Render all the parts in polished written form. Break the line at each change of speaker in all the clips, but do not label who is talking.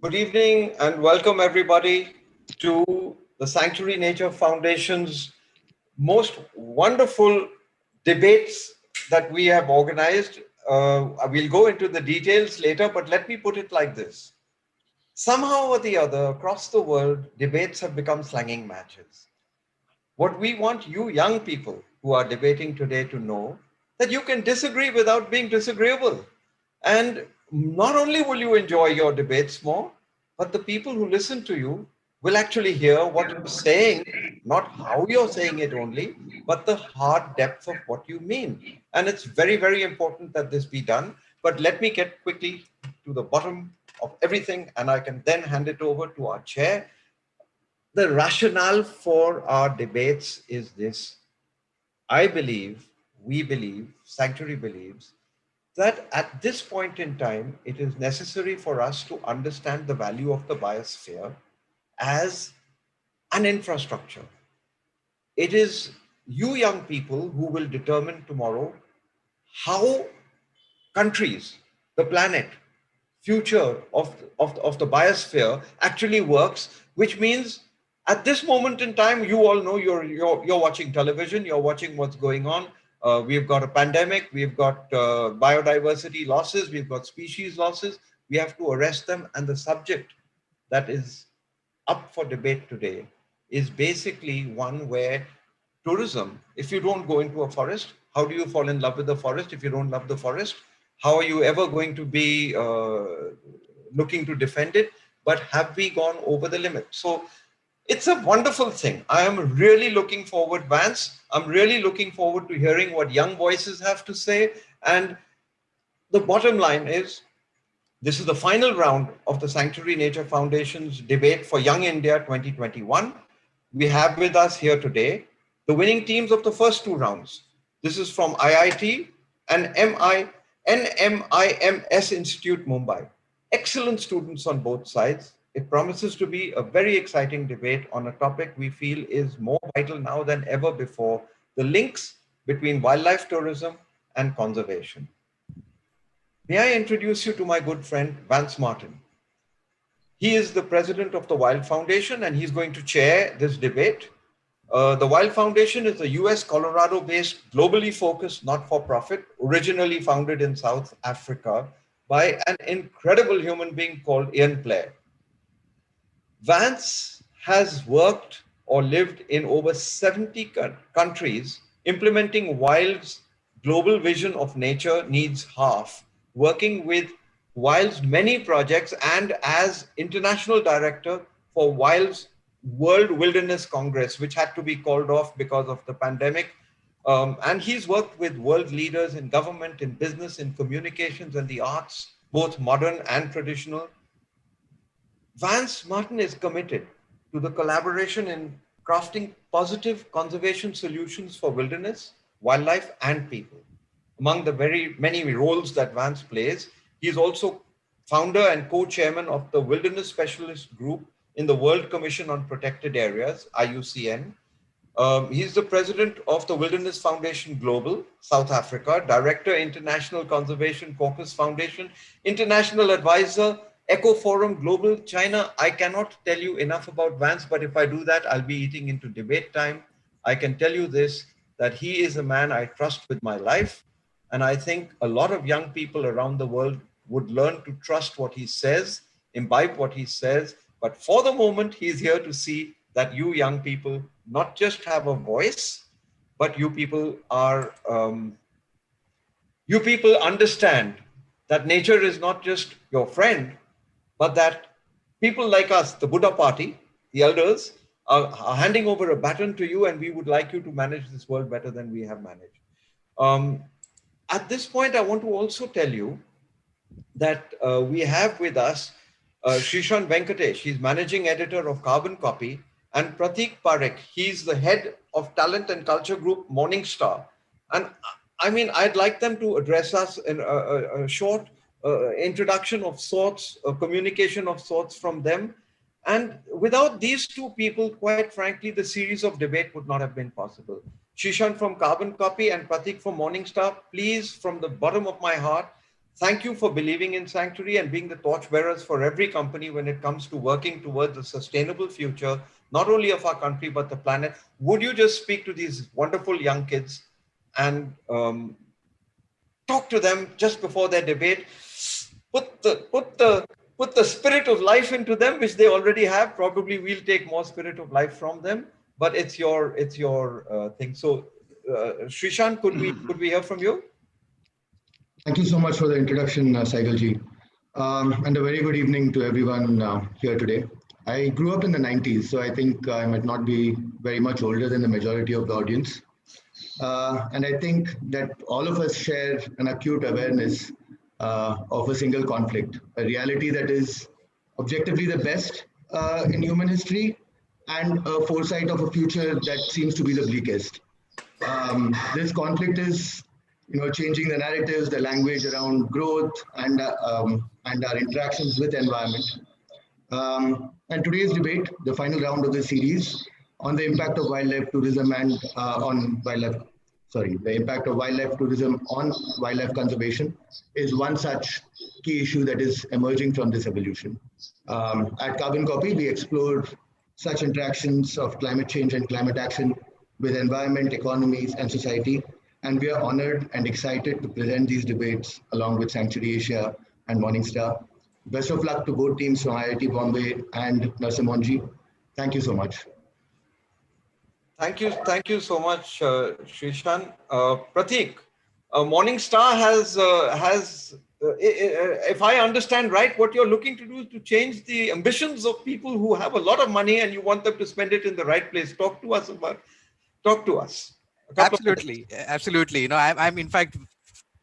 Good evening and welcome everybody to the Sanctuary Nature Foundation's most wonderful debates that we have organized. We'll go into the details later, but let me put it like this. Somehow or the other, across the world, debates have become slanging matches. What we want you young people who are debating today to know that you can disagree without being disagreeable. And not only will you enjoy your debates more, but the people who listen to you will actually hear what you're saying, not how you're saying it only, but the hard depth of what you mean. And it's very, very important that this be done. But let me get quickly to the bottom of everything, and I can then hand it over to our chair. The rationale for our debates is this. I believe, we believe, Sanctuary believes, that at this point in time, it is necessary for us to understand the value of the biosphere as an infrastructure. It is you young people who will determine tomorrow how countries, the planet, future of the biosphere actually works, which means at this moment in time, you all know you're watching television, you're watching what's going on. We've got a pandemic, we've got biodiversity losses, we've got species losses. We have to arrest them. And the subject that is up for debate today is basically one where tourism, if you don't go into a forest, how do you fall in love with the forest if you don't love the forest? How are you ever going to be looking to defend it? But have we gone over the limit? So it's a wonderful thing. I am really looking forward, Vance. I'm really looking forward to hearing what young voices have to say. And the bottom line is, this is the final round of the Sanctuary Nature Foundation's debate for Young India 2021. We have with us here today the winning teams of the first two rounds. This is from IIT and NMIMS Institute, Mumbai. Excellent students on both sides. It promises to be a very exciting debate on a topic we feel is more vital now than ever before, the links between wildlife tourism and conservation. May I introduce you to my good friend, Vance Martin. He is the president of the Wild Foundation, and he's going to chair this debate. The Wild Foundation is a US Colorado-based, globally focused not-for-profit, originally founded in South Africa by an incredible human being called Ian Blair. Vance has worked or lived in over 70 countries, implementing Wild's global vision of nature needs half, working with Wild's many projects and as international director for Wild's World Wilderness Congress, which had to be called off because of the pandemic. And he's worked with world leaders in government, in business, in communications, and the arts, both modern and traditional. Vance Martin is committed to the collaboration in crafting positive conservation solutions for wilderness, wildlife, and people. Among the very many roles that Vance plays, he is also founder and co-chairman of the Wilderness Specialist Group in the World Commission on Protected Areas, IUCN. He's the president of the Wilderness Foundation Global, South Africa, director, International Conservation Caucus Foundation, international advisor, Eco Forum Global, China. I cannot tell you enough about Vance, but if I do that, I'll be eating into debate time. I can tell you this, that he is a man I trust with my life. And I think a lot of young people around the world would learn to trust what he says, imbibe what he says. But for the moment, he's here to see that you young people not just have a voice, but you people understand that nature is not just your friend, but that people like us, the Buddha party, the elders, are handing over a baton to you, and we would like you to manage this world better than we have managed. At this point, I want to also tell you that we have with us Xizhan Venkatesh. He's managing editor of Carbon Copy, and Pratik Parekh. He's the head of talent and culture group Morningstar. And I mean, I'd like them to address us in a short introduction of sorts, a communication of sorts from them. And without these two people, quite frankly, the series of debate would not have been possible. Xizhan from Carbon Copy and Pratik from Morningstar, please, from the bottom of my heart, Thank you for believing in Sanctuary and being the torchbearers for every company when it comes to working towards a sustainable future, not only of our country, but the planet. Would you just speak to these wonderful young kids and talk to them just before their debate? Put the spirit of life into them, which they already have. Probably we'll take more spirit of life from them, but it's your thing. So, Xizhan, could we hear from you?
Thank you so much for the introduction, Saigalji. And a very good evening to everyone here today. I grew up in the 90s, so I think I might not be very much older than the majority of the audience. And I think that all of us share an acute awareness of a single conflict, a reality that is objectively the best in human history and a foresight of a future that seems to be the bleakest. This conflict is, changing the narratives, the language around growth, and our interactions with environment. And today's debate, the final round of the series, on the impact of wildlife tourism and on wildlife, sorry, the impact of wildlife tourism on wildlife conservation, is one such key issue that is emerging from this evolution. At Carbon Copy, we explored such interactions of climate change and climate action with environment, economies, and society. And we are honored and excited to present these debates along with Sanctuary Asia and Morningstar. Best of luck to both teams from IIT Bombay and Narsimhanji. Thank you so much.
Thank you so much, Xizhan. Prateek, Morningstar if I understand right, what you're looking to do is to change the ambitions of people who have a lot of money and you want them to spend it in the right place. Talk to us.
Absolutely. I'm in fact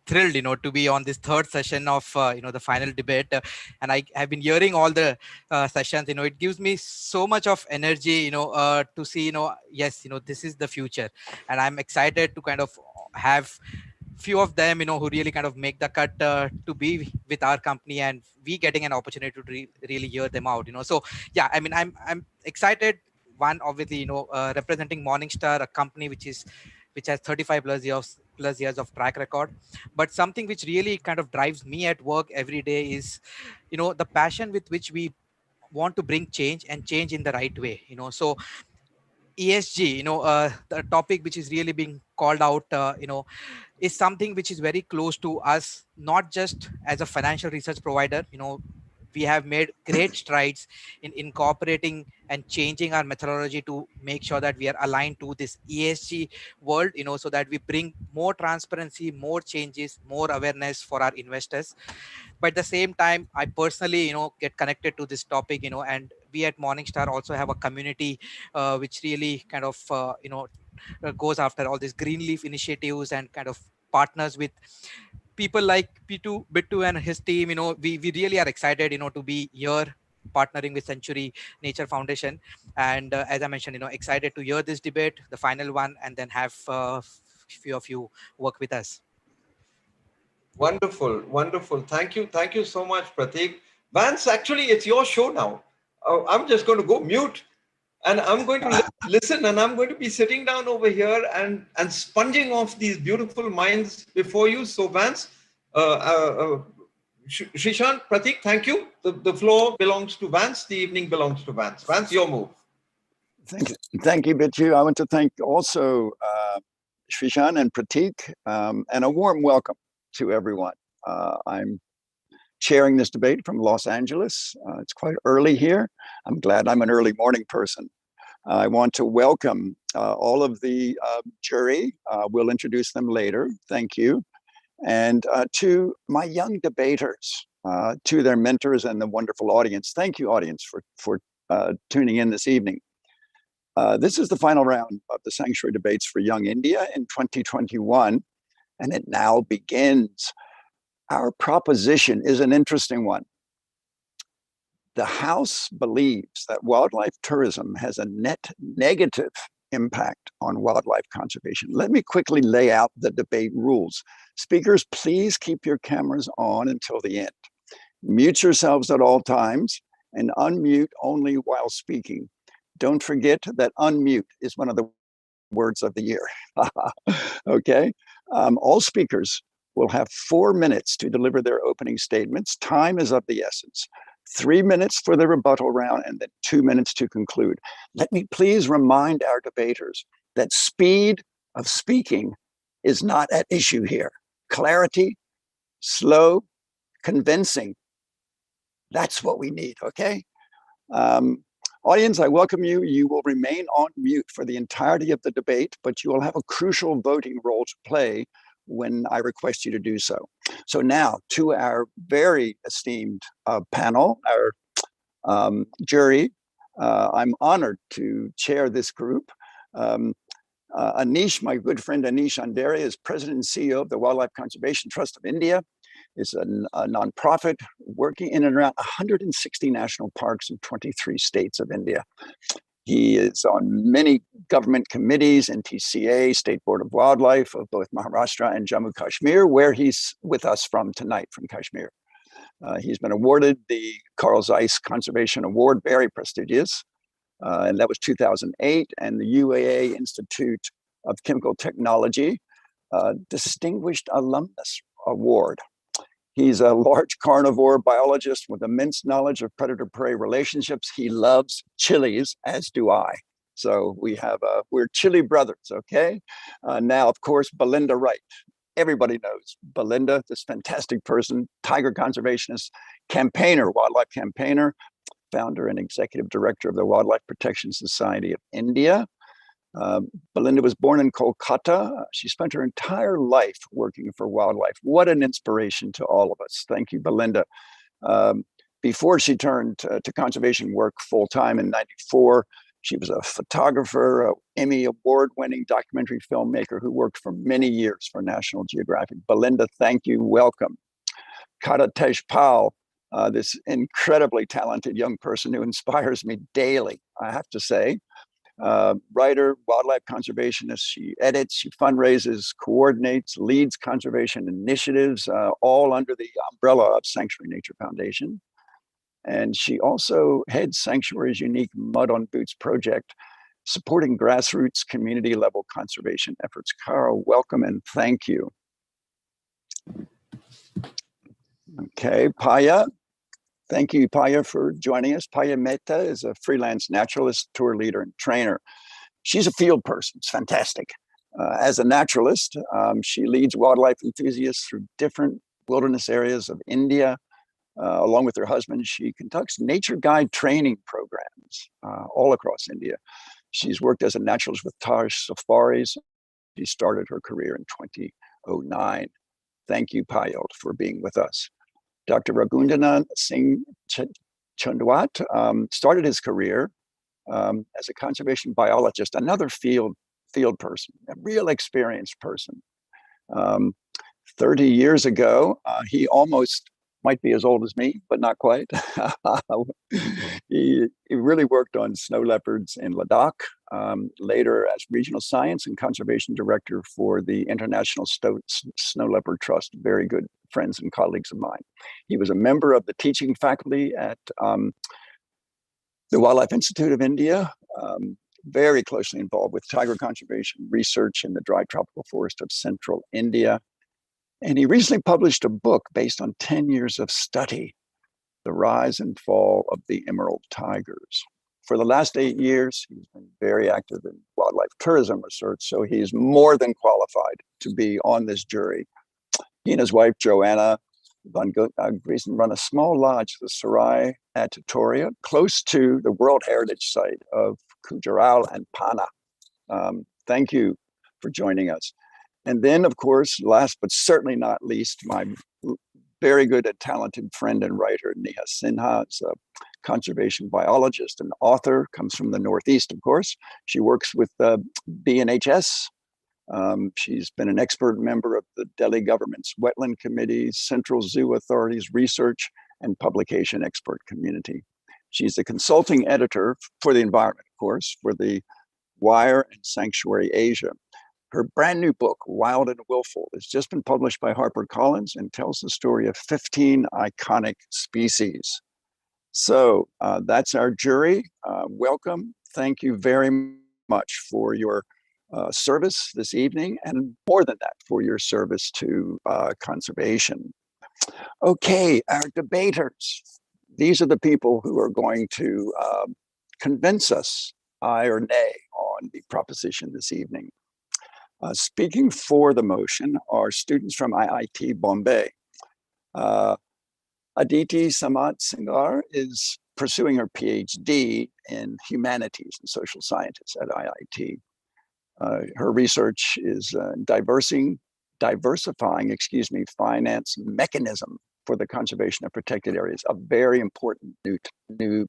thrilled, to be on this third session of, the final debate. And I have been hearing all the sessions, it gives me so much of energy, to see, yes, this is the future. And I'm excited to kind of have few of them, who really kind of make the cut to be with our company and we getting an opportunity to really hear them out, So, yeah, I mean, I'm excited. One, obviously, representing Morningstar, a company which has 35 plus years of track record. But something which really kind of drives me at work every day is, the passion with which we want to bring change and change in the right way, So ESG, the topic which is really being called out, is something which is very close to us, not just as a financial research provider. We have made great strides in incorporating and changing our methodology to make sure that we are aligned to this ESG world, so that we bring more transparency, more changes, more awareness for our investors. But at the same time, I personally, get connected to this topic, and we at Morningstar also have a community which really kind of, goes after all these green leaf initiatives and kind of partners with people like Bittu and his team. We really are excited, to be here partnering with Century Nature Foundation. And as I mentioned, excited to hear this debate, the final one, and then have few of you work with us.
Wonderful, wonderful. Thank you so much, Prateek. Vance, actually, it's your show now. I'm just going to go mute, and I'm going to listen, and I'm going to be sitting down over here and sponging off these beautiful minds before you. So, Vance, Xizhan, Prateek, thank you. The floor belongs to Vance. The evening belongs to Vance. Vance, your move.
Thank you, Bittu. I want to thank also Xizhan and Prateek, and a warm welcome to everyone. I'm chairing this debate from Los Angeles. It's quite early here. I'm glad I'm an early morning person. I want to welcome all of the jury. We'll introduce them later. Thank you. And to my young debaters, to their mentors and the wonderful audience. Thank you, audience, for tuning in this evening. This is the final round of the Sanctuary Debates for Young India in 2021. And it now begins. Our proposition is an interesting one. The House believes that wildlife tourism has a net negative impact on wildlife conservation. Let me quickly lay out the debate rules. Speakers, please keep your cameras on until the end. Mute yourselves at all times and unmute only while speaking. Don't forget that unmute is one of the words of the year. Okay. All speakers will have 4 minutes to deliver their opening statements. Time is of the essence. 3 minutes for the rebuttal round, and then 2 minutes to conclude. Let me please remind our debaters that speed of speaking is not at issue here. Clarity, slow, convincing. That's what we need, okay? Audience, I welcome you. You will remain on mute for the entirety of the debate, but you will have a crucial voting role to play when I request you to do so. So now to our very esteemed panel, our jury. I'm honored to chair this group. Anish, my good friend Anish Andare, is President and CEO of the Wildlife Conservation Trust of India. It's a nonprofit working in and around 160 national parks in 23 states of India. He is on many government committees, NTCA, State Board of Wildlife of both Maharashtra and Jammu Kashmir, where he's with us from tonight, from Kashmir. He's been awarded the Carl Zeiss Conservation Award, very prestigious, and that was 2008, and the UAA Institute of Chemical Technology Distinguished Alumnus Award. He's a large carnivore biologist with immense knowledge of predator-prey relationships. He loves chilies, as do I. So we're chili brothers, okay? Now, of course, Belinda Wright. Everybody knows Belinda, this fantastic person, tiger conservationist, campaigner, wildlife campaigner, founder and executive director of the Wildlife Protection Society of India. Belinda was born in Kolkata. She spent her entire life working for wildlife. What an inspiration to all of us. Thank you, Belinda. Before she turned to conservation work full-time in '94, she was a photographer, an Emmy Award-winning documentary filmmaker who worked for many years for National Geographic. Belinda, thank you, welcome. Kata Tejpal, this incredibly talented young person who inspires me daily, I have to say. Writer, wildlife conservationist. She edits, she fundraises, coordinates, leads conservation initiatives, all under the umbrella of Sanctuary Nature Foundation. And she also heads Sanctuary's unique Mud on Boots project, supporting grassroots community level conservation efforts. Carl, welcome and thank you. Okay, Paella. Thank you, Paella, for joining us. Paella Mehta is a freelance naturalist, tour leader, and trainer. She's a field person. It's fantastic. As a naturalist, she leads wildlife enthusiasts through different wilderness areas of India. Along with her husband, she conducts nature guide training programs all across India. She's worked as a naturalist with Taj Safaris. She started her career in 2009. Thank you, Paella, for being with us. Dr. Ragundanan Singh Chundwat started his career as a conservation biologist, another field person, a real experienced person. 30 years ago, he almost might be as old as me, but not quite. He really worked on snow leopards in Ladakh, later as regional science and conservation director for the International Snow Leopard Trust, very good friends and colleagues of mine. He was a member of the teaching faculty at the Wildlife Institute of India, very closely involved with tiger conservation research in the dry tropical forest of central India. And he recently published a book based on 10 years of study, The Rise and Fall of the Emerald Tigers. For the last 8 years, he's been very active in wildlife tourism research, so he's more than qualified to be on this jury. He and his wife, Joanna Van Griesen, run a small lodge, the Sarai at Toria, close to the World Heritage Site of Gujarat and Pana. Thank you for joining us. And then, of course, last but certainly not least, my very good and talented friend and writer, Nia Sinha, is a conservation biologist and author, comes from the Northeast, of course. She works with BNHS. She's been an expert member of the Delhi government's wetland committees, Central Zoo Authority's research and publication expert community. She's a consulting editor for the environment, of course, for the Wire and Sanctuary Asia. Her brand new book, Wild and Willful, has just been published by HarperCollins and tells the story of 15 iconic species. So that's our jury. Welcome. Thank you very much for your service this evening, and more than that, for your service to conservation. Okay, our debaters. These are the people who are going to convince us, aye or nay, on the proposition this evening. Speaking for the motion are students from IIT Bombay. Aditi Samat Singar is pursuing her PhD in humanities and social sciences at IIT. Her research is diversifying, finance mechanism for the conservation of protected areas, a very important new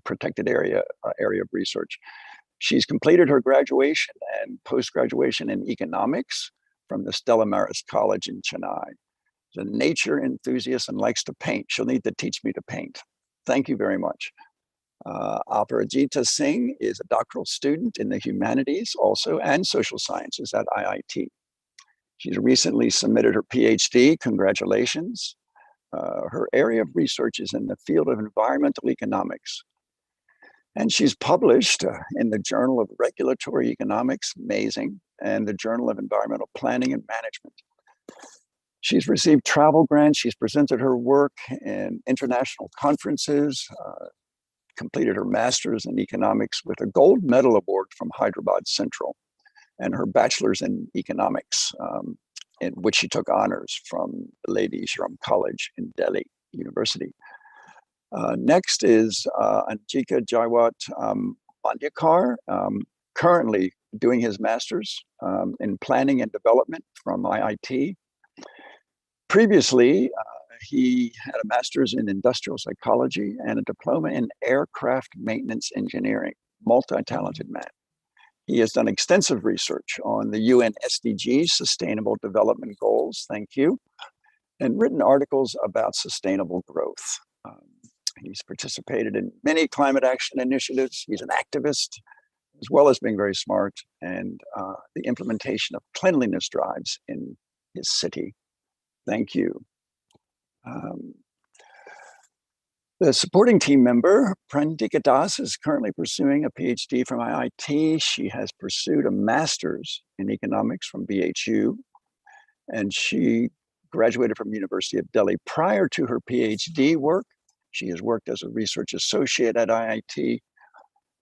protected area of research. She's completed her graduation and post-graduation in economics from the Stella Maris College in Chennai. She's a nature enthusiast and likes to paint. She'll need to teach me to paint. Thank you very much. Aparajita Singh is a doctoral student in the humanities also and social sciences at IIT. She's recently submitted her PhD. Congratulations. Her area of research is in the field of environmental economics. And she's published in the Journal of Regulatory Economics, amazing, and the Journal of Environmental Planning and Management. She's received travel grants. She's presented her work in international conferences, completed her master's in economics with a gold medal award from Hyderabad Central, and her bachelor's in economics, in which she took honors from Lady Shram College in Delhi University. Next is Anjika Jaiwat Bandyakar, currently doing his master's in planning and development from IIT. Previously, he had a master's in industrial psychology and a diploma in aircraft maintenance engineering, multi-talented man. He has done extensive research on the UN SDGs, Sustainable Development Goals, thank you, and written articles about sustainable growth. He's participated in many climate action initiatives. He's an activist, as well as being very smart, and the implementation of cleanliness drives in his city. Thank you. The supporting team member, Prandika Das, is currently pursuing a PhD from IIT. She has pursued a master's in economics from BHU, and she graduated from University of Delhi. Prior to her PhD work, she has worked as a research associate at IIT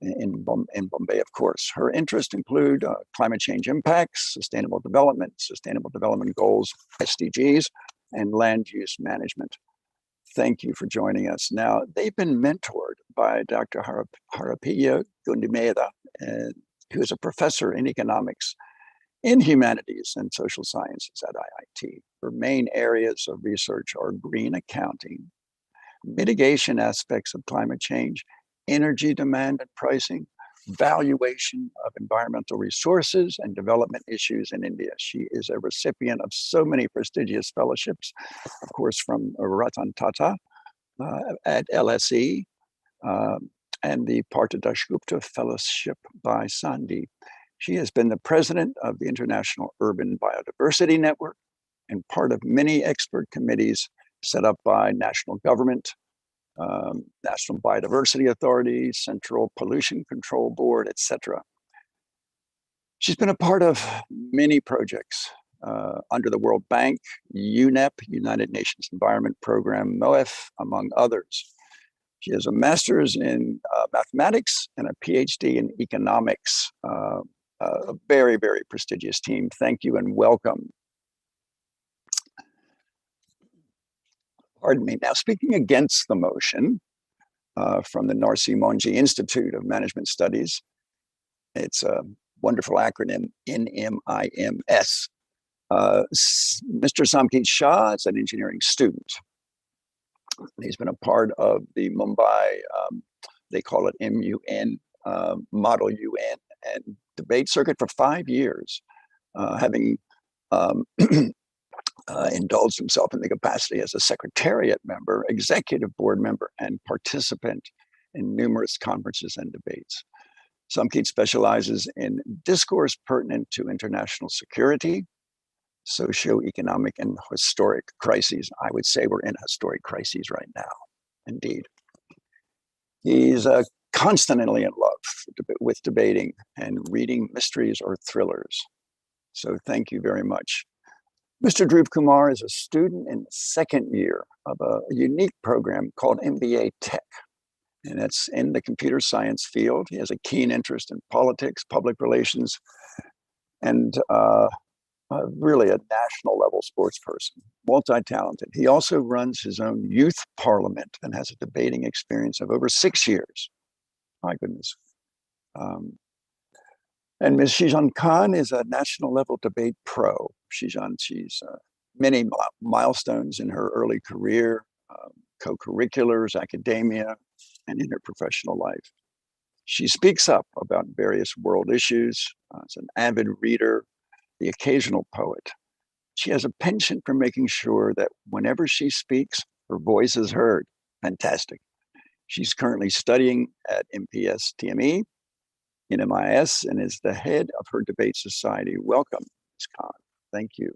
in Bombay, of course. Her interests include climate change impacts, sustainable development goals, SDGs, and land use management. Thank you for joining us. Now, they've been mentored by Dr. Harapiya Gundimeda, who is a professor in economics in humanities and social sciences at IIT. Her main areas of research are green accounting, mitigation aspects of climate change, energy demand and pricing, valuation of environmental resources and development issues in India. She is a recipient of so many prestigious fellowships, of course, from Ratan Tata at LSE and the Partha Dasgupta Fellowship by Sandhi. She has been the president of the International Urban Biodiversity Network and part of many expert committees set up by national government, National Biodiversity Authority, Central Pollution Control Board, etc. She's been a part of many projects under the World Bank, UNEP, United Nations Environment Program, MOEF, among others. She has a master's in mathematics and a PhD in economics. A very, very prestigious team. Thank you and welcome. Pardon me. Now, speaking against the motion from the Narsi Monji Institute of Management Studies, it's a wonderful acronym, NMIMS. Mr. Samkit Shah is an engineering student. He's been a part of the Mumbai, they call it MUN, Model UN, and debate circuit for 5 years, having indulged himself in the capacity as a secretariat member, executive board member, and participant in numerous conferences and debates. Samkit specializes in discourse pertinent to international security, socio-economic, and historic crises. I would say we're in historic crises right now, indeed. He's constantly in love with debating and reading mysteries or thrillers. So thank you very much. Mr. Dhruv Kumar is a student in the second year of a unique program called MBA Tech, and it's in the computer science field. He has a keen interest in politics, public relations, and really a national level sports person, multi-talented. He also runs his own youth parliament and has a debating experience of over 6 years. My goodness. And Ms. Xizhan Khan is a national level debate pro. Xizhan, she's many milestones in her early career, co-curriculars, academia, and in her professional life. She speaks up about various world issues, is an avid reader, the occasional poet. She has a penchant for making sure that whenever she speaks, her voice is heard. Fantastic. She's currently studying at MPS TME, NMIMS, and is the head of her debate society. Welcome, Ms. Khan. Thank you.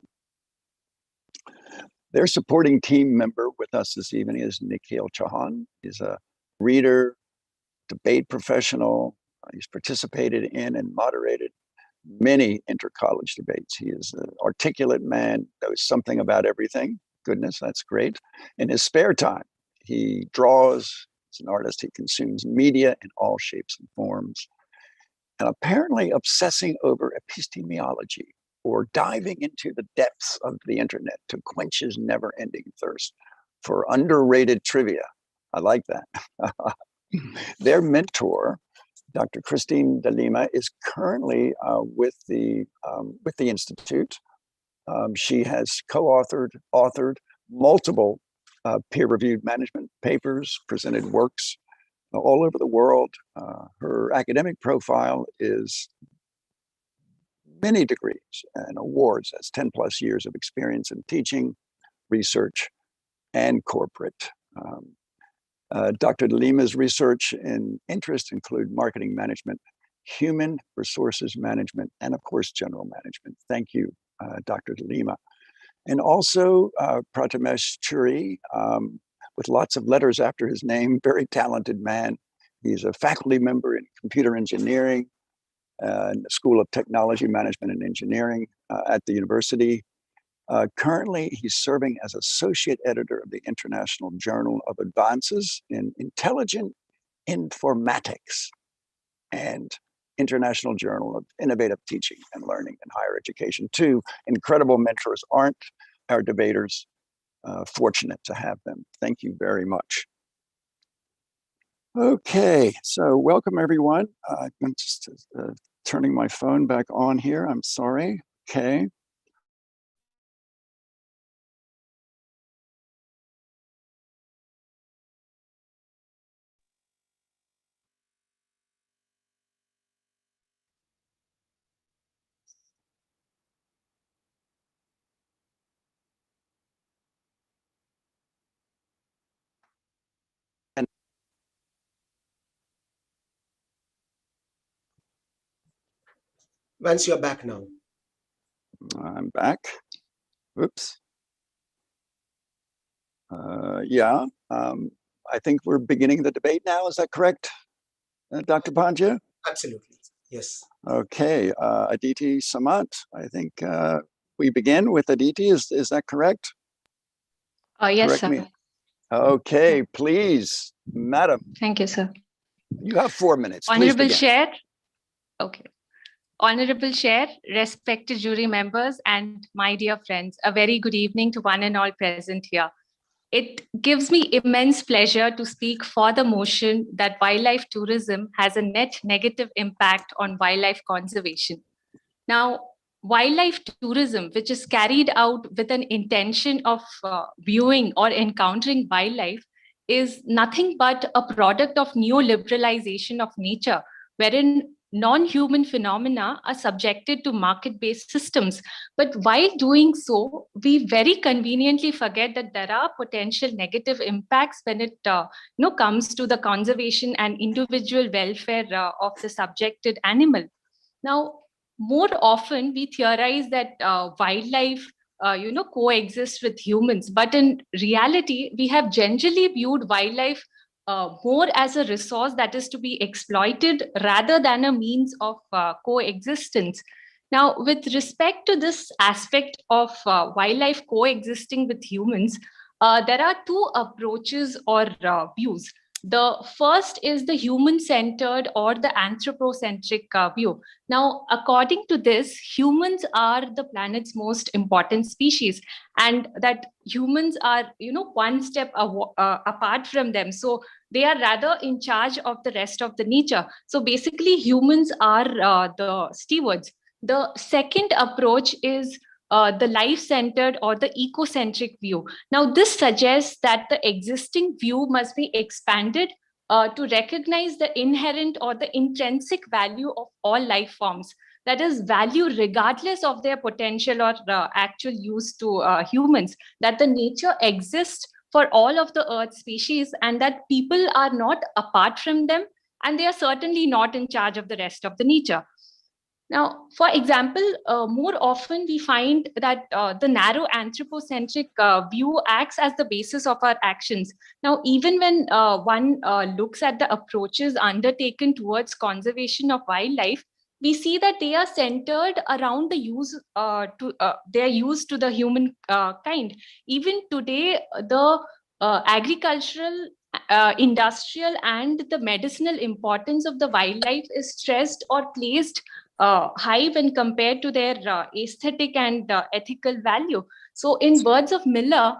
Their supporting team member with us this evening is Nikhil Chauhan. He's a reader, debate professional. He's participated in and moderated many inter-college debates. He is an articulate man, knows something about everything. Goodness, that's great. In his spare time, he draws. He's an artist. He consumes media in all shapes and forms. And apparently obsessing over epistemology, or diving into the depths of the internet to quench his never-ending thirst for underrated trivia. I like that. Their mentor, Dr. Christine de Lima, is currently with the Institute. She has authored multiple peer-reviewed management papers, presented works all over the world. Her academic profile is many degrees and awards. That's 10 plus years of experience in teaching, research, and corporate. Dr. de Lima's research and interests include marketing management, human resources management, and of course, general management. Thank you, Dr. de Lima. And also Pratimesh Churi, with lots of letters after his name, very talented man. He's a faculty member in computer engineering, School of Technology Management and Engineering at the university. Currently, he's serving as associate editor of the International Journal of Advances in Intelligent Informatics and International Journal of Innovative Teaching and Learning in Higher Education. Two incredible mentors. Aren't our debaters fortunate to have them? Thank you very much. Okay, so welcome everyone. I'm just turning my phone back on here. I'm sorry. Okay.
Once you're back now.
I'm back. Oops. Yeah, I think we're beginning the debate now. Is that correct, Dr. Pandya?
Absolutely, yes.
Okay, Aditi Samat, I think we begin with Aditi. Is that correct?
Yes,
correct
sir.
Me. Okay, please, madam.
Thank you, sir.
You have 4 minutes.
Honorable Chair. Okay. Honorable Chair, respected jury members, and my dear friends, a very good evening to one and all present here. It gives me immense pleasure to speak for the motion that wildlife tourism has a net negative impact on wildlife conservation. Now, wildlife tourism, which is carried out with an intention of viewing or encountering wildlife, is nothing but a product of neoliberalization of nature, wherein non-human phenomena are subjected to market-based systems. But while doing so, we very conveniently forget that there are potential negative impacts when it comes to the conservation and individual welfare of the subjected animal. Now, more often we theorize that wildlife coexist with humans, but in reality, we have generally viewed wildlife more as a resource that is to be exploited rather than a means of coexistence. Now, with respect to this aspect of wildlife coexisting with humans, there are two approaches or views. The first is the human-centered or the anthropocentric view. Now, according to this, humans are the planet's most important species, and that humans are, one step apart from them. So they are rather in charge of the rest of the nature. So basically, humans are the stewards. The second approach is the life-centered or the ecocentric view. Now, this suggests that the existing view must be expanded to recognize the inherent or the intrinsic value of all life forms. That is, value regardless of their potential or actual use to humans, that the nature exists for all of the earth species and that people are not apart from them, and they are certainly not in charge of the rest of the nature. Now, for example, more often we find that the narrow anthropocentric view acts as the basis of our actions. Now, even when one looks at the approaches undertaken towards conservation of wildlife, we see that they are centered around the use their use to the human kind. Even today, the agricultural, industrial, and the medicinal importance of the wildlife is stressed or placed high when compared to their aesthetic and ethical value. So, in words of Miller,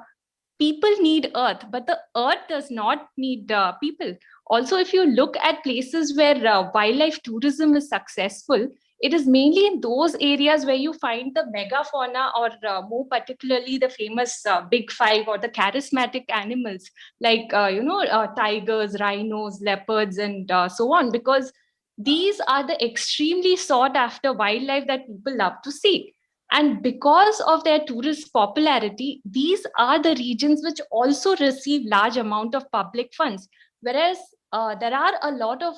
people need earth, but the earth does not need people. Also, if you look at places where wildlife tourism is successful, it is mainly in those areas where you find the megafauna, or more particularly the famous big five or the charismatic animals like tigers, rhinos, leopards, and so on, because these are the extremely sought after wildlife that people love to see. And because of their tourist popularity, these are the regions which also receive large amount of public funds. Whereas there are a lot of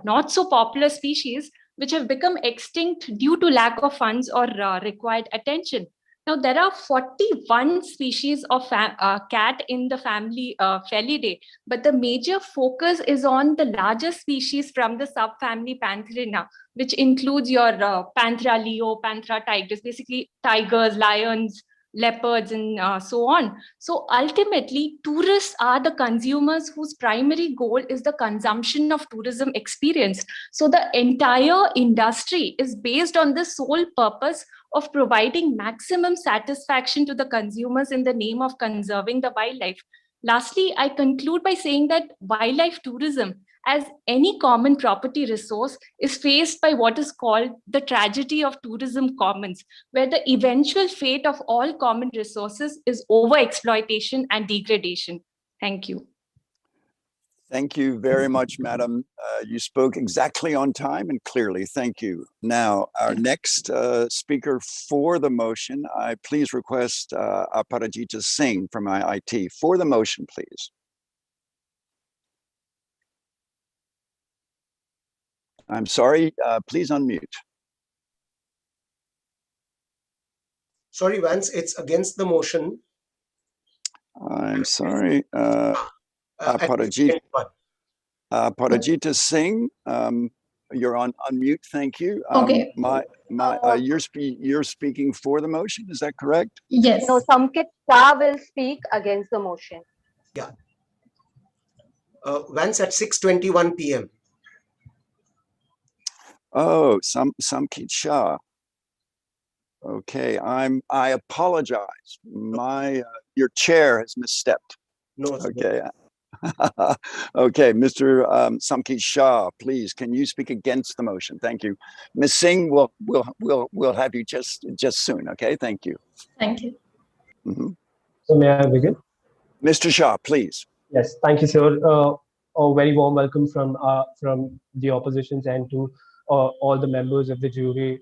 not so popular species which have become extinct due to lack of funds or required attention. Now, there are 41 species of cat in the family Felidae, but the major focus is on the larger species from the subfamily Pantherina, which includes your Panthera leo, Panthera tigris, basically tigers, lions, leopards, and so on. So ultimately, tourists are the consumers whose primary goal is the consumption of tourism experience. So the entire industry is based on the sole purpose of providing maximum satisfaction to the consumers in the name of conserving the wildlife. Lastly, I conclude by saying that wildlife tourism, as any common property resource, is faced by what is called the tragedy of tourism commons, where the eventual fate of all common resources is overexploitation and degradation. Thank you.
Thank you very much, madam. You spoke exactly on time and clearly. Thank you. Now, our next speaker for the motion, I please request Aparajita Singh from IIT. For the motion, please. I'm sorry, please unmute.
Sorry, Vance, it's against the motion.
I'm sorry.
Parajita
Singh, you're on unmute. Thank you.
Okay.
You're speaking for the motion. Is that correct?
Yes.
No, Samkit Shah will speak against the motion.
Yeah. Vance at 6:21 p.m.
Oh, Samkit Shah. Okay, I apologize. Your chair has misstepped.
No.
Okay. Okay, Mr. Samkit Shah, please, can you speak against the motion? Thank you. Ms. Singh, we'll have you just soon. Okay, thank you.
Thank you.
Mm-hmm.
So may I begin?
Mr. Shah, please.
Yes, thank you, sir. A very warm welcome from the opposition's end to all the members of the jury,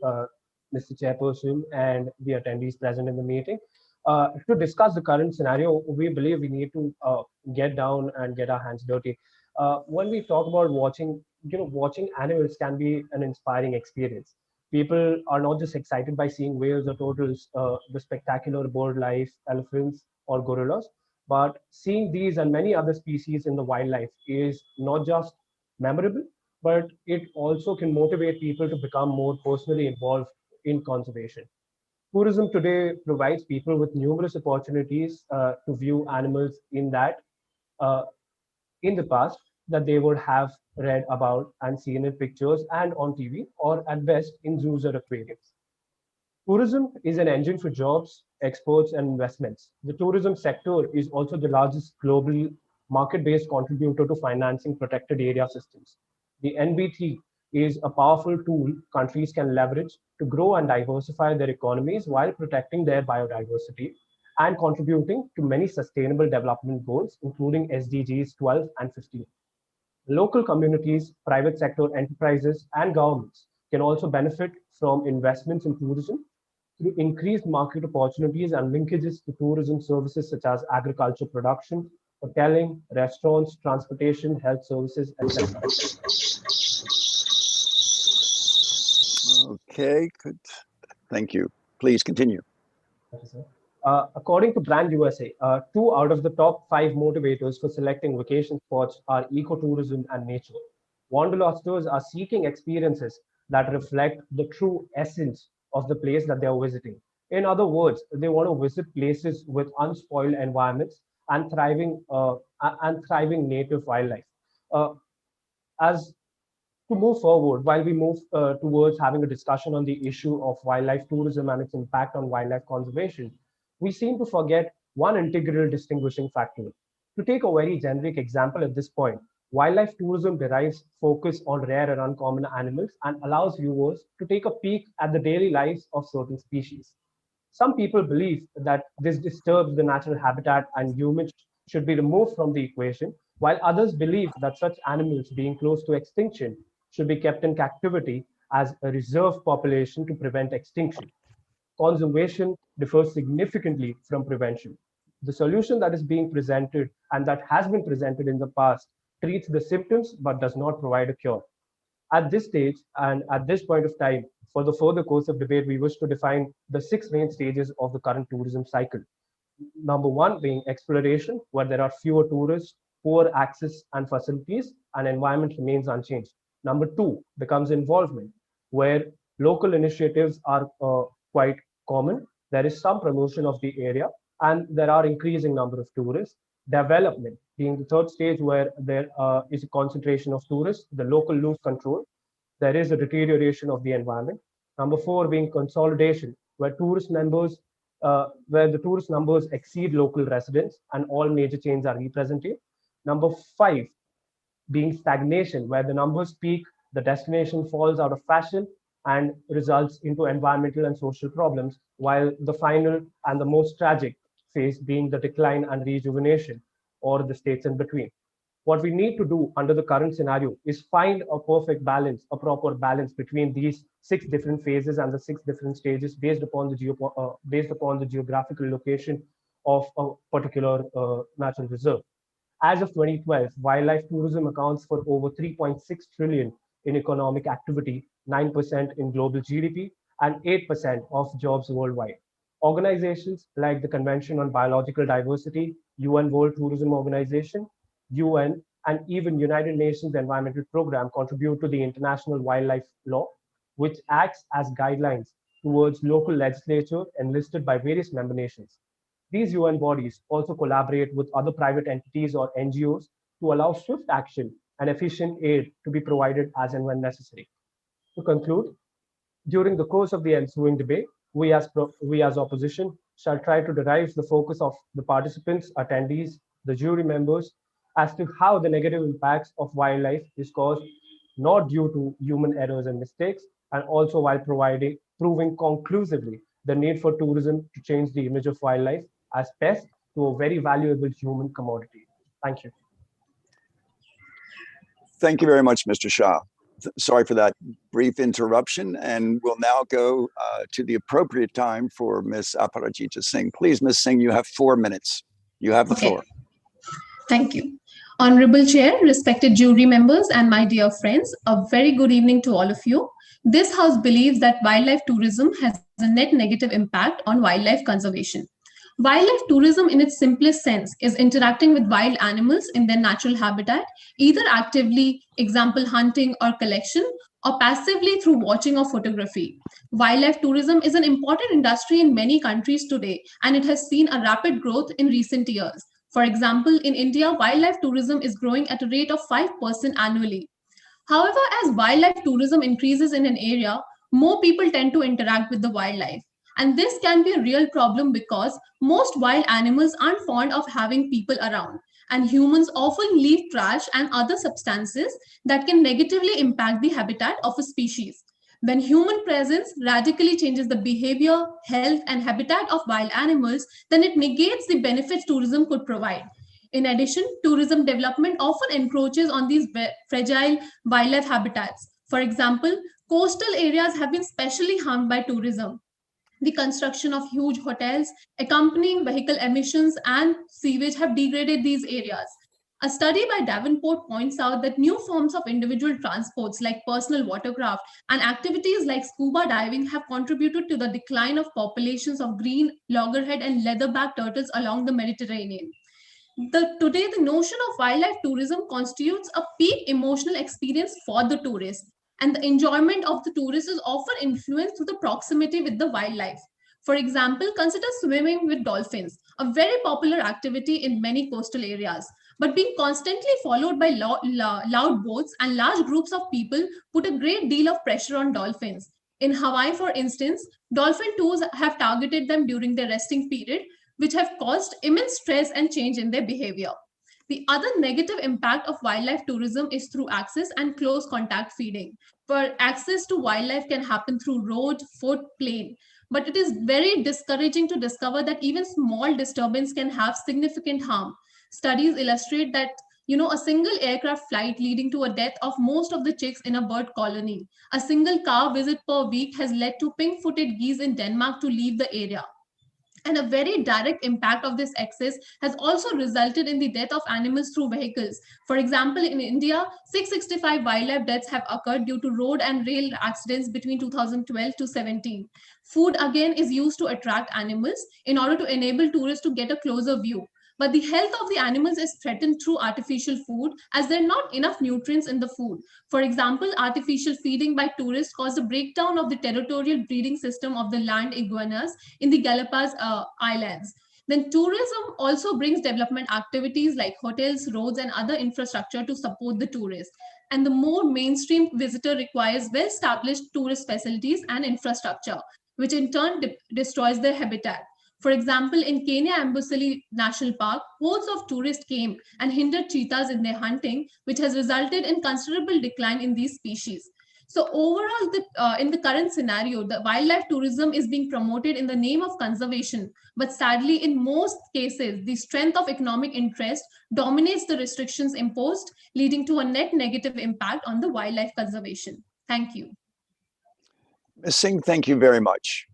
Mr. Chairperson, and the attendees present in the meeting. To discuss the current scenario, we believe we need to get down and get our hands dirty. When we talk about watching animals can be an inspiring experience. People are not just excited by seeing whales or turtles, the spectacular bird life, elephants, or gorillas. But seeing these and many other species in the wildlife is not just memorable, but it also can motivate people to become more personally involved in conservation. Tourism today provides people with numerous opportunities to view animals uh, in the past that they would have read about and seen in pictures and on TV, or at best in zoos or aquariums. Tourism is an engine for jobs, exports, and investments. The tourism sector is also the largest global market-based contributor to financing protected area systems. The NBT is a powerful tool countries can leverage to grow and diversify their economies while protecting their biodiversity and contributing to many sustainable development goals, including SDGs 12 and 15. Local communities, private sector enterprises, and governments can also benefit from investments in tourism through increased market opportunities and linkages to tourism services such as agriculture production, hoteling, restaurants, transportation, health services, etc.
Okay, good. Thank you. Please continue.
According to Brand USA, 2 out of the top 5 motivators for selecting vacation spots are ecotourism and nature. Wanderlusters are seeking experiences that reflect the true essence of the place that they are visiting. In other words, they want to visit places with unspoiled environments and thriving native wildlife. Uh, as to move forward, while we move towards having a discussion on the issue of wildlife tourism and its impact on wildlife conservation, we seem to forget one integral distinguishing factor. To take a very generic example at this point, wildlife tourism derives focus on rare and uncommon animals and allows viewers to take a peek at the daily lives of certain species. Some people believe that this disturbs the natural habitat and humans should be removed from the equation, while others believe that such animals being close to extinction should be kept in captivity as a reserve population to prevent extinction. Conservation differs significantly from prevention. The solution that is being presented and that has been presented in the past treats the symptoms but does not provide a cure. At this stage and at this point of time, for the further course of debate, we wish to define the 6 main stages of the current tourism cycle. Number 1 being exploration, where there are fewer tourists, poor access and facilities, and environment remains unchanged. Number 2 becomes involvement, where local initiatives are quite common. There is some promotion of the area, and there are increasing number of tourists. Development being the 3rd stage, where there is a concentration of tourists, the local lose control. There is a deterioration of the environment. Number 4 being consolidation, where where the tourist numbers exceed local residents and all major chains are represented. Number 5 being stagnation, where the numbers peak, the destination falls out of fashion and results into environmental and social problems, while the final and the most tragic phase being the decline and rejuvenation, or the states in between. What we need to do under the current scenario is find a perfect balance, a proper balance between these 6 different phases and the 6 different stages based upon the geographical location of a particular natural reserve. As of 2012, wildlife tourism accounts for over 3.6 trillion in economic activity, 9% in global GDP, and 8% of jobs worldwide. Organizations like the Convention on Biological Diversity, UN World Tourism Organization, UN, and even United Nations Environmental Program contribute to the international wildlife law, which acts as guidelines towards local legislature enlisted by various member nations. These UN bodies also collaborate with other private entities or NGOs to allow swift action and efficient aid to be provided as and when necessary. To conclude, during the course of the ensuing debate, we as opposition shall try to derive the focus of the participants, attendees, the jury members, as to how the negative impacts of wildlife is caused not due to human errors and mistakes, and also while proving conclusively the need for tourism to change the image of wildlife as pest to a very valuable human commodity. Thank you.
Thank you very much, Mr. Shah. Sorry for that brief interruption, and we'll now go to the appropriate time for Ms. Aparajita Singh. Please, Ms. Singh, you have 4 minutes. You have the floor.
Thank you. Honorable Chair, respected jury members, and my dear friends, a very good evening to all of you. This House believes that wildlife tourism has a net negative impact on wildlife conservation. Wildlife tourism in its simplest sense is interacting with wild animals in their natural habitat, either actively, example hunting or collection, or passively through watching or photography. Wildlife tourism is an important industry in many countries today, and it has seen a rapid growth in recent years. For example, in India, wildlife tourism is growing at a rate of 5% annually. However, as wildlife tourism increases in an area, more people tend to interact with the wildlife. And this can be a real problem because most wild animals aren't fond of having people around, and humans often leave trash and other substances that can negatively impact the habitat of a species. When human presence radically changes the behavior, health, and habitat of wild animals, then it negates the benefits tourism could provide. In addition, tourism development often encroaches on these fragile wildlife habitats. For example, coastal areas have been specially harmed by tourism. The construction of huge hotels, accompanying vehicle emissions, and sewage have degraded these areas. A study by Davenport points out that new forms of individual transports like personal watercraft and activities like scuba diving have contributed to the decline of populations of green, loggerhead, and leatherback turtles along the Mediterranean. Today, the notion of wildlife tourism constitutes a peak emotional experience for the tourist, and the enjoyment of the tourist is often influenced through the proximity with the wildlife. For example, consider swimming with dolphins, a very popular activity in many coastal areas. But being constantly followed by loud boats and large groups of people put a great deal of pressure on dolphins. In Hawaii, for instance, dolphin tours have targeted them during their resting period, which have caused immense stress and change in their behavior. The other negative impact of wildlife tourism is through access and close contact feeding. For access to wildlife can happen through road, foot, plane, but it is very discouraging to discover that even small disturbance can have significant harm. Studies illustrate that a single aircraft flight leading to a death of most of the chicks in a bird colony. A single car visit per week has led to pink-footed geese in Denmark to leave the area. And a very direct impact of this excess has also resulted in the death of animals through vehicles. For example, in India, 665 wildlife deaths have occurred due to road and rail accidents between 2012 to 17. Food again is used to attract animals in order to enable tourists to get a closer view. But the health of the animals is threatened through artificial food as there are not enough nutrients in the food. For example, artificial feeding by tourists caused a breakdown of the territorial breeding system of the land iguanas in the Galapagos Islands. Then tourism also brings development activities like hotels, roads, and other infrastructure to support the tourists. And the more mainstream visitor requires well-established tourist facilities and infrastructure, which in turn destroys their habitat. For example, in Kenya Amboseli National Park, hordes of tourists came and hindered cheetahs in their hunting, which has resulted in considerable decline in these species. So overall, in the current scenario, the wildlife tourism is being promoted in the name of conservation. But sadly, in most cases, the strength of economic interest dominates the restrictions imposed, leading to a net negative impact on the wildlife conservation. Thank you.
Ms. Singh, thank you very much.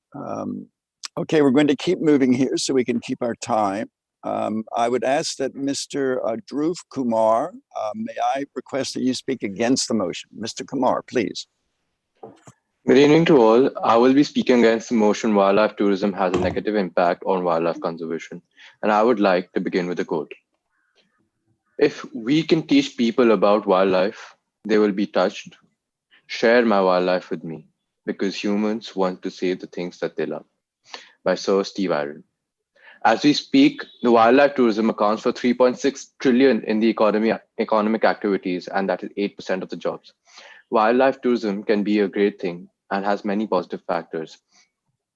Okay, we're going to keep moving here so we can keep our time. I would ask that Mr. Dhruv Kumar, may I request that you speak against the motion? Mr. Kumar, please.
Good evening to all. I will be speaking against the motion wildlife tourism has a negative impact on wildlife conservation. And I would like to begin with a quote. If we can teach people about wildlife, they will be touched. Share my wildlife with me, because humans want to save the things that they love. By Sir Steve Iron. As we speak, the wildlife tourism accounts for 3.6 trillion in the economic activities, and that is 8% of the jobs. Wildlife tourism can be a great thing and has many positive factors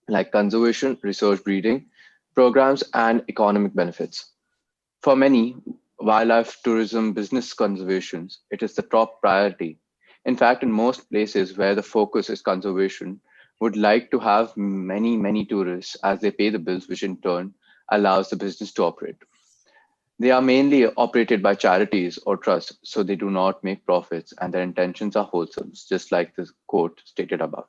like conservation, research breeding, programs, and economic benefits. For many wildlife tourism business conservations, it is the top priority. In fact, in most places where the focus is conservation, would like to have many tourists as they pay the bills, which in turn allows the business to operate. They are mainly operated by charities or trusts, so they do not make profits and their intentions are wholesome, just like the quote stated above.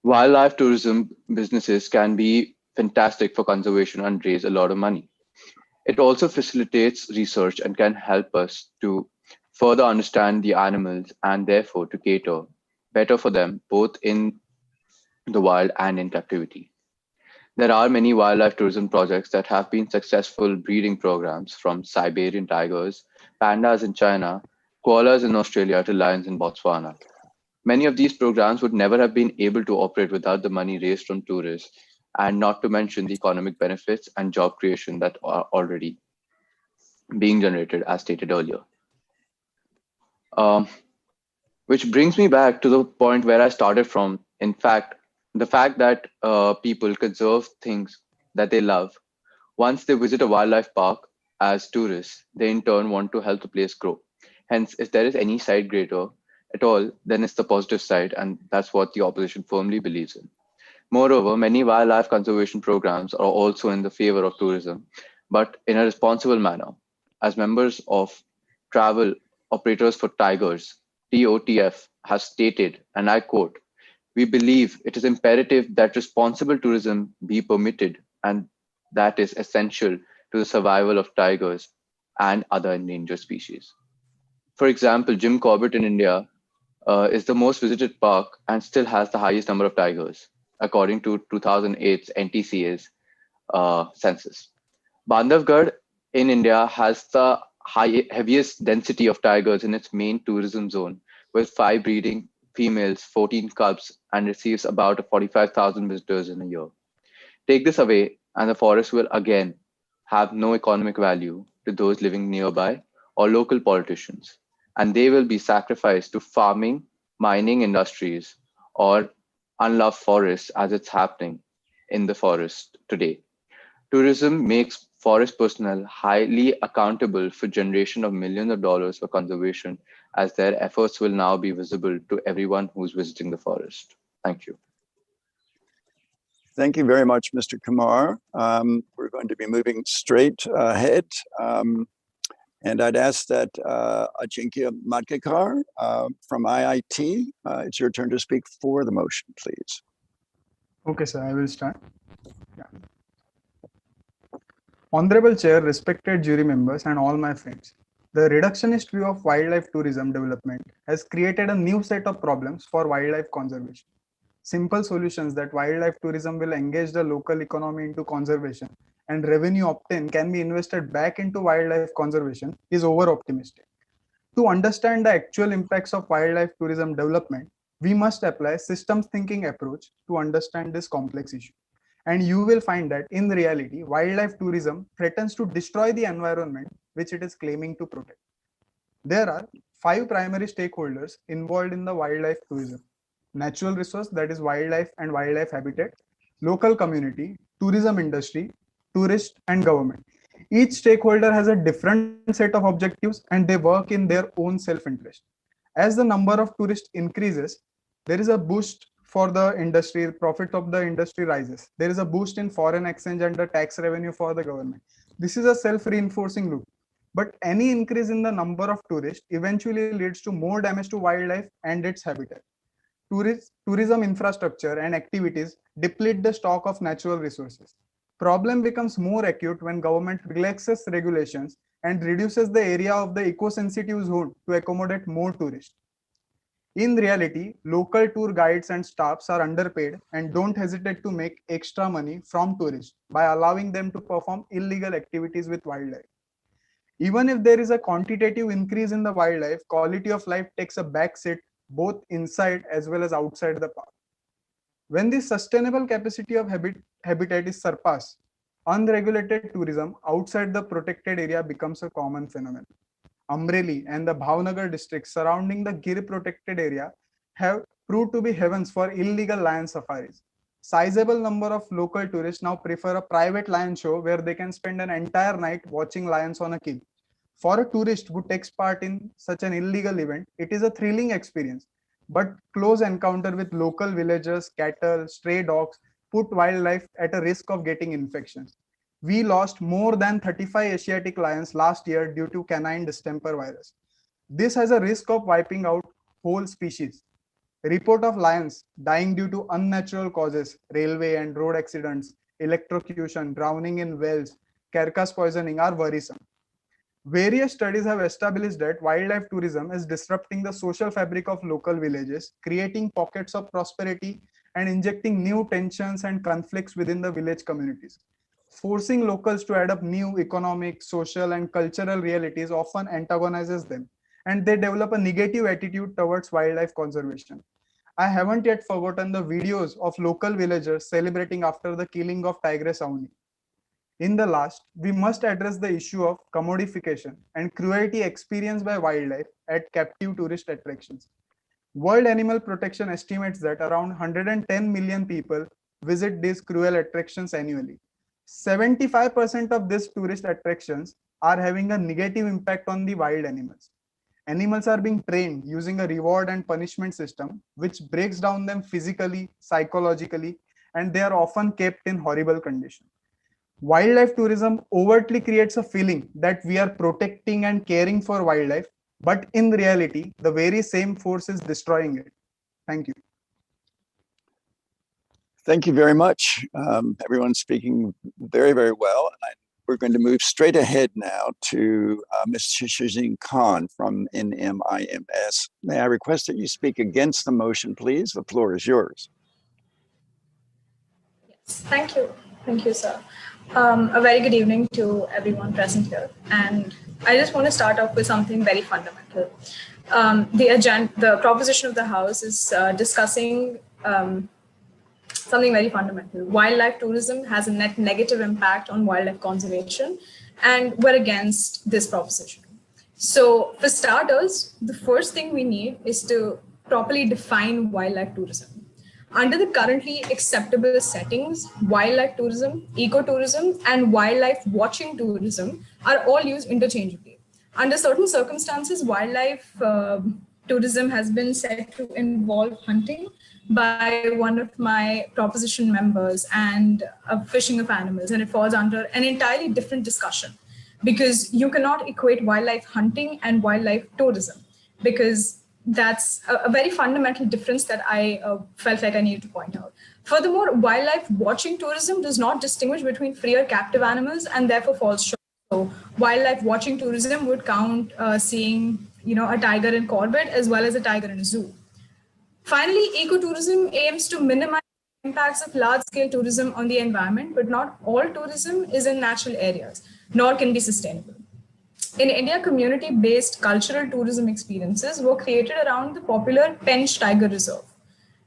Wildlife tourism businesses can be fantastic for conservation and raise a lot of money. It also facilitates research and can help us to further understand the animals and therefore to cater better for them, both in the wild and in captivity. There are many wildlife tourism projects that have been successful breeding programs, from Siberian tigers, pandas in China, koalas in Australia to lions in Botswana. Many of these programs would never have been able to operate without the money raised from tourists, and not to mention the economic benefits and job creation that are already being generated, as stated earlier. Um, which brings me back to the point where I started from. In fact, the fact that people conserve things that they love. Once they visit a wildlife park as tourists, they in turn want to help the place grow. Hence, if there is any side greater at all, then it's the positive side, and that's what the opposition firmly believes in. Moreover, many wildlife conservation programs are also in the favor of tourism, but in a responsible manner. As members of Travel Operators for Tigers, TOTF, has stated, and I quote, "We believe it is imperative that responsible tourism be permitted, and that is essential to the survival of tigers and other endangered species." For example, Jim Corbett in India is the most visited park and still has the highest number of tigers, according to 2008's NTCA's census. Bandhavgarh in India has the heaviest density of tigers in its main tourism zone, with 5 breeding females, 14 cubs, and receives about 45,000 visitors in a year. Take this away, and the forest will again have no economic value to those living nearby or local politicians, and they will be sacrificed to farming, mining industries, or unloved forests, as it's happening in the forest today. Tourism makes forest personnel highly accountable for generation of millions of dollars for conservation, as their efforts will now be visible to everyone who's visiting the forest. Thank you.
Thank you very much, Mr. Kumar. We're going to be moving straight ahead. And I'd ask that Ajinkya Madgekar from IIT, it's your turn to speak for the motion, please.
Okay, sir, I will start. Yeah. Honorable Chair, respected jury members, and all my friends. The reductionist view of wildlife tourism development has created a new set of problems for wildlife conservation. Simple solutions that wildlife tourism will engage the local economy into conservation and revenue obtained can be invested back into wildlife conservation is over-optimistic. To understand the actual impacts of wildlife tourism development, we must apply systems thinking approach to understand this complex issue. And you will find that in reality, wildlife tourism threatens to destroy the environment which it is claiming to protect. There are 5 primary stakeholders involved in the wildlife tourism: natural resource, that is wildlife and wildlife habitat, local community, tourism industry, tourist, and government. Each stakeholder has a different set of objectives and they work in their own self-interest. As the number of tourists increases, there is a boost for the industry, profit of the industry rises. There is a boost in foreign exchange and the tax revenue for the government. This is a self-reinforcing loop. But any increase in the number of tourists eventually leads to more damage to wildlife and its habitat. Tourism infrastructure and activities deplete the stock of natural resources. Problem becomes more acute when government relaxes regulations and reduces the area of the eco-sensitive zone to accommodate more tourists. In reality, local tour guides and staffs are underpaid and don't hesitate to make extra money from tourists by allowing them to perform illegal activities with wildlife. Even if there is a quantitative increase in the wildlife, quality of life takes a back seat both inside as well as outside the park. When the sustainable capacity of habitat is surpassed, unregulated tourism outside the protected area becomes a common phenomenon. Amreli and the Bhavnagar districts surrounding the Gir protected area have proved to be heavens for illegal lion safaris. Sizable number of local tourists now prefer a private lion show where they can spend an entire night watching lions on a kill. For a tourist who takes part in such an illegal event, it is a thrilling experience. But close encounter with local villagers, cattle, stray dogs put wildlife at a risk of getting infections. We lost more than 35 Asiatic lions last year due to canine distemper virus. This has a risk of wiping out whole species. Report of lions dying due to unnatural causes, railway and road accidents, electrocution, drowning in wells, carcass poisoning are worrisome. Various studies have established that wildlife tourism is disrupting the social fabric of local villages, creating pockets of prosperity and injecting new tensions and conflicts within the village communities. Forcing locals to adopt new economic, social, and cultural realities often antagonizes them, and they develop a negative attitude towards wildlife conservation. I haven't yet forgotten the videos of local villagers celebrating after the killing of Tigress Auni. In the last, we must address the issue of commodification and cruelty experienced by wildlife at captive tourist attractions. World Animal Protection estimates that around 110 million people visit these cruel attractions annually. 75% of these tourist attractions are having a negative impact on the wild animals. Animals are being trained using a reward and punishment system, which breaks down them physically, psychologically, and they are often kept in horrible conditions. Wildlife tourism overtly creates a feeling that we are protecting and caring for wildlife, but in reality, the very same force is destroying it. Thank you.
Thank you very much. Everyone's speaking very, very well. We're going to move straight ahead now to Mr. Xizhan Khan from NMIMS. May I request that you speak against the motion, please? The floor is yours.
Yes, thank you. Thank you, sir. A very good evening to everyone present here. And I just want to start off with something very fundamental. The proposition of the House is discussing something very fundamental. Wildlife tourism has a net negative impact on wildlife conservation, and we're against this proposition. So for starters, the first thing we need is to properly define wildlife tourism. Under the currently acceptable settings, wildlife tourism, ecotourism, and wildlife watching tourism are all used interchangeably. Under certain circumstances, wildlife tourism has been said to involve hunting by one of my proposition members and fishing of animals, and it falls under an entirely different discussion because you cannot equate wildlife hunting and wildlife tourism, because that's a very fundamental difference that I felt like I needed to point out. Furthermore, wildlife watching tourism does not distinguish between free or captive animals and therefore falls short. So wildlife watching tourism would count seeing a tiger in Corbett as well as a tiger in a zoo. Finally, ecotourism aims to minimize the impacts of large-scale tourism on the environment, but not all tourism is in natural areas, nor can be sustainable. In India, community-based cultural tourism experiences were created around the popular Pench Tiger Reserve.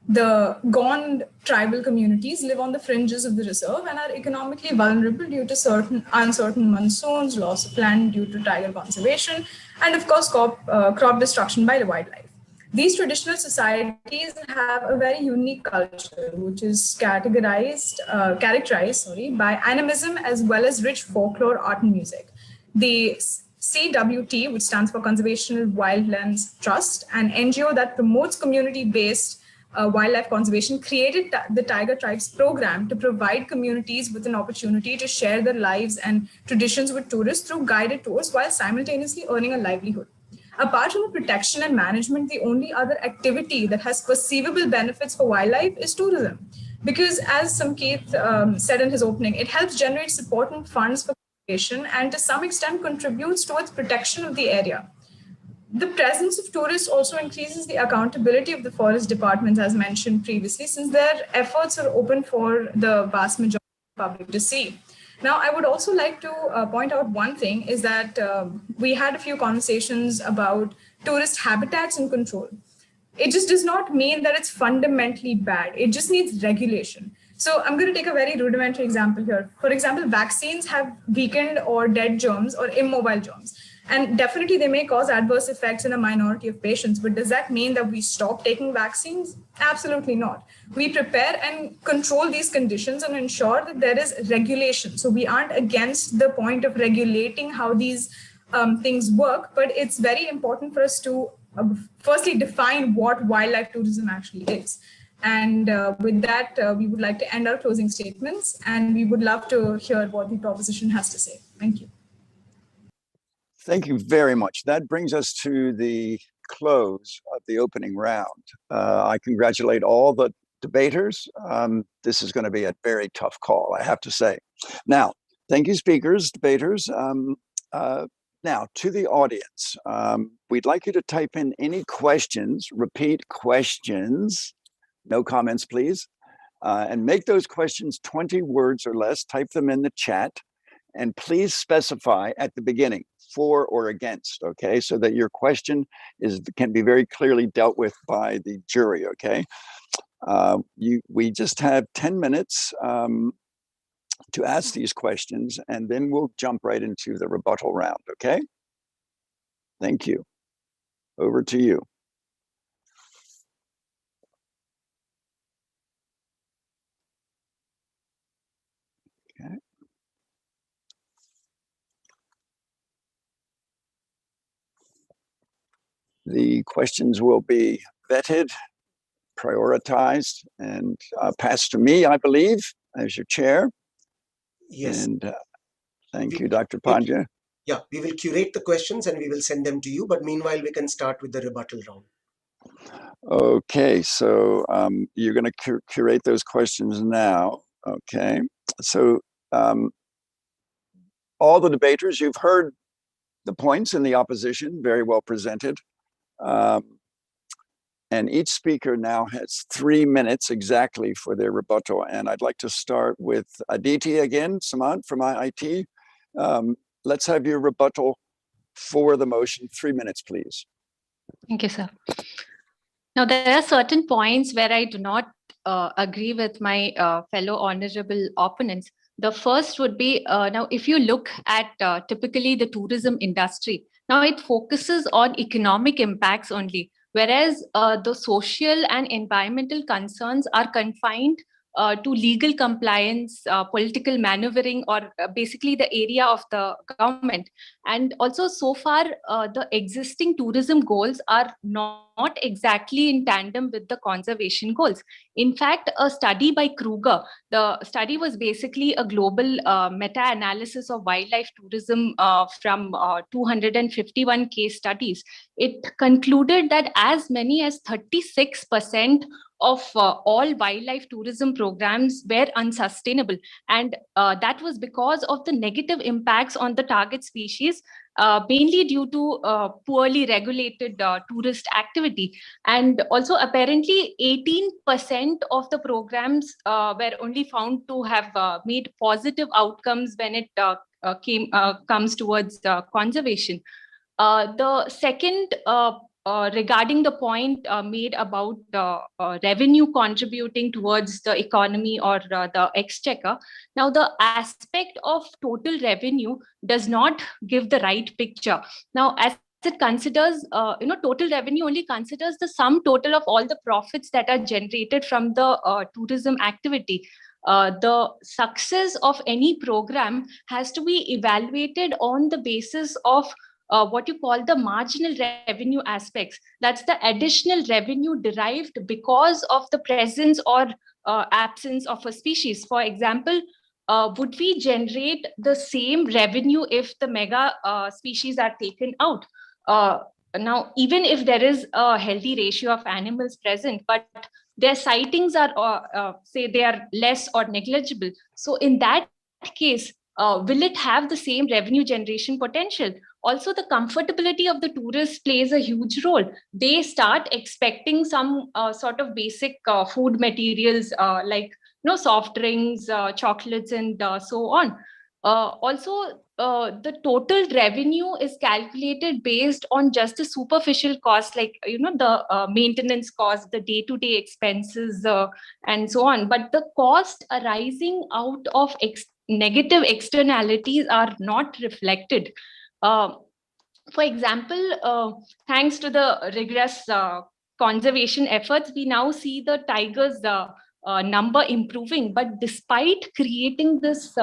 The Gond tribal communities live on the fringes of the reserve and are economically vulnerable due to certain uncertain monsoons, loss of land due to tiger conservation, and of course, crop destruction by the wildlife. These traditional societies have a very unique culture, which is characterized by animism as well as rich folklore, art, and music. The CWT, which stands for Conservation Wildlands Trust, an NGO that promotes community-based wildlife conservation, created the Tiger Tribes program to provide communities with an opportunity to share their lives and traditions with tourists through guided tours while simultaneously earning a livelihood. Apart from the protection and management, the only other activity that has perceivable benefits for wildlife is tourism. Because as Samkeet said in his opening, it helps generate support and funds for conservation and to some extent contributes towards protection of the area. The presence of tourists also increases the accountability of the forest departments, as mentioned previously, since their efforts are open for the vast majority of the public to see. Now, I would also like to point out one thing is that we had a few conversations about tourist habitats and control. It just does not mean that it's fundamentally bad. It just needs regulation. So I'm going to take a very rudimentary example here. For example, vaccines have weakened or dead germs or immobile germs. And definitely they may cause adverse effects in a minority of patients, but does that mean that we stop taking vaccines? Absolutely not. We prepare and control these conditions and ensure that there is regulation. So we aren't against the point of regulating how these things work, but it's very important for us to firstly define what wildlife tourism actually is. And with that, we would like to end our closing statements, and we would love to hear what the proposition has to say. Thank you.
Thank you very much. That brings us to the close of the opening round. I congratulate all the debaters. This is going to be a very tough call, I have to say. Now, thank you, speakers, debaters. Now, to the audience, we'd like you to type in any questions, repeat questions, no comments, please, And make those questions 20 words or less, type them in the chat, and please specify at the beginning, for or against, okay? So that your question can be very clearly dealt with by the jury, okay? We just have 10 minutes to ask these questions, and then we'll jump right into the rebuttal round, okay? Thank you. Over to you. Okay. The questions will be vetted, prioritized, and passed to me, I believe, as your chair.
Yes.
And thank you, Dr. Pandya.
Yeah, we will curate the questions and we will send them to you. But meanwhile, we can start with the rebuttal round.
Okay, so you're going to curate those questions now. Okay, so all the debaters, you've heard the points in the opposition, very well presented. And each speaker now has 3 minutes exactly for their rebuttal. And I'd like to start with Aditi again, Samant from IIT. Let's have your rebuttal for the motion. 3 minutes, please.
Thank you, sir. Now, there are certain points where I do not agree with my fellow honorable opponents. The first would be, now, if you look at typically the tourism industry, now it focuses on economic impacts only, whereas the social and environmental concerns are confined to legal compliance, political maneuvering, or basically the area of the government. And also, so far, the existing tourism goals are not exactly in tandem with the conservation goals. In fact, a study by Kruger, the study was basically a global meta-analysis of wildlife tourism from 251 case studies. It concluded that as many as 36% of all wildlife tourism programs were unsustainable. And that was because of the negative impacts on the target species, mainly due to poorly regulated tourist activity. And also apparently 18% of the programs were only found to have made positive outcomes when it comes towards conservation. The second, regarding the point made about revenue contributing towards the economy or the exchequer. Now, the aspect of total revenue does not give the right picture. Now, as it considers, total revenue only considers the sum total of all the profits that are generated from the tourism activity. The success of any program has to be evaluated on the basis of what you call the marginal revenue aspects. That's the additional revenue derived because of the presence or absence of a species. For example, would we generate the same revenue if the mega species are taken out? Now, even if there is a healthy ratio of animals present, but their sightings are, say, they are less or negligible. So in that case, will it have the same revenue generation potential? Also, the comfortability of the tourists plays a huge role. They start expecting some sort of basic food materials like soft drinks, chocolates, and so on. Also, the total revenue is calculated based on just the superficial costs, like the maintenance costs, the day-to-day expenses, and so on. But the cost arising out of negative externalities are not reflected. For example, thanks to the rigorous conservation efforts, we now see the tigers' number improving. But despite creating this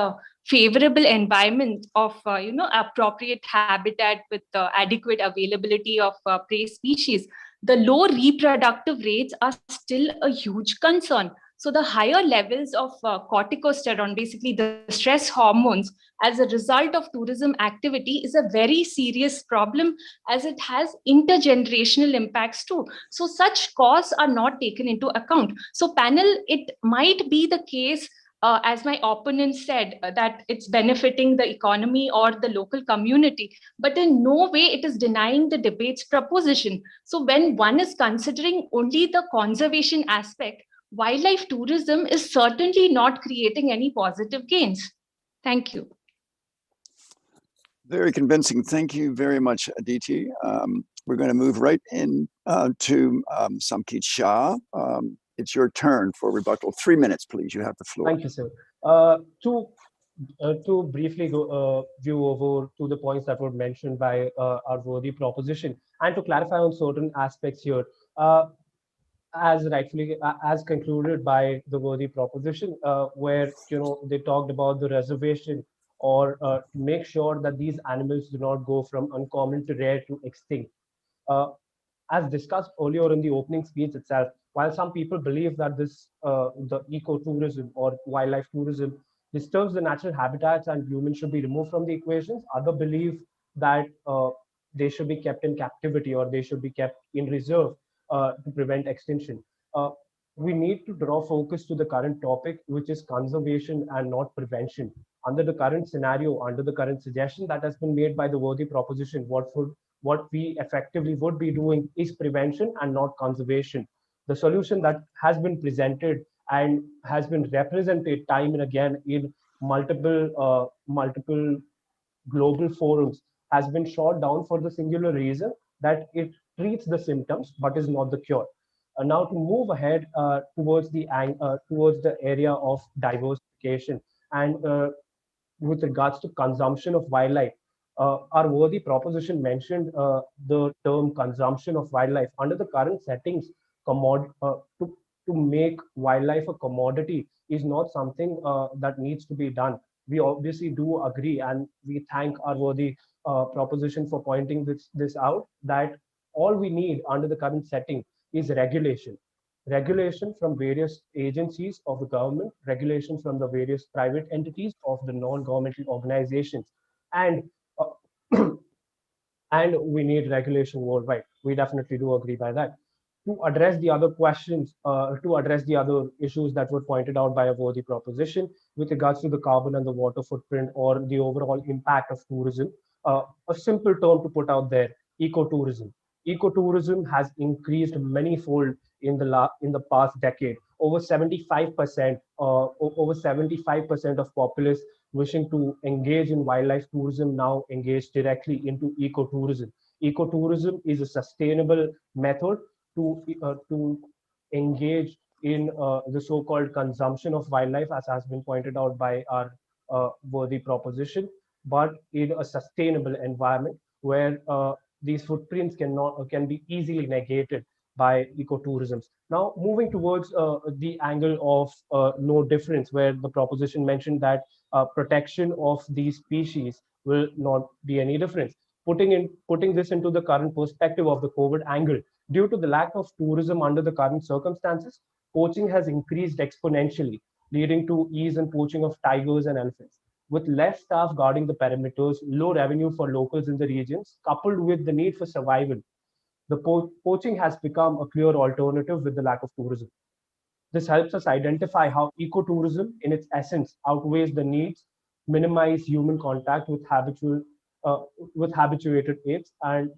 favorable environment of appropriate habitat with adequate availability of prey species, the low reproductive rates are still a huge concern. So the higher levels of corticosterone, basically the stress hormones, as a result of tourism activity is a very serious problem, as it has intergenerational impacts too. So such costs are not taken into account. So panel, it might be the case, as my opponent said, that it's benefiting the economy or the local community, but in no way it is denying the debate's proposition. So when one is considering only the conservation aspect, wildlife tourism is certainly not creating any positive gains. Thank you.
Very convincing. Thank you very much, Aditi. We're going to move right in to Samkit Shah. It's your turn for rebuttal. 3 minutes, please. You have the floor.
Thank you, sir. To briefly view over to the points that were mentioned by our worthy proposition, and to clarify on certain aspects here, as concluded by the worthy proposition, where they talked about the reservation or to make sure that these animals do not go from uncommon to rare to extinct. As discussed earlier in the opening speech itself, while some people believe that the ecotourism or wildlife tourism disturbs the natural habitats and humans should be removed from the equations, others believe that they should be kept in captivity or they should be kept in reserve to prevent extinction. We need to draw focus to the current topic, which is conservation and not prevention. Under the current scenario, under the current suggestion that has been made by the worthy proposition, what we effectively would be doing is prevention and not conservation. The solution that has been presented and has been represented time and again in multiple global forums has been shot down for the singular reason that it treats the symptoms but is not the cure. Now to move ahead towards the area of diversification and with regards to consumption of wildlife, our worthy proposition mentioned the term consumption of wildlife. Under the current settings, to make wildlife a commodity is not something that needs to be done. We obviously do agree, and we thank our worthy proposition for pointing this out, that all we need under the current setting is regulation. Regulation from various agencies of the government, regulation from the various private entities of the non-governmental organizations, and and we need regulation worldwide. We definitely do agree by that. To address the other questions, to address the other issues that were pointed out by a worthy proposition with regards to the carbon and the water footprint or the overall impact of tourism, a simple term to put out there: ecotourism. Ecotourism has increased manyfold in the past decade. Over 75%, over 75% of populace wishing to engage in wildlife tourism now engage directly into ecotourism. Ecotourism is a sustainable method to engage in the so-called consumption of wildlife, as has been pointed out by our worthy proposition, but in a sustainable environment where these footprints can be easily negated by ecotourism. Now, moving towards the angle of no difference, where the proposition mentioned that protection of these species will not be any difference. Putting this into the current perspective of the COVID angle, due to the lack of tourism under the current circumstances, poaching has increased exponentially, leading to ease in poaching of tigers and elephants. With less staff guarding the perimeters, low revenue for locals in the regions, coupled with the need for survival, the poaching has become a clear alternative with the lack of tourism. This helps us identify how ecotourism, in its essence, outweighs the needs, minimize human contact with habituated apes, and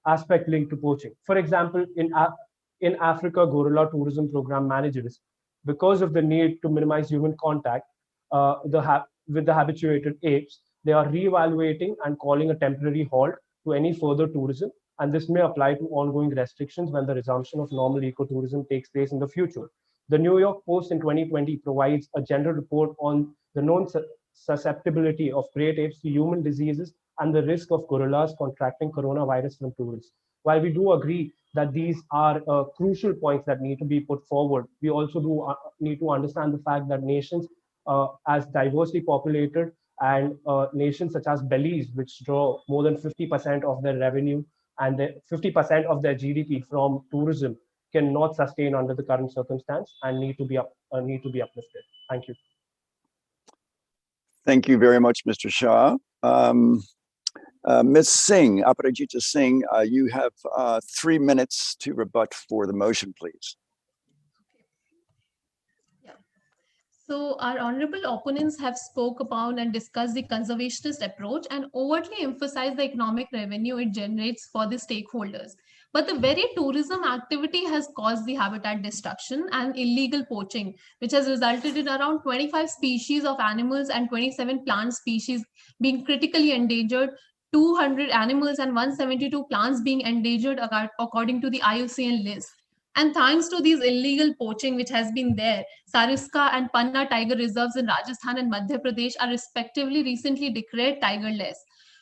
aspect linked to poaching. For example, in Africa, gorilla tourism program managers, because of the need to minimize human contact with the habituated apes, they are reevaluating and calling a temporary halt to any further tourism, and this may apply to ongoing restrictions when the resumption of normal ecotourism takes place in the future. The New York Post in 2020 provides a general report on the known susceptibility of great apes to human diseases and the risk of gorillas contracting coronavirus from tourists. While we do agree that these are crucial points that need to be put forward, we also do need to understand the fact that nations as diversely populated and nations such as Belize, which draw more than 50% of their revenue and 50% of their GDP from tourism, cannot sustain under the current circumstance and need to be uplifted. Thank you.
Thank you very much, Mr. Shah. Ms. Singh, Aparajita Singh, you have 3 minutes to rebut for the motion, please.
So our honorable opponents have spoke about and discussed the conservationist approach and overtly emphasized the economic revenue it generates for the stakeholders. But the very tourism activity has caused the habitat destruction and illegal poaching, which has resulted in around 25 species of animals and 27 plant species being critically endangered, 200 animals and 172 plants being endangered according to the IUCN list. And thanks to these illegal poaching which has been there, Sariska and Panna tiger reserves in Rajasthan and Madhya Pradesh are respectively recently declared tigerless.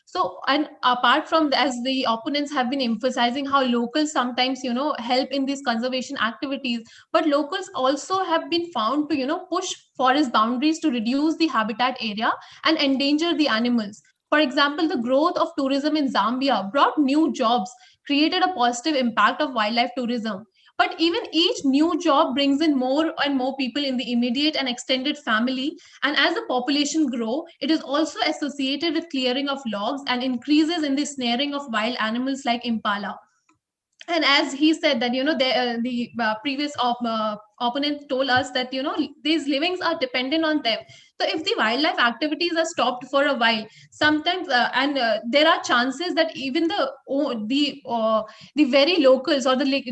So, and apart from as the opponents have been emphasizing how locals sometimes, help in these conservation activities, but locals also have been found to, push forest boundaries to reduce the habitat area and endanger the animals. For example, the growth of tourism in Zambia brought new jobs, created a positive impact of wildlife tourism. But even each new job brings in more and more people in the immediate and extended family. And as the population grow, it is also associated with clearing of logs and increases in the snaring of wild animals like impala. And as he said that, the previous opponent told us that, these livings are dependent on them. So if the wildlife activities are stopped for a while, sometimes, and there are chances that even the very locals or like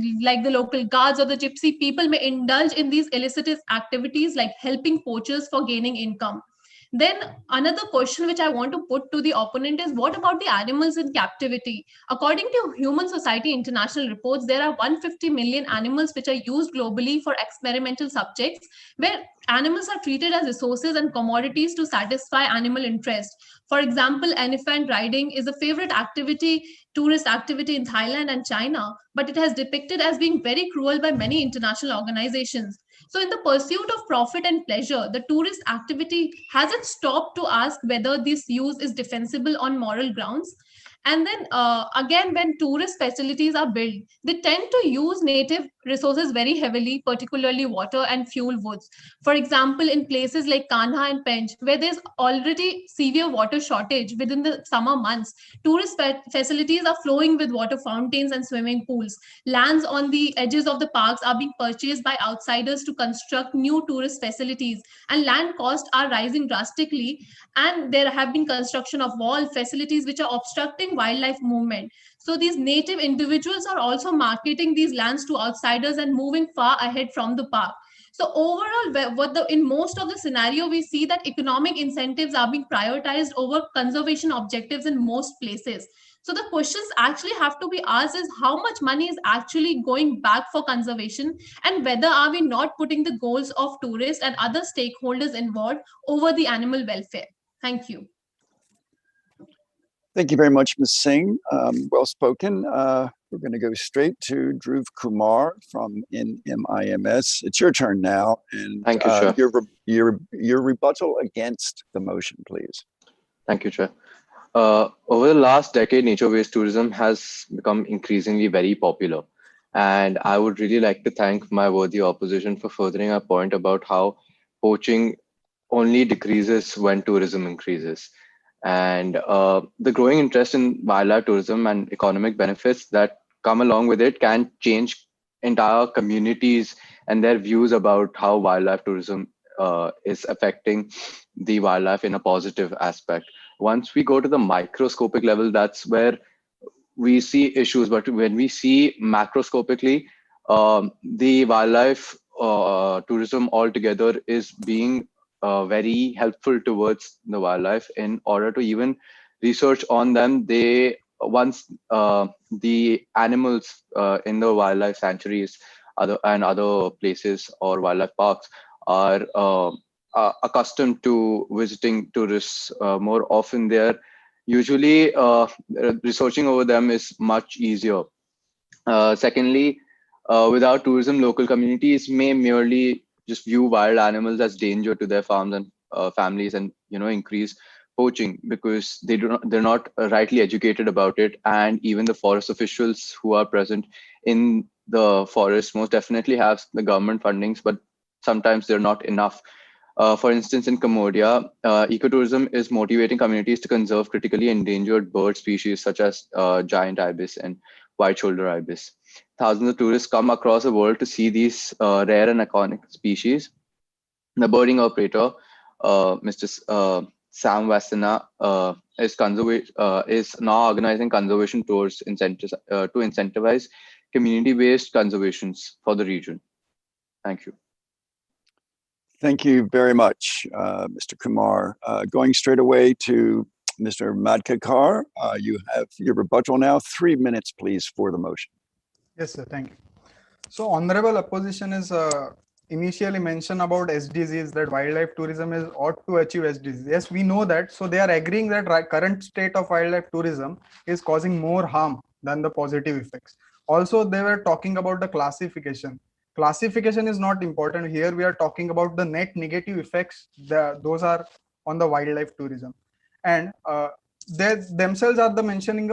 the local guards or the gypsy people may indulge in these illicit activities like helping poachers for gaining income. Then another question which I want to put to the opponent is, what about the animals in captivity? According to Human Society International reports, there are 150 million animals which are used globally for experimental subjects, where animals are treated as resources and commodities to satisfy animal interest. For example, elephant riding is a favorite tourist activity in Thailand and China, but it has depicted as being very cruel by many international organizations. So in the pursuit of profit and pleasure, the tourist activity hasn't stopped to ask whether this use is defensible on moral grounds. And then again, when tourist facilities are built, they tend to use native resources very heavily, particularly water and fuel woods. For example, in places like Kanha and Pench, where there's already severe water shortage within the summer months, tourist facilities are flowing with water fountains and swimming pools. Lands on the edges of the parks are being purchased by outsiders to construct new tourist facilities, and land costs are rising drastically. And there have been construction of wall facilities which are obstructing wildlife movement. So these native individuals are also marketing these lands to outsiders and moving far ahead from the park. So overall, in most of the scenario, we see that economic incentives are being prioritized over conservation objectives in most places. So the questions actually have to be asked is how much money is actually going back for conservation, and whether are we not putting the goals of tourists and other stakeholders involved over the animal welfare. Thank you.
Thank you very much, Ms. Singh. Well spoken. We're going to go straight to Dhruv Kumar from NMIMS. It's your turn now. And
thank you, Chair.
Your rebuttal against the motion, please.
Thank you, Chair. Over the last decade, nature-based tourism has become increasingly very popular. And I would really like to thank my worthy opposition for furthering our point about how poaching only decreases when tourism increases. And the growing interest in wildlife tourism and economic benefits that come along with it can change entire communities and their views about how wildlife tourism is affecting the wildlife in a positive aspect. Once we go to the microscopic level, that's where we see issues. But when we see macroscopically, the wildlife tourism altogether is being very helpful towards the wildlife. In order to even research on them, once the animals in the wildlife sanctuaries and other places or wildlife parks are accustomed to visiting tourists more often, they're usually researching over them is much easier. Secondly, without tourism, local communities may merely just view wild animals as danger to their farms and families, and increase poaching because they're not rightly educated about it. And even the forest officials who are present in the forest most definitely have the government fundings, but sometimes they're not enough. For instance, in Cambodia, ecotourism is motivating communities to conserve critically endangered bird species such as giant ibis and white-shouldered ibis. Thousands of tourists come across the world to see these rare and iconic species. The birding operator, Mr. Sam Wasena, is now organizing conservation tours to incentivize community-based conservations for the region. Thank you.
Thank you very much, Mr. Kumar. Going straight away to Mr. Madkekar, you have your rebuttal now. 3 minutes, please, for the motion.
Yes, sir. Thank you. So, honorable opposition is initially mentioned about SDGs, that wildlife tourism is ought to achieve SDGs. Yes, we know that. So they are agreeing that current state of wildlife tourism is causing more harm than the positive effects. Also, they were talking about the classification. Classification is not important here. We are talking about the net negative effects. Those are on the wildlife tourism, and they themselves are the mentioning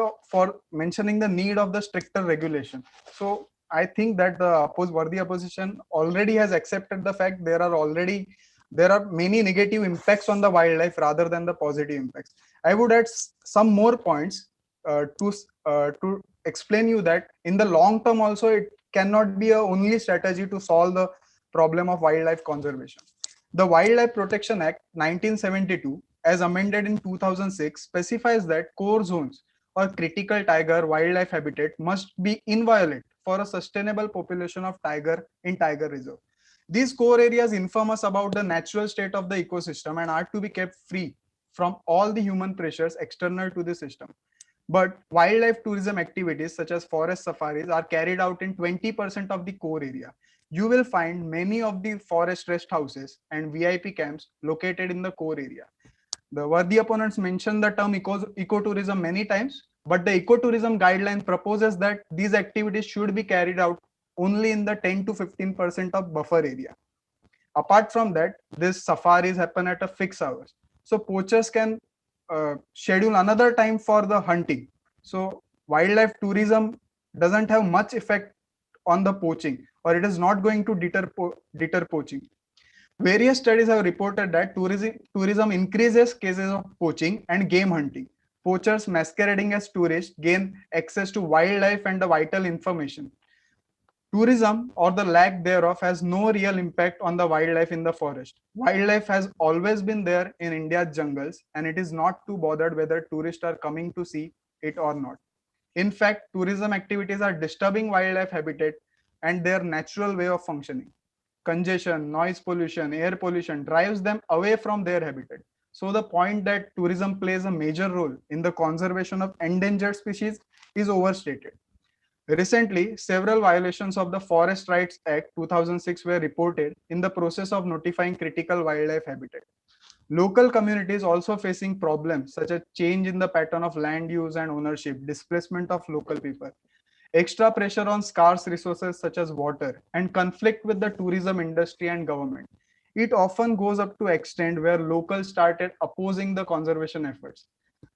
the need of the stricter regulation. So I think that the worthy opposition already has accepted the fact there are many negative impacts on the wildlife rather than the positive impacts. I would add some more points to explain you that in the long term also it cannot be a only strategy to solve the problem of wildlife conservation. The Wildlife Protection Act 1972, as amended in 2006, specifies that core zones or critical tiger wildlife habitat must be inviolate for a sustainable population of tiger in tiger reserve. These core areas inform us about the natural state of the ecosystem and are to be kept free from all the human pressures external to the system. But wildlife tourism activities such as forest safaris are carried out in 20% of the core area. You will find many of the forest rest houses and VIP camps located in the core area. The worthy opponents mentioned the term ecotourism many times, but the ecotourism guideline proposes that these activities should be carried out only in the 10 to 15% of buffer area. Apart from that, these safaris happen at a fixed hours. So poachers can schedule another time for the hunting. So wildlife tourism doesn't have much effect on the poaching, or it is not going to deter poaching. Various studies have reported that tourism increases cases of poaching and game hunting. Poachers masquerading as tourists gain access to wildlife and the vital information. Tourism, or the lack thereof, has no real impact on the wildlife in the forest. Wildlife has always been there in India's jungles, and it is not too bothered whether tourists are coming to see it or not. In fact, tourism activities are disturbing wildlife habitat and their natural way of functioning. Congestion, noise pollution, air pollution drives them away from their habitat. So the point that tourism plays a major role in the conservation of endangered species is overstated. Recently, several violations of the Forest Rights Act 2006 were reported in the process of notifying critical wildlife habitat. Local communities also facing problems such as change in the pattern of land use and ownership, displacement of local people, extra pressure on scarce resources such as water, and conflict with the tourism industry and government. It often goes up to extent where locals started opposing the conservation efforts.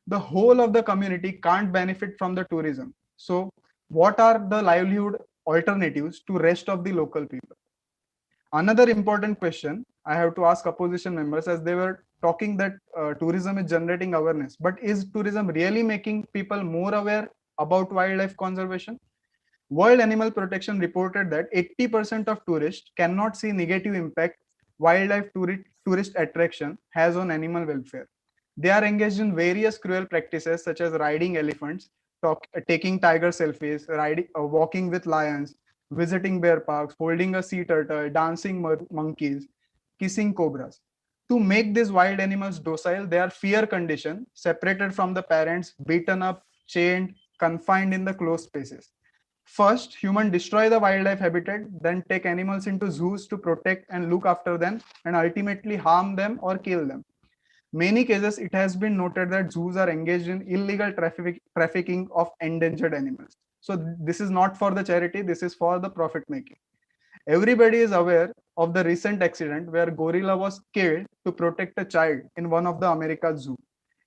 The whole of the community can't benefit from the tourism. So what are the livelihood alternatives to rest of the local people? Another important question I have to ask opposition members, as they were talking that tourism is generating awareness, but is tourism really making people more aware about wildlife conservation? World Animal Protection reported that 80% of tourists cannot see negative impact wildlife tourist attraction has on animal welfare. They are engaged in various cruel practices such as riding elephants, taking tiger selfies, walking with lions, visiting bear parks, holding a sea turtle, dancing monkeys, kissing cobras. To make these wild animals docile, they are fear conditioned, separated from the parents, beaten up, chained, confined in the closed spaces. First, humans destroy the wildlife habitat, then take animals into zoos to protect and look after them, and ultimately harm them or kill them. Many cases, it has been noted that zoos are engaged in illegal trafficking of endangered animals. So this is not for the charity, this is for the profit making. Everybody is aware of the recent accident where gorilla was killed to protect a child in one of the America's zoo.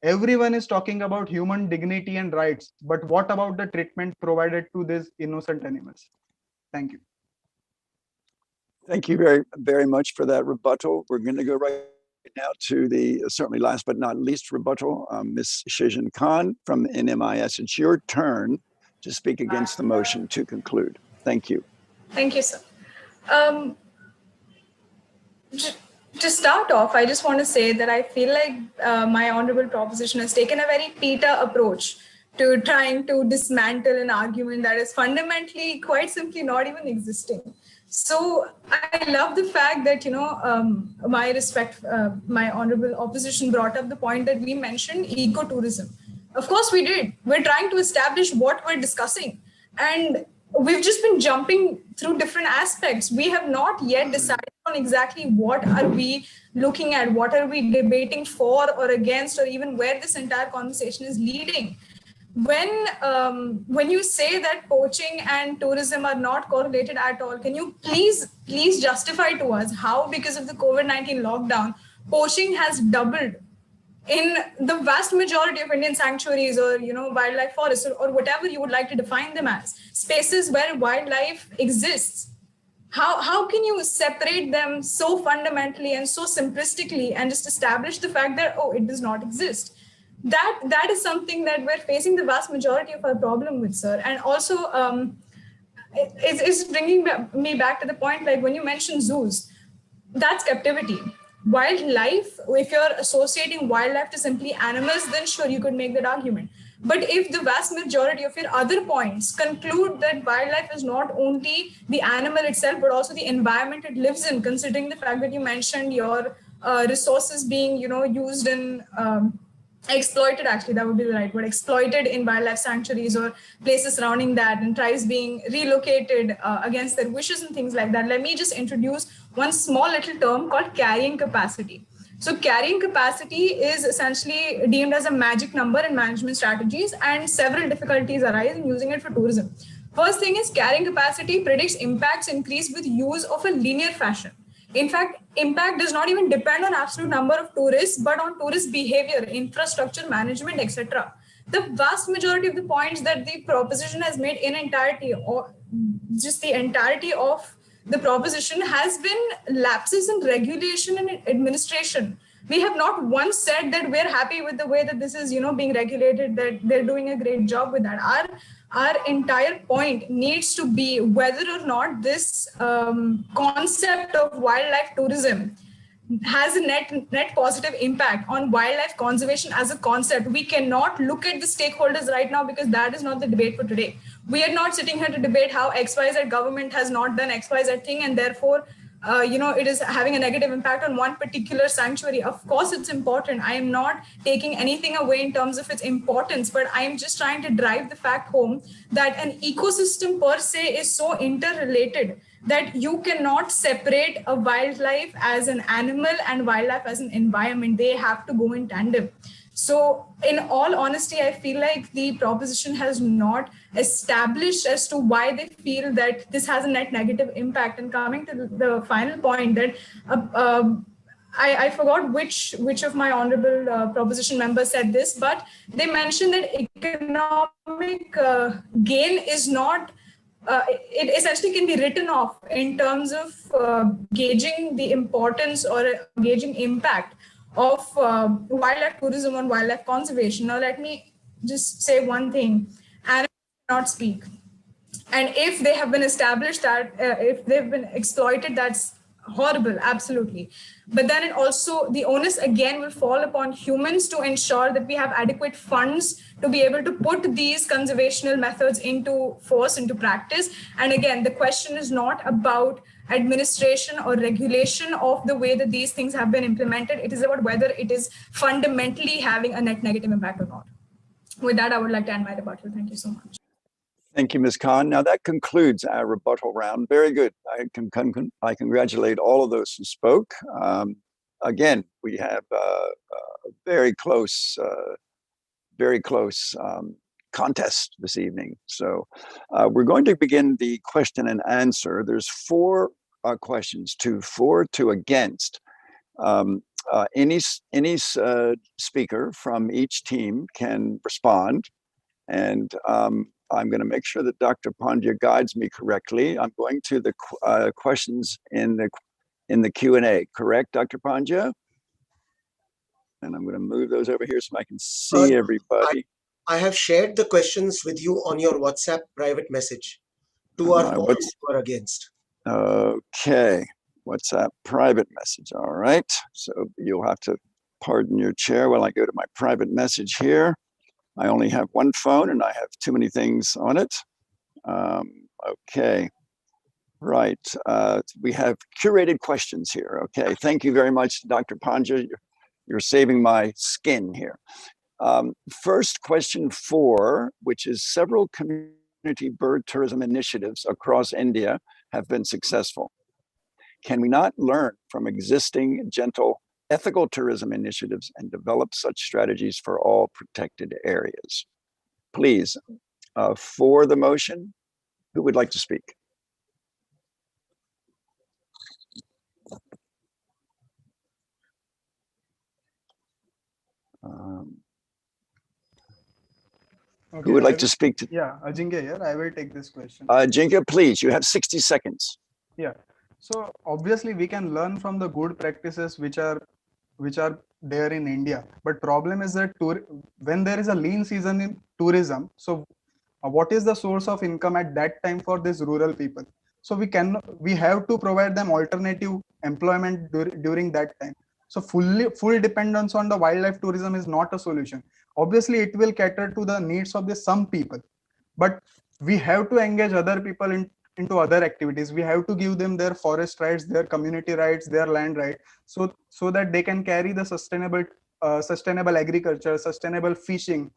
Everyone is talking about human dignity and rights, but what about the treatment provided to these innocent animals? Thank you.
Thank you very, very much for that rebuttal. We're going to go right now to the certainly last but not least rebuttal, Ms. Xizhan Khan from NMIS. It's your turn to speak against the motion to conclude. Thank you.
Thank you, sir. To start off, I just want to say that I feel like my honorable proposition has taken a very Peter approach to trying to dismantle an argument that is fundamentally, quite simply, not even existing. So I love the fact that, my honorable opposition brought up the point that we mentioned ecotourism. Of course we did. We're trying to establish what we're discussing. And we've just been jumping through different aspects. We have not yet decided on exactly what are we looking at, what are we debating for or against, or even where this entire conversation is leading. When you say that poaching and tourism are not correlated at all, can you please justify to us how, because of the COVID-19 lockdown, poaching has doubled in the vast majority of Indian sanctuaries or wildlife forests or whatever you would like to define them as, spaces where wildlife exists? How can you separate them so fundamentally and so simplistically and just establish the fact that, oh, it does not exist? That is something that we're facing the vast majority of our problem with, sir. And also, it's bringing me back to the point, like when you mention zoos, that's captivity. Wildlife, if you're associating wildlife to simply animals, then sure, you could make that argument. But if the vast majority of your other points conclude that wildlife is not only the animal itself, but also the environment it lives in, considering the fact that you mentioned your resources being, used in exploited, actually, that would be the right word, exploited in wildlife sanctuaries or places surrounding that, and tribes being relocated against their wishes and things like that. Let me just introduce one small little term called carrying capacity. So carrying capacity is essentially deemed as a magic number in management strategies, and several difficulties arise in using it for tourism. First thing is, carrying capacity predicts impacts increase with use of a linear fashion. In fact, impact does not even depend on absolute number of tourists, but on tourist behavior, infrastructure management, etc. The vast majority of the points that the proposition has made in entirety, or just the entirety of the proposition, has been lapses in regulation and administration. We have not once said that we're happy with the way that this is, being regulated, that they're doing a great job with that. Our entire point needs to be whether or not this concept of wildlife tourism has a net positive impact on wildlife conservation as a concept. We cannot look at the stakeholders right now, because that is not the debate for today. We are not sitting here to debate how XYZ government has not done XYZ thing, and therefore it is having a negative impact on one particular sanctuary. Of course, it's important. I am not taking anything away in terms of its importance, but I am just trying to drive the fact home that an ecosystem per se is so interrelated that you cannot separate a wildlife as an animal and wildlife as an environment. They have to go in tandem. So in all honesty, I feel like the proposition has not established as to why they feel that this has a net negative impact. And coming to the final point, that I forgot which of my honorable proposition members said this, but they mentioned that economic gain is not, it essentially can be written off in terms of gauging the importance or gauging impact of wildlife tourism on wildlife conservation. Now, let me just say one thing. Animals cannot speak. And if they have been established that, if they've been exploited, that's horrible, absolutely. But then it also, the onus again will fall upon humans to ensure that we have adequate funds to be able to put these conservational methods into force, into practice. And again, the question is not about administration or regulation of the way that these things have been implemented. It is about whether it is fundamentally having a net negative impact or not. With that, I would like to end my rebuttal. Thank you so much.
Thank you, Ms. Khan. Now that concludes our rebuttal round. Very good. I congratulate all of those who spoke. Again, we have a very close contest this evening. So we're going to begin the question and answer. There's 4 questions, 2 for, 2 against. Any speaker from each team can respond, and I'm going to make sure that Dr. Pandya guides me correctly. I'm going to the questions in the Q&A, correct, Dr. Pandya? And I'm going to move those over here so I can see everybody.
I have shared the questions with you on your WhatsApp private message. 2 are for, 2 are against.
Okay. WhatsApp private message. All right. So you'll have to pardon your chair while I go to my private message here. I only have one phone and I have too many things on it. Okay. Right. We have curated questions here. Okay. Thank you very much, Dr. Panja. You're saving my skin here. First, question 4, which is several community bird tourism initiatives across India have been successful. Can we not learn from existing gentle ethical tourism initiatives and develop such strategies for all protected areas? Please, for the motion, who would like to speak?
Okay,
who would like to speak to?
Yeah, Ajinkya here. I will take this question.
Ajinkya, please, you have 60 seconds.
Yeah. So obviously we can learn from the good practices which are there in India. But problem is that when there is a lean season in tourism, so what is the source of income at that time for these rural people? So we have to provide them alternative employment during that time. So full dependence on the wildlife tourism is not a solution. Obviously, it will cater to the needs of some people, but we have to engage other people into other activities. We have to give them their forest rights, their community rights, their land rights, so that they can carry the sustainable agriculture, sustainable fishing.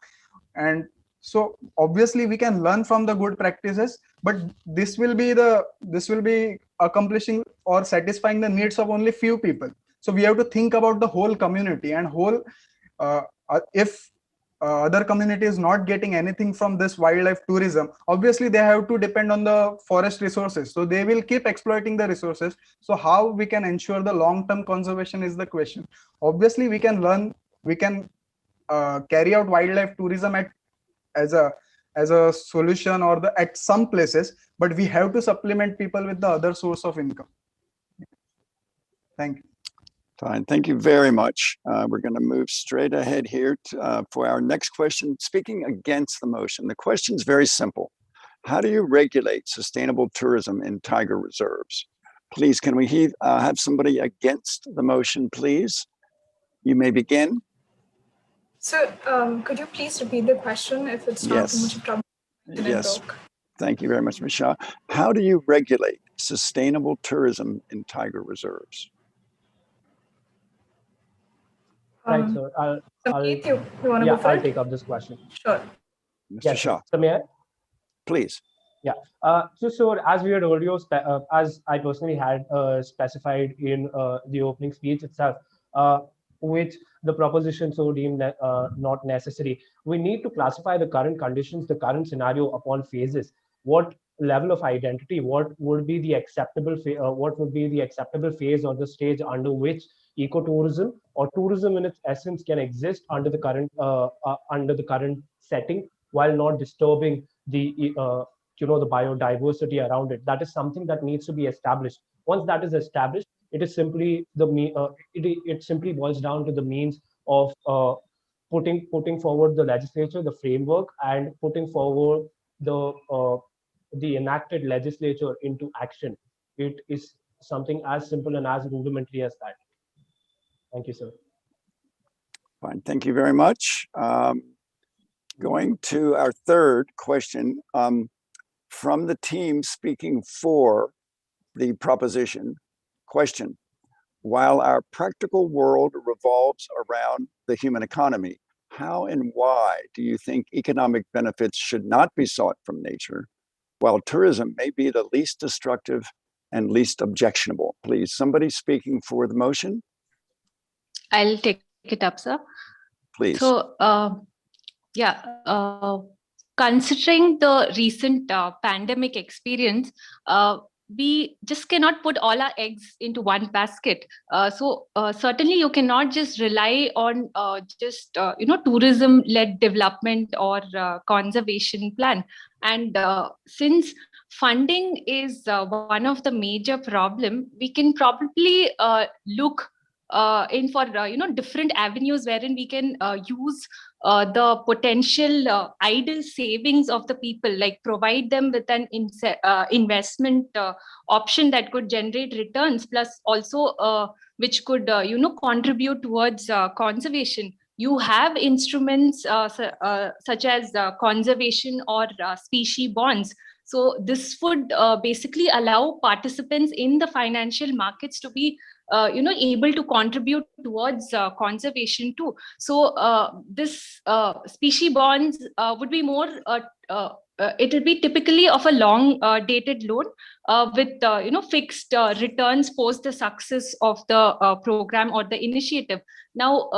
And so obviously we can learn from the good practices, but this will be accomplishing or satisfying the needs of only few people. So we have to think about the whole community and if other community is not getting anything from this wildlife tourism, obviously they have to depend on the forest resources. So they will keep exploiting the resources. So how we can ensure the long-term conservation is the question. Obviously we can carry out wildlife tourism as a solution at some places, but we have to supplement people with the other source of income. Thank you.
Fine, thank you very much. We're going to move straight ahead here for our next question. Speaking against the motion, the question is very simple. How do you regulate sustainable tourism in tiger reserves? Please, can we have somebody against the motion, please? You may begin.
So could you please repeat the question if it's not too much trouble?
Yes, thank you very much, Misha. How do you regulate sustainable tourism in tiger reserves?
Right, so I'll take up this question.
Sure.
Mr. Shah.
So may I?
Please.
Yeah. So as we had earlier, as I personally had specified in the opening speech itself, which the proposition so deemed not necessary, we need to classify the current conditions, the current scenario upon phases. What level of identity, what would be the acceptable phase or the stage under which ecotourism or tourism in its essence can exist under the current setting while not disturbing the the biodiversity around it. That is something that needs to be established. Once that is established, it is simply it simply boils down to the means of putting forward the legislature, the framework, and putting forward the enacted legislature into action. It is something as simple and as rudimentary as that. Thank you, sir.
Fine, thank you very much. Going to our third question from the team speaking for the proposition. Question: while our practical world revolves around the human economy, how and why do you think economic benefits should not be sought from nature, while tourism may be the least destructive and least objectionable? Please, somebody speaking for the motion.
I'll take it up, sir.
Please.
So, considering the recent pandemic experience, we just cannot put all our eggs into one basket. So certainly you cannot just rely on tourism-led development or conservation plan. And since funding is one of the major problem, we can probably look for different avenues wherein we can use the potential idle savings of the people, like provide them with an investment option that could generate returns, plus also which could contribute towards conservation. You have instruments such as conservation or species bonds. So this would basically allow participants in the financial markets to be able to contribute towards conservation too. So this species bonds would be more it will be typically of a long dated loan with fixed returns post the success of the program or the initiative. Now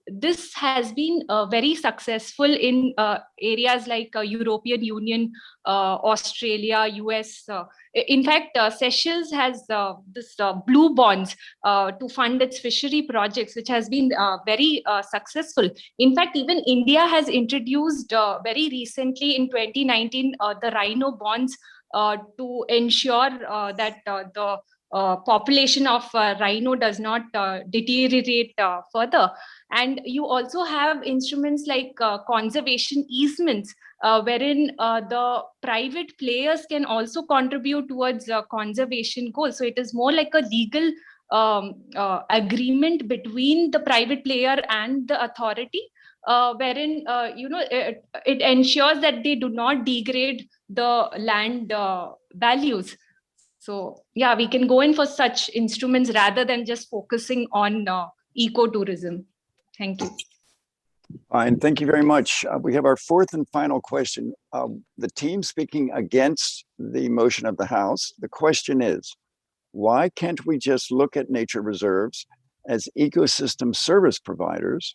this has been very successful in areas like European Union, Australia, US. In fact, Seychelles has this blue bonds to fund its fishery projects, which has been very successful. In fact, even India has introduced very recently in 2019 the rhino bonds to ensure that the population of rhino does not deteriorate further. And you also have instruments like conservation easements, wherein the private players can also contribute towards conservation goals. So it is more like a legal agreement between the private player and the authority, wherein it ensures that they do not degrade the land values. So yeah, we can go in for such instruments rather than just focusing on ecotourism. Thank you.
Fine, thank you very much. We have our fourth and final question. The team speaking against the motion of the House. The question is, why can't we just look at nature reserves as ecosystem service providers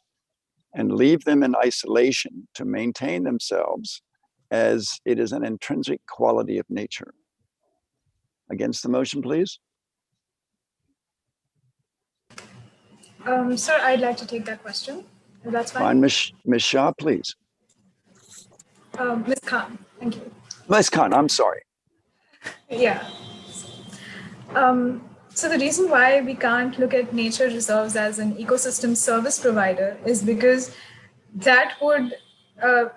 and leave them in isolation to maintain themselves, as it is an intrinsic quality of nature? Against the motion, please.
Sir, I'd like to take that question, if that's fine.
Fine, Ms. Shah, please.
Ms. Khan, thank you.
Ms. Khan, I'm sorry.
Yeah. So the reason why we can't look at nature reserves as an ecosystem service provider is because that would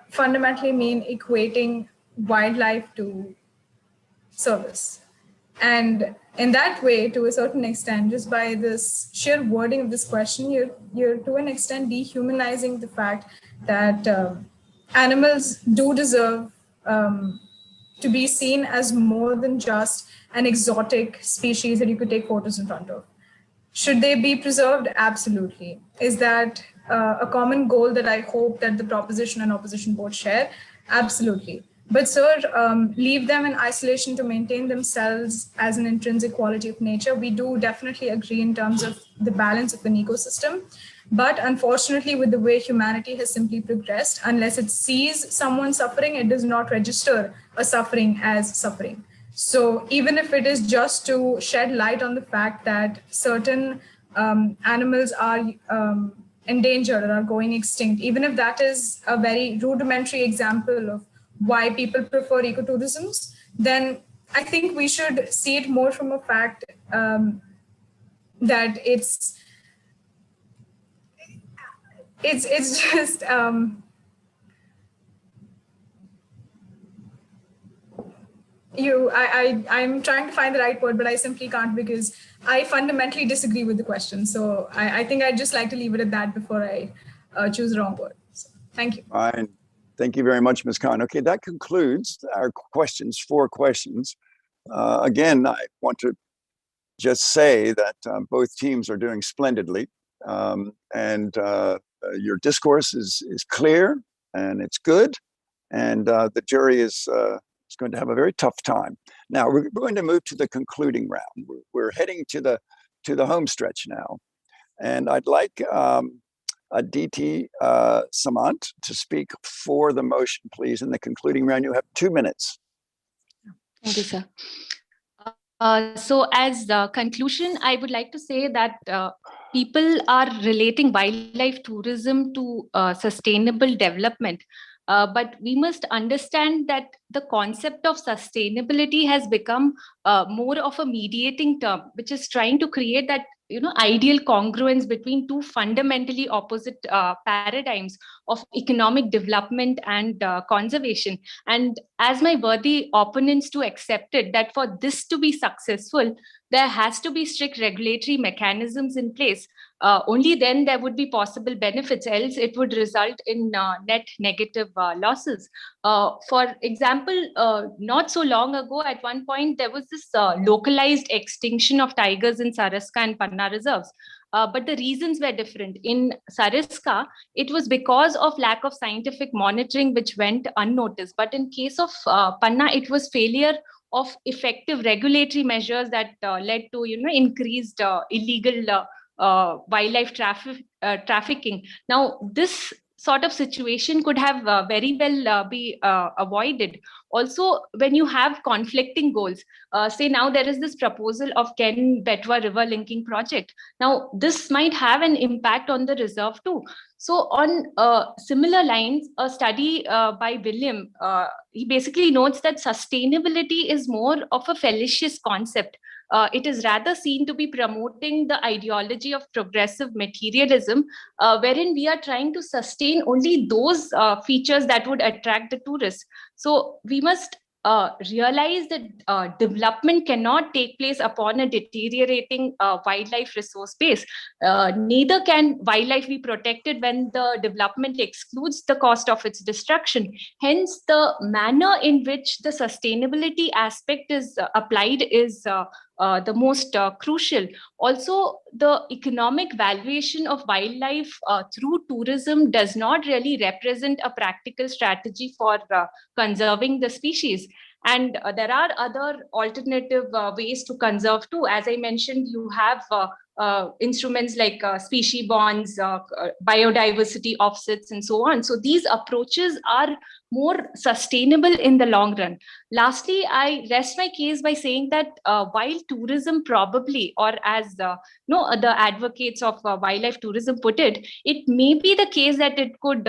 fundamentally mean equating wildlife to service. And in that way, to a certain extent, just by this sheer wording of this question, you're to an extent dehumanizing the fact that animals do deserve to be seen as more than just an exotic species that you could take photos in front of. Should they be preserved? Absolutely. Is that a common goal that I hope that the proposition and opposition both share? Absolutely. But sir, leave them in isolation to maintain themselves as an intrinsic quality of nature. We do definitely agree in terms of the balance of an ecosystem. But unfortunately, with the way humanity has simply progressed, unless it sees someone suffering, it does not register a suffering as suffering. So even if it is just to shed light on the fact that certain animals are endangered or are going extinct, even if that is a very rudimentary example of why people prefer ecotourisms, then I think we should see it more from a fact that it's just I'm trying to find the right word, but I simply can't because I fundamentally disagree with the question. So I think I'd just like to leave it at that before I choose the wrong word. So, thank you.
Fine. Thank you very much, Ms. Khan. Okay, that concludes our questions, 4 questions. Again, I want to just say that both teams are doing splendidly, and your discourse is clear and it's good, and the jury is going to have a very tough time. Now we're going to move to the concluding round. We're heading to the home stretch now, and I'd like Aditi Samant to speak for the motion, please. In the concluding round, you have 2 minutes.
Thank you, sir. So as the conclusion, I would like to say that people are relating wildlife tourism to sustainable development. But we must understand that the concept of sustainability has become more of a mediating term, which is trying to create that ideal congruence between two fundamentally opposite paradigms of economic development and conservation. And as my worthy opponents too accepted, that for this to be successful, there has to be strict regulatory mechanisms in place. Only then there would be possible benefits, else it would result in net negative losses. For example, not so long ago, at one point, there was this localized extinction of tigers in Saraska and Panna reserves. But the reasons were different. In Saraska, it was because of lack of scientific monitoring, which went unnoticed. But in case of Panna, it was failure of effective regulatory measures that led to increased illegal wildlife trafficking. Now, this sort of situation could have very well be avoided. Also, when you have conflicting goals, say now there is this proposal of Ken-Betwa river linking project. Now, this might have an impact on the reserve too. So on similar lines, a study by William, he basically notes that sustainability is more of a fallacious concept. It is rather seen to be promoting the ideology of progressive materialism, wherein we are trying to sustain only those features that would attract the tourists. So we must realize that development cannot take place upon a deteriorating wildlife resource base. Neither can wildlife be protected when the development excludes the cost of its destruction. Hence, the manner in which the sustainability aspect is applied is the most crucial. Also, the economic valuation of wildlife through tourism does not really represent a practical strategy for conserving the species. And there are other alternative ways to conserve too. As I mentioned, you have instruments like species bonds, biodiversity offsets, and so on. So these approaches are more sustainable in the long run. Lastly, I rest my case by saying that while tourism probably, or as the advocates of wildlife tourism put it, it may be the case that it could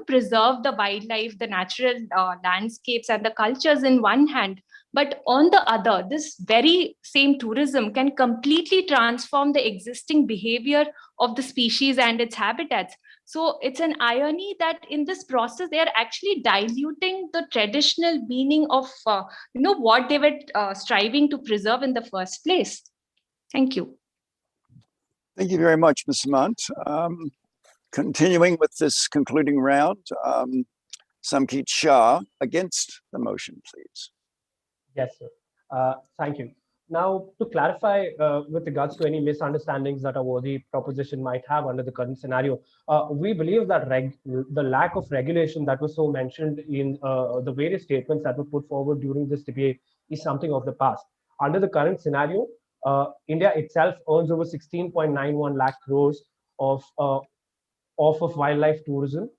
preserve the wildlife, the natural landscapes, and the cultures in one hand. But on the other, this very same tourism can completely transform the existing behavior of the species and its habitats. So it's an irony that in this process, they are actually diluting the traditional meaning of what they were striving to preserve in the first place. Thank you.
Thank you very much, Ms. Mant. Continuing with this concluding round, Samkeet Shah, against the motion, please.
Yes, sir. Thank you. Now, to clarify with regards to any misunderstandings that a worthy proposition might have under the current scenario, we believe that the lack of regulation that was so mentioned in the various statements that were put forward during this debate is something of the past. Under the current scenario, India itself earns over 16.91 lakh crores of wildlife tourism,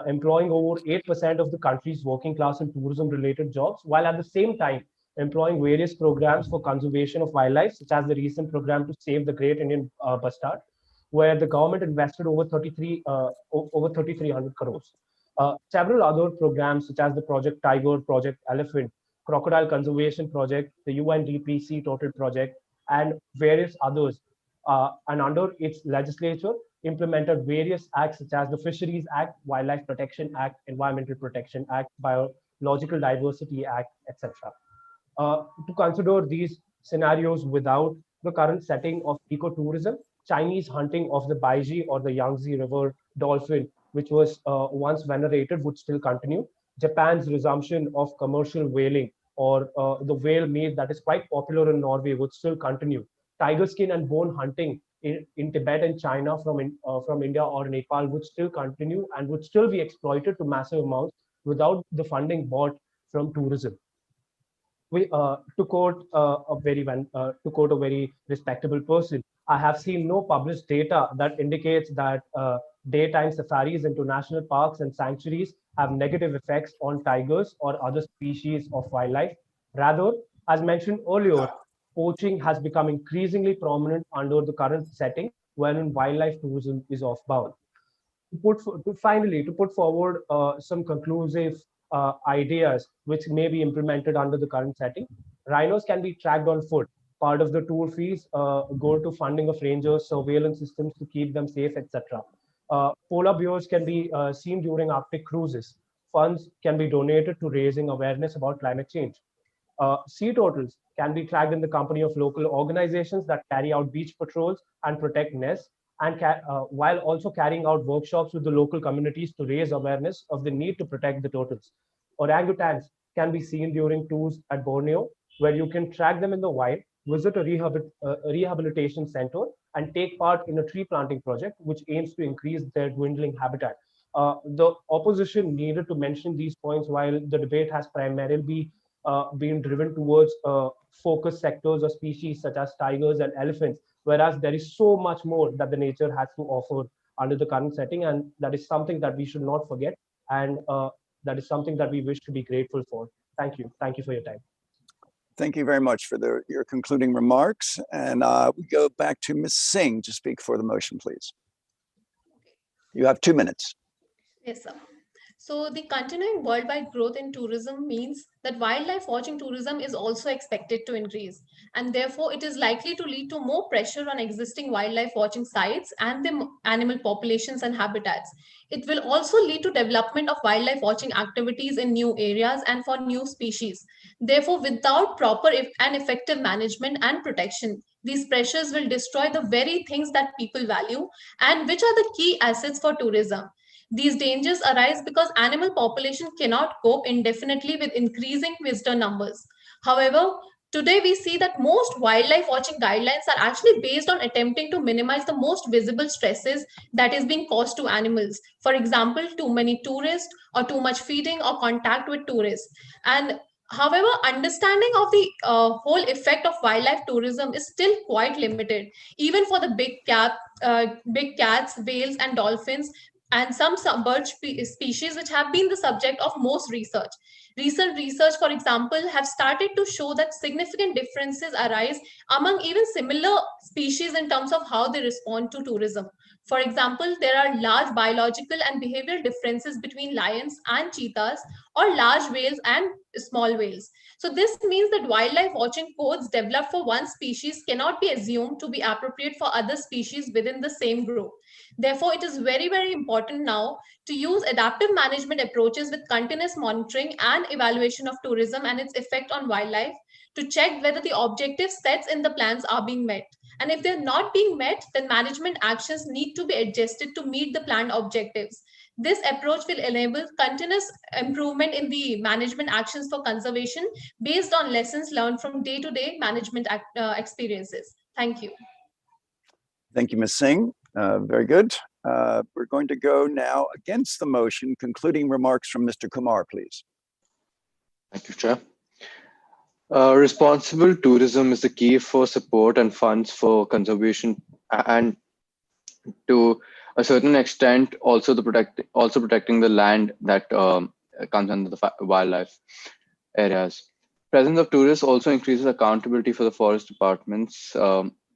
employing over 8% of the country's working class in tourism-related jobs, while at the same time employing various programs for conservation of wildlife, such as the recent program to save the Great Indian Bustard, where the government invested over 3,300 crores. Several other programs, such as the Project Tiger, Project Elephant, Crocodile Conservation Project, the UNDP Total Project, and various others, and under its legislature, implemented various acts such as the Fisheries Act, Wildlife Protection Act, Environmental Protection Act, Biological Diversity Act, etc. To consider these scenarios without the current setting of ecotourism, Chinese hunting of the Baiji or the Yangtze River dolphin, which was once venerated, would still continue. Japan's resumption of commercial whaling or the whale meat that is quite popular in Norway would still continue. Tiger skin and bone hunting in Tibet and China from India or Nepal would still continue and would still be exploited to massive amounts without the funding bought from tourism. To quote a very respectable person, I have seen no published data that indicates that daytime safaris into national parks and sanctuaries have negative effects on tigers or other species of wildlife. Rather, as mentioned earlier, poaching has become increasingly prominent under the current setting, wherein wildlife tourism is off-bound. To put forward some conclusive ideas which may be implemented under the current setting, rhinos can be tracked on foot Part of the tour fees go to funding of rangers, surveillance systems to keep them safe, etc. Polar bears can be seen during Arctic cruises. Funds can be donated to raising awareness about climate change. Sea turtles can be tracked in the company of local organizations that carry out beach patrols and protect nests, and while also carrying out workshops with the local communities to raise awareness of the need to protect the turtles. Orangutans can be seen during tours at Borneo, where you can track them in the wild, visit a rehabilitation center, and take part in a tree planting project, which aims to increase their dwindling habitat. The opposition needed to mention these points while the debate has primarily been driven towards focus sectors or species such as tigers and elephants, whereas there is so much more that the nature has to offer under the current setting, and that is something that we should not forget, and that is something that we wish to be grateful for. Thank you. Thank you for your time.
Thank you very much for your concluding remarks. And we go back to Ms. Singh to speak for the motion, please. You have 2 minutes.
Yes, sir. So the continuing worldwide growth in tourism means that wildlife watching tourism is also expected to increase, and therefore it is likely to lead to more pressure on existing wildlife watching sites and the animal populations and habitats. It will also lead to development of wildlife watching activities in new areas and for new species. Therefore, without proper and effective management and protection, these pressures will destroy the very things that people value and which are the key assets for tourism. These dangers arise because animal population cannot cope indefinitely with increasing visitor numbers. However, today we see that most wildlife watching guidelines are actually based on attempting to minimize the most visible stresses that is being caused to animals. For example, too many tourists or too much feeding or contact with tourists. And however, understanding of the whole effect of wildlife tourism is still quite limited, even for the big cats, whales, and dolphins, and some bird species which have been the subject of most research. Recent research, for example, have started to show that significant differences arise among even similar species in terms of how they respond to tourism. For example, there are large biological and behavioral differences between lions and cheetahs, or large whales and small whales. So this means that wildlife watching codes developed for one species cannot be assumed to be appropriate for other species within the same group. Therefore, it is very, very important now to use adaptive management approaches with continuous monitoring and evaluation of tourism and its effect on wildlife to check whether the objectives set in the plans are being met. And if they're not being met, then management actions need to be adjusted to meet the planned objectives. This approach will enable continuous improvement in the management actions for conservation based on lessons learned from day-to-day management experiences. Thank you.
Thank you, Ms. Singh. Very good. We're going to go now against the motion. Concluding remarks from Mr. Kumar, please.
Thank you, Chair. Responsible tourism is the key for support and funds for conservation, and to a certain extent, also protecting the land that comes under the wildlife areas. Presence of tourists also increases accountability for the forest departments.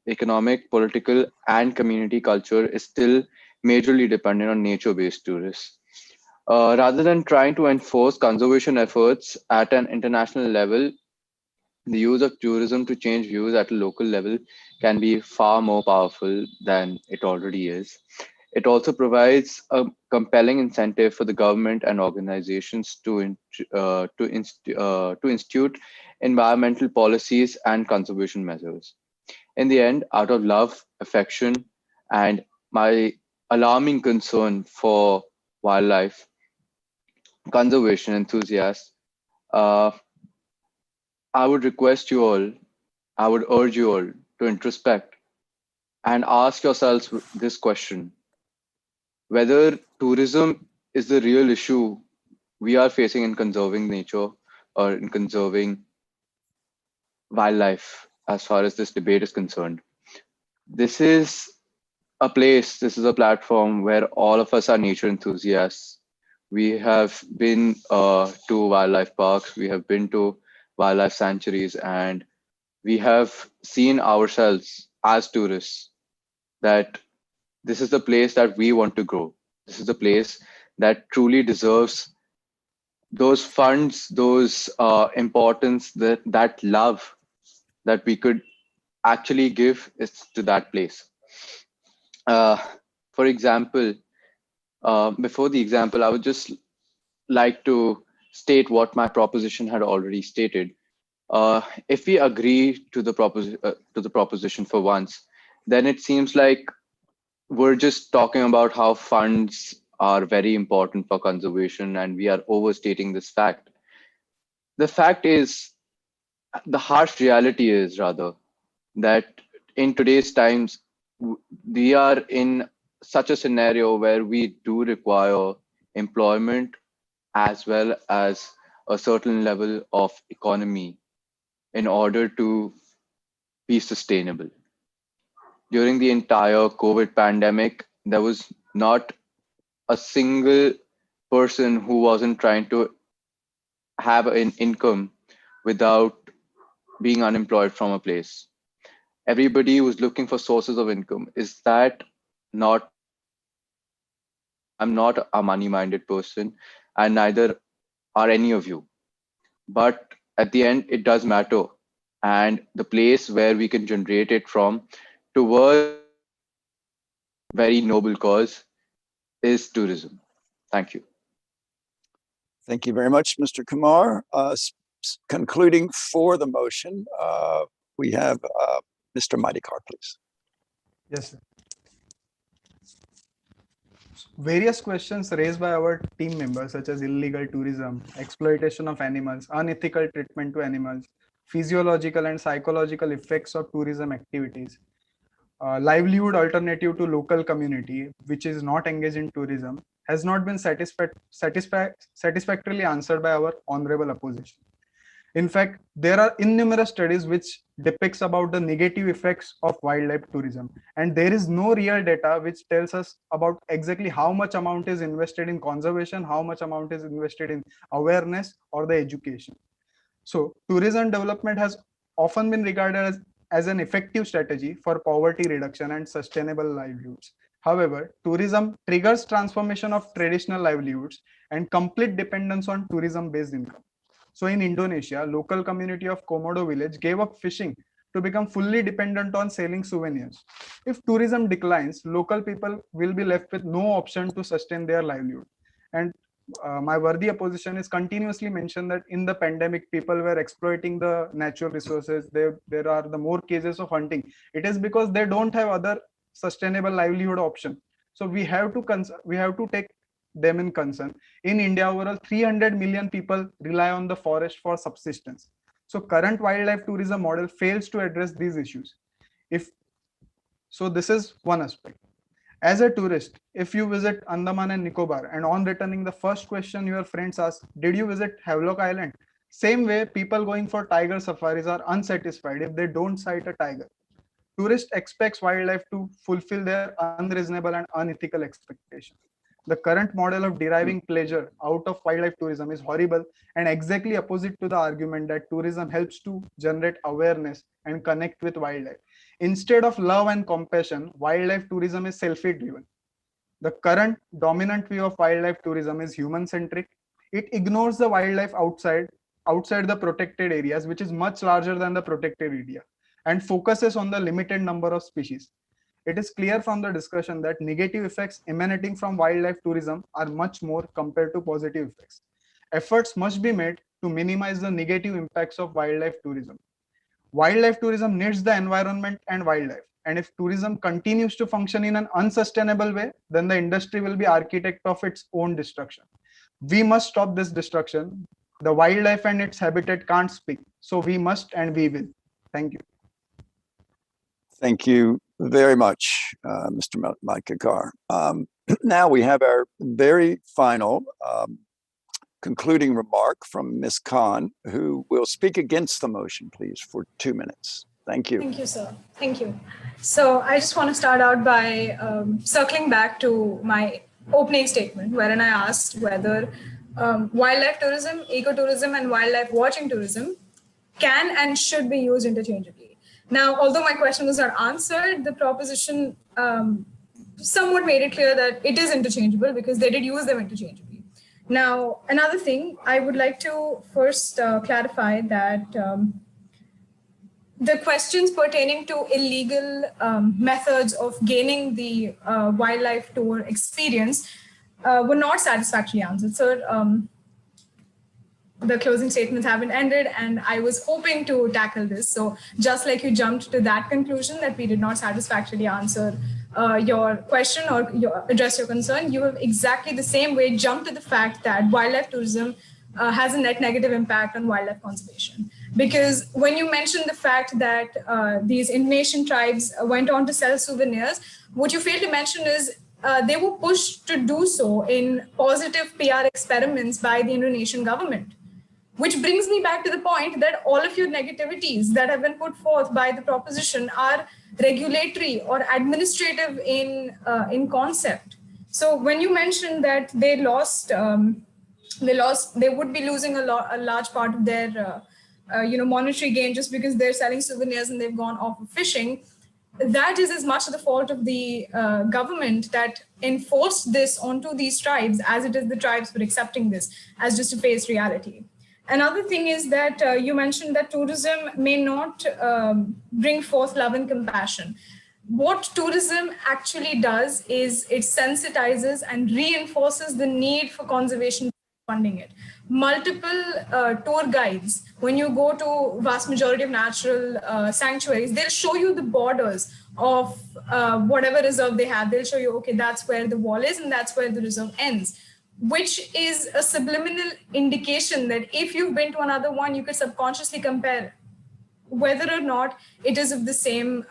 Economic, political, and community culture is still majorly dependent on nature-based tourists. Rather than trying to enforce conservation efforts at an international level, the use of tourism to change views at a local level can be far more powerful than it already is. It also provides a compelling incentive for the government and organizations to institute environmental policies and conservation measures. In the end, out of love, affection, and my alarming concern for wildlife conservation enthusiasts, I would request you all, I would urge you all to introspect and ask yourselves this question: whether tourism is the real issue we are facing in conserving nature or in conserving wildlife as far as this debate is concerned. This is a place, this is a platform where all of us are nature enthusiasts. We have been to wildlife parks, we have been to wildlife sanctuaries, and we have seen ourselves as tourists that this is the place that we want to grow. This is the place that truly deserves those funds, those importance, that love that we could actually give is to that place. For example, before the example, I would just like to state what my proposition had already stated. If we agree to the proposition for once, then it seems like we're just talking about how funds are very important for conservation, and we are overstating this fact. The fact is, the harsh reality is rather that in today's times, we are in such a scenario where we do require employment as well as a certain level of economy in order to be sustainable. During the entire COVID pandemic, there was not a single person who wasn't trying to have an income without being unemployed from a place. Everybody was looking for sources of income. Is that not? I'm not a money-minded person, and neither are any of you. But at the end, it does matter. And the place where we can generate it from towards very noble cause is tourism. Thank you.
Thank you very much, Mr. Kumar. Concluding for the motion, we have Mr. Madikar, please.
Yes, sir. Various questions raised by our team members, such as illegal tourism, exploitation of animals, unethical treatment to animals, physiological and psychological effects of tourism activities, livelihood alternative to local community, which is not engaged in tourism, has not been satisfactorily answered by our honorable opposition. In fact, there are innumerable studies which depicts about the negative effects of wildlife tourism, and there is no real data which tells us about exactly how much amount is invested in conservation, how much amount is invested in awareness or the education. So tourism development has often been regarded as an effective strategy for poverty reduction and sustainable livelihoods. However, tourism triggers transformation of traditional livelihoods and complete dependence on tourism-based income. So in Indonesia, local community of Komodo village gave up fishing to become fully dependent on selling souvenirs. If tourism declines, local people will be left with no option to sustain their livelihood. And my worthy opposition is continuously mentioned that in the pandemic, people were exploiting the natural resources. There are the more cases of hunting. It is because they don't have other sustainable livelihood option. So we have to take them in concern. In India, overall 300 million people rely on the forest for subsistence. So current wildlife tourism model fails to address these issues. So this is one aspect. As a tourist, if you visit Andaman and Nicobar and on returning, the first question your friends ask, did you visit Havelock Island? Same way, people going for tiger safaris are unsatisfied if they don't sight a tiger. Tourist expects wildlife to fulfill their unreasonable and unethical expectations. The current model of deriving pleasure out of wildlife tourism is horrible and exactly opposite to the argument that tourism helps to generate awareness and connect with wildlife. Instead of love and compassion, wildlife tourism is selfie driven. The current dominant view of wildlife tourism is human-centric. It ignores the wildlife outside the protected areas, which is much larger than the protected area, and focuses on the limited number of species. It is clear from the discussion that negative effects emanating from wildlife tourism are much more compared to positive effects. Efforts must be made to minimize the negative impacts of wildlife tourism. Wildlife tourism needs the environment and wildlife. And if tourism continues to function in an unsustainable way, then the industry will be architect of its own destruction. We must stop this destruction. The wildlife and its habitat can't speak. So we must and we will. Thank you.
Thank you very much, Mr. Madikar. Now we have our very final concluding remark from Ms. Khan, who will speak against the motion, please, for 2 minutes. Thank you.
Thank you, sir. Thank you. So I just want to start out by circling back to my opening statement, wherein I asked whether wildlife tourism, ecotourism, and wildlife watching tourism can and should be used interchangeably. Now, although my question was not answered, the proposition somewhat made it clear that it is interchangeable because they did use them interchangeably. Now, another thing, I would like to first clarify that the questions pertaining to illegal methods of gaining the wildlife tour experience were not satisfactorily answered. So the closing statements haven't ended, and I was hoping to tackle this. So just like you jumped to that conclusion that we did not satisfactorily answer your question or address your concern, you have exactly the same way jumped to the fact that wildlife tourism has a net negative impact on wildlife conservation. Because when you mentioned the fact that these Indonesian tribes went on to sell souvenirs, what you failed to mention is they were pushed to do so in positive PR experiments by the Indonesian government. Which brings me back to the point that all of your negativities that have been put forth by the proposition are regulatory or administrative in concept. So when you mentioned that they would be losing a large part of their monetary gain just because they're selling souvenirs and they've gone off of fishing, that is as much the fault of the government that enforced this onto these tribes as it is the tribes for accepting this as just a face reality. Another thing is that you mentioned that tourism may not bring forth love and compassion. What tourism actually does is it sensitizes and reinforces the need for conservation funding it. Multiple tour guides, when you go to vast majority of natural sanctuaries, they'll show you the borders of whatever reserve they have. They'll show you, okay, that's where the wall is and that's where the reserve ends, which is a subliminal indication that if you've been to another one, you could subconsciously compare whether or not it is of the same,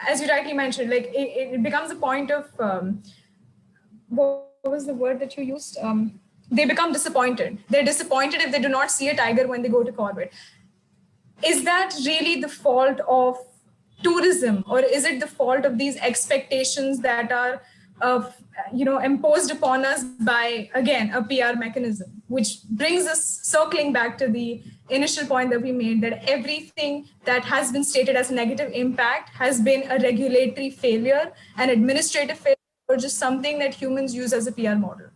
as you rightly mentioned, like it becomes a point of, what was the word that you used? They become disappointed. They're disappointed if they do not see a tiger when they go to Corbett. Is that really the fault of tourism, or is it the fault of these expectations that are imposed upon us by, again, a PR mechanism, which brings us circling back to the initial point that we made, that everything that has been stated as negative impact has been a regulatory failure, an administrative failure, or just something that humans use as a PR model.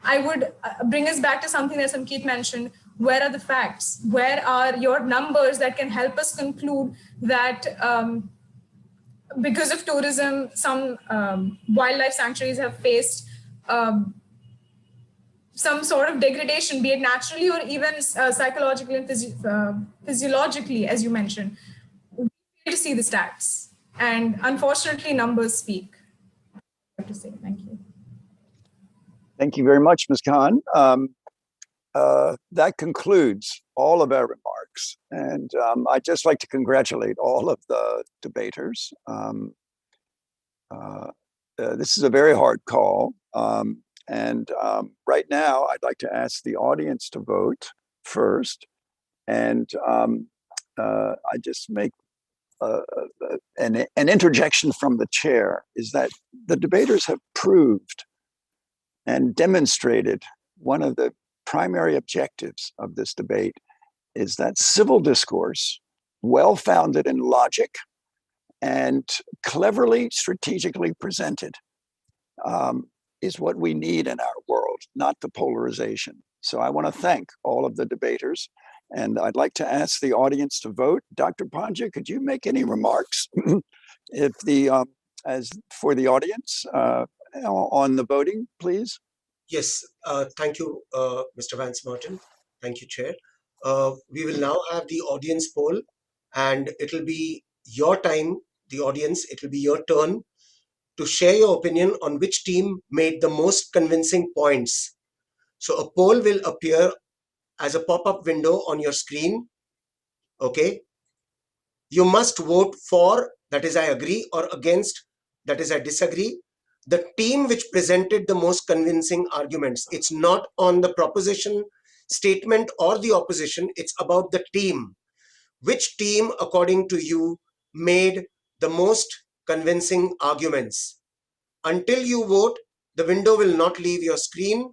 I would bring us back to something that Samkeet mentioned. Where are the facts? Where are your numbers that can help us conclude that because of tourism, some wildlife sanctuaries have faced some sort of degradation, be it naturally or even psychologically and physiologically, as you mentioned? We need to see the stats. And unfortunately, numbers speak. I have to say, thank you.
Thank you very much, Ms. Khan. That concludes all of our remarks. And I'd just like to congratulate all of the debaters. This is a very hard call. Right now, I'd like to ask the audience to vote first. And I just make an interjection from the chair, is that the debaters have proved and demonstrated one of the primary objectives of this debate is that civil discourse, well-founded in logic and cleverly, strategically presented, is what we need in our world, not the polarization. So I want to thank all of the debaters, and I'd like to ask the audience to vote. Dr. Panja, could you make any remarks as for the audience on the voting, please?
Yes, thank you, Mr. Vance Martin. Thank you, Chair. We will now have the audience poll, and it'll be your time, the audience, it'll be your turn to share your opinion on which team made the most convincing points. So a poll will appear as a pop-up window on your screen, okay? You must vote for, that is I agree, or against, that is I disagree, the team which presented the most convincing arguments. It's not on the proposition statement or the opposition, it's about the team. Which team, according to you, made the most convincing arguments? Until you vote, the window will not leave your screen.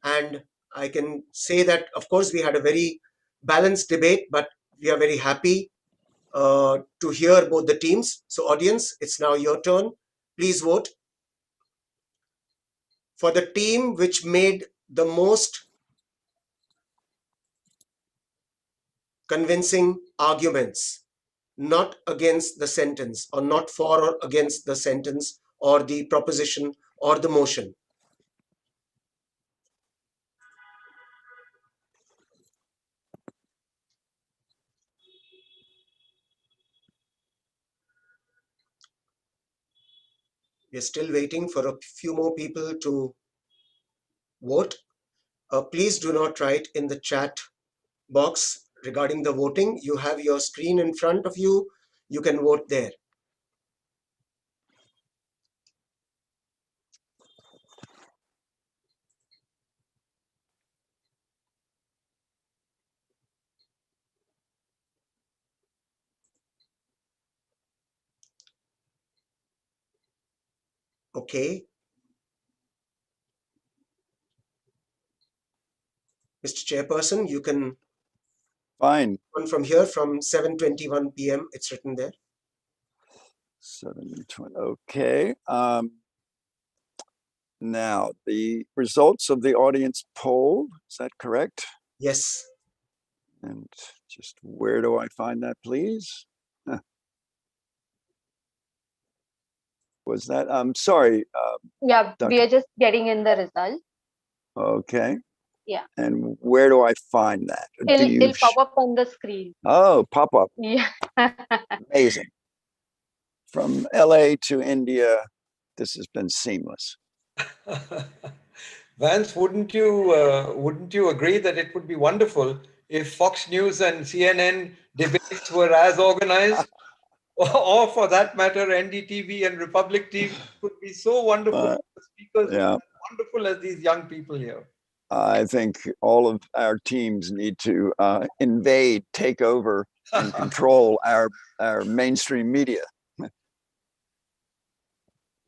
And I can say that, of course, we had a very balanced debate, but we are very happy to hear both the teams. So audience, it's now your turn. Please vote for the team which made the most convincing arguments, not against the sentence, or not for or against the sentence or the proposition or the motion. We're still waiting for a few more people to vote. Please do not write in the chat box regarding the voting. You have your screen in front of you. You can vote there. Okay. Mr. Chairperson, you can.
Fine.
From here from 7:21 p.m. It's written there.
7:20. Okay. Now the results of the audience poll. Is that correct?
Yes.
And just where do I find that, please? Was that? I'm sorry.
Yeah,
Dr.
we are just getting in the result.
Okay.
Yeah.
And where do I find that?
It'll pop up on the screen.
Oh, pop up.
Yeah.
Amazing. From LA to India, this has been seamless.
Vance, wouldn't you agree that it would be wonderful if Fox News and CNN debates were as organized? Or for that matter, NDTV and Republic TV could be so wonderful. Speakers
Yeah.
wonderful as these young people here.
I think all of our teams need to invade, take over, and control our mainstream media.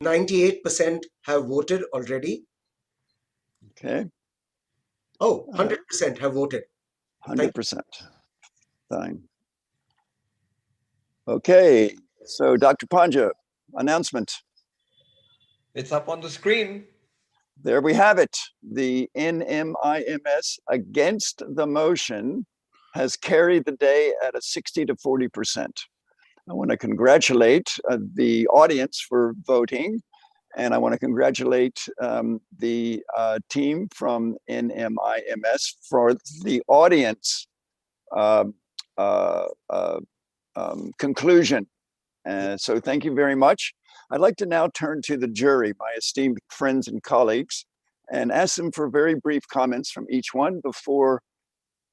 98% have voted already.
Okay.
Oh, 100% have voted.
100%. Fine. Okay. So, Dr. Panja, announcement.
It's up on the screen.
There we have it. The NMIMS against the motion has carried the day at a 60 to 40%. I want to congratulate the audience for voting, and I want to congratulate the team from NMIMS for the audience conclusion. So thank you very much. I'd like to now turn to the jury, my esteemed friends and colleagues, and ask them for very brief comments from each one before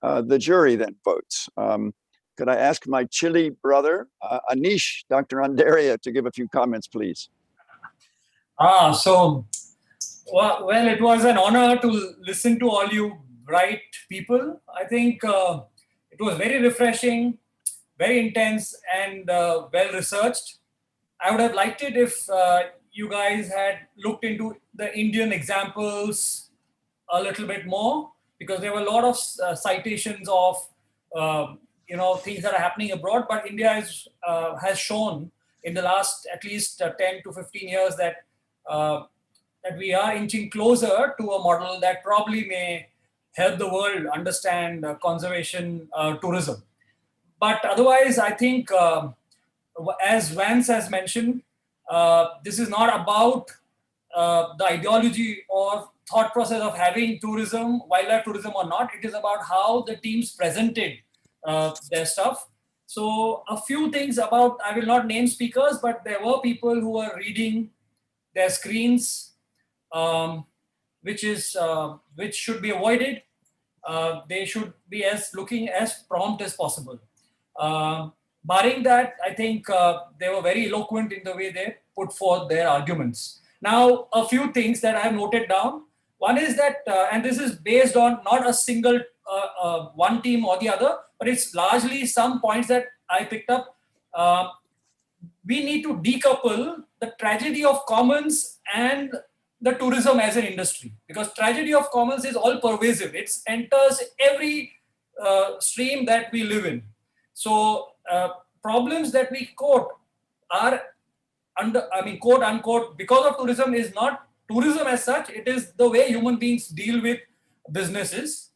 the jury then votes. Could I ask my Chile brother, Anish, Dr. Andaria, to give a few comments, please?
Well, it was an honor to listen to all you bright people. I think it was very refreshing, very intense, and well-researched. I would have liked it if you guys had looked into the Indian examples a little bit more, because there were a lot of citations of things that are happening abroad. But India has shown in the last at least 10 to 15 years that that we are inching closer to a model that probably may help the world understand conservation tourism. But otherwise, I think, as Vance has mentioned, this is not about the ideology or thought process of having tourism, wildlife tourism or not. It is about how the teams presented their stuff. So a few things about, I will not name speakers, but there were people who were reading their screens, which should be avoided. They should be looking as prompt as possible. Barring that, I think they were very eloquent in the way they put forth their arguments. Now, a few things that I have noted down. One is that, and this is based on not a single one team or the other, but it's largely some points that I picked up. We need to decouple the tragedy of commons and the tourism as an industry, because tragedy of commons is all pervasive. It enters every stream that we live in. So problems that we quote are quote unquote, because of tourism is not tourism as such. It is the way human beings deal with businesses.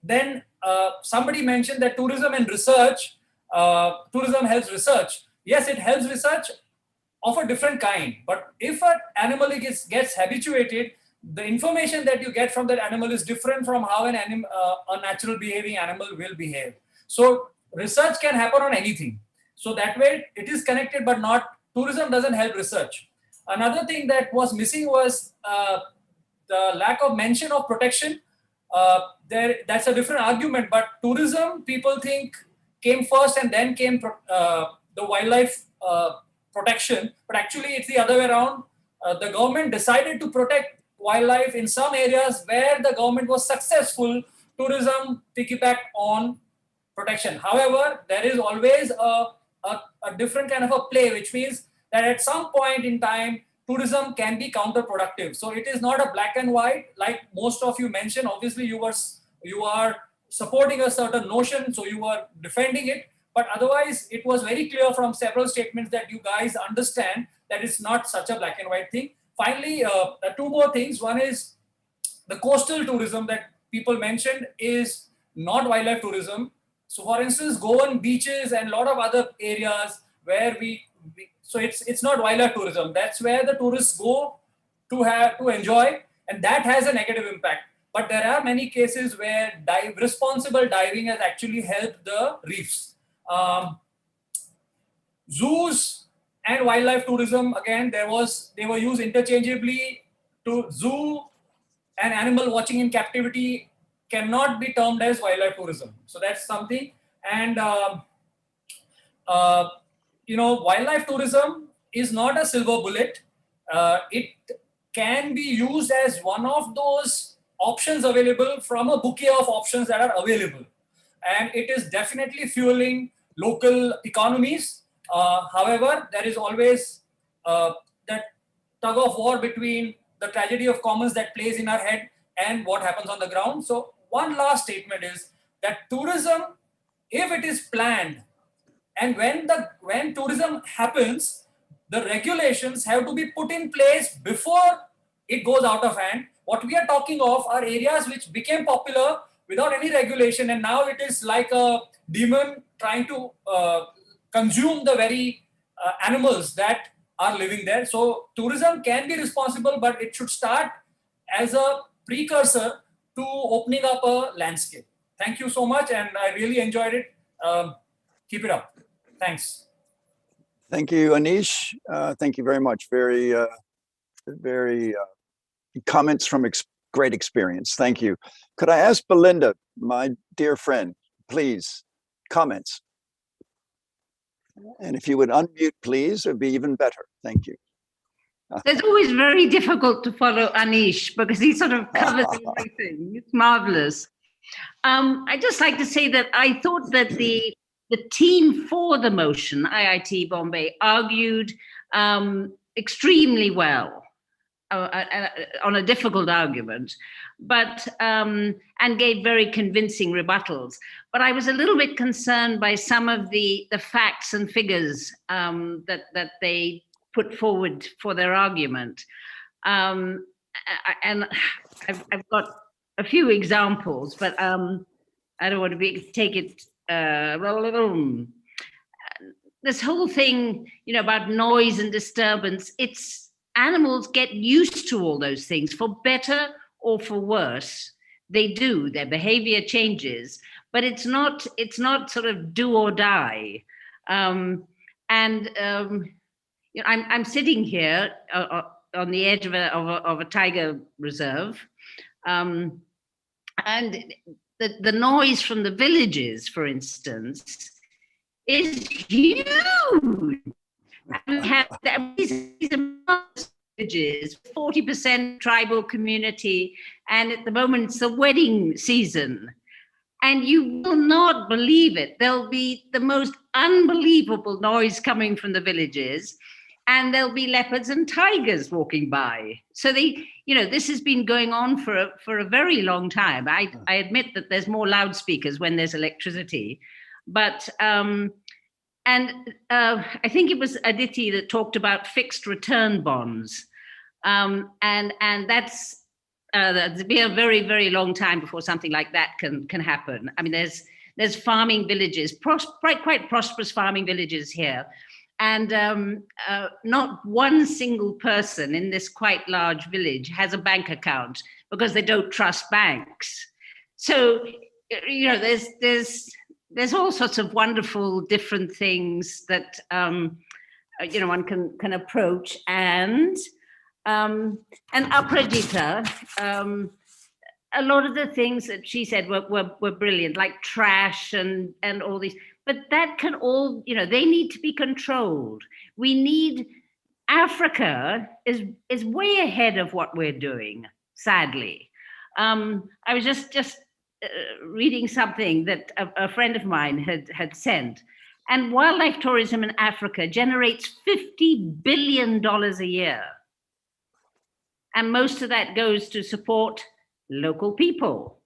then somebody mentioned that tourism and research, tourism helps research. Yes, it helps research of a different kind. But if an animal gets habituated, the information that you get from that animal is different from how a natural behaving animal will behave. So research can happen on anything. So that way it is connected, but not, tourism doesn't help research. Another thing that was missing was the lack of mention of protection. That's a different argument, but tourism, people think, came first and then came the wildlife protection, but actually it's the other way around. The government decided to protect wildlife in some areas where the government was successful. Tourism piggybacked on protection. However, there is always a different kind of a play, which means that at some point in time, tourism can be counterproductive. So it is not a black and white, like most of you mentioned. Obviously, you are supporting a certain notion, so you are defending it. But otherwise, it was very clear from several statements that you guys understand that it's not such a black and white thing. Finally, two more things. One is the coastal tourism that people mentioned is not wildlife tourism. So for instance, Goan beaches and a lot of other areas where so it's not wildlife tourism. That's where the tourists go to enjoy, and that has a negative impact. But there are many cases where responsible diving has actually helped the reefs. Zoos and wildlife tourism, again, they were used interchangeably. To zoo and animal watching in captivity cannot be termed as wildlife tourism. So that's something. And wildlife tourism is not a silver bullet. It can be used as one of those options available from a bouquet of options that are available. And it is definitely fueling local economies. However, there is always that tug of war between the tragedy of commons that plays in our head and what happens on the ground. So one last statement is that tourism, if it is planned, and when tourism happens, the regulations have to be put in place before it goes out of hand. What we are talking of are areas which became popular without any regulation, and now it is like a demon trying to consume the very animals that are living there. So tourism can be responsible, but it should start as a precursor to opening up a landscape. Thank you so much, and I really enjoyed it. Keep it up. Thanks.
Thank you, Anish. Thank you very much. Very comments from great experience. Thank you. Could I ask Belinda, my dear friend, please, comments? And if you would unmute, please, it would be even better. Thank you.
It's always very difficult to follow Anish because he sort of covers everything. It's marvelous. I'd just like to say that I thought that the team for the motion, IIT Bombay, argued extremely well on a difficult argument, but and gave very convincing rebuttals. But I was a little bit concerned by some of the facts and figures that they put forward for their argument. And I've got a few examples, but I don't want to take it. This whole thing, about noise and disturbance, animals get used to all those things, for better or for worse. They do, their behavior changes, but it's not sort of do or die. I'm sitting here on the edge of a tiger reserve, and the noise from the villages, for instance, is huge. We have these villages, 40% tribal community, and at the moment it's the wedding season. And you will not believe it. There'll be the most unbelievable noise coming from the villages, and there'll be leopards and tigers walking by. So this has been going on for a very long time. I admit that there's more loudspeakers when there's electricity, but I think it was Aditi that talked about fixed return bonds, and that's there'll be a very, very long time before something like that can happen. I mean, there's farming villages, quite prosperous farming villages here. And not one single person in this quite large village has a bank account because they don't trust banks. So, you know, there's all sorts of wonderful different things that, you know, one can approach. And Aparajita, a lot of the things that she said were brilliant, like trash and all these. But that can all, you know, they need to be controlled. We need, Africa is way ahead of what we're doing, sadly. I was just reading something that a friend of mine had sent, and wildlife tourism in Africa generates $50 billion a year. And most of that goes to support local people.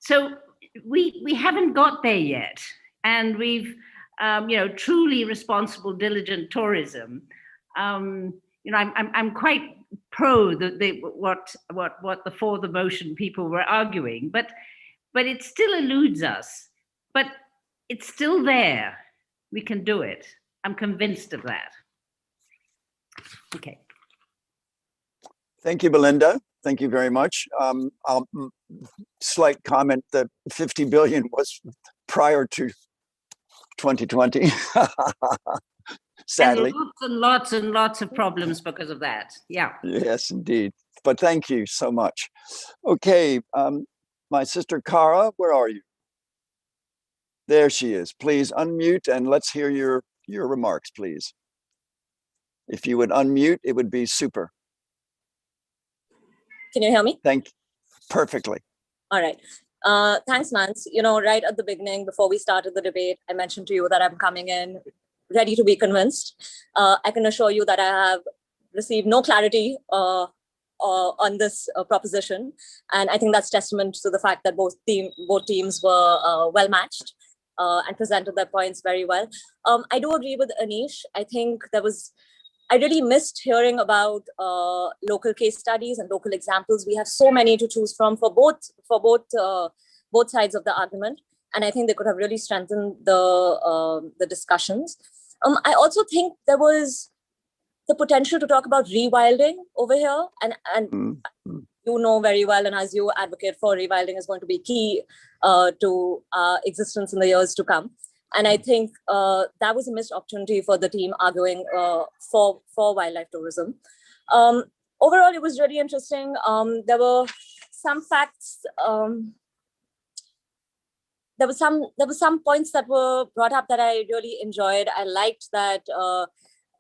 So we haven't got there yet. And we've, you know, truly responsible, diligent tourism. You know, I'm quite pro what the For the Motion people were arguing, but it still eludes us. But it's still there. We can do it. I'm convinced of that. Okay.
Thank you, Belinda. Thank you very much. Slight comment that 50 billion was prior to 2020, sadly.
And lots of problems because of that. Yeah.
Yes, indeed. But thank you so much. Okay, my sister Cara, where are you? There she is. Please unmute and let's hear your remarks, please. If you would unmute, it would be super.
Can you hear me?
Thank you. Perfectly.
All right. Thanks, Nance. You know, right at the beginning, before we started the debate, I mentioned to you that I'm coming in ready to be convinced. I can assure you that I have received no clarity on this proposition. And I think that's testament to the fact that both teams were well matched and presented their points very well. I do agree with Anish. I think I really missed hearing about local case studies and local examples. We have so many to choose from for both sides of the argument, and I think they could have really strengthened the discussions. I also think there was the potential to talk about rewilding over here, and you know very well, and as you advocate for, rewilding is going to be key to existence in the years to come. And I think that was a missed opportunity for the team arguing for wildlife tourism. Overall, it was really interesting. There were some facts. There were some points that were brought up that I really enjoyed. I liked that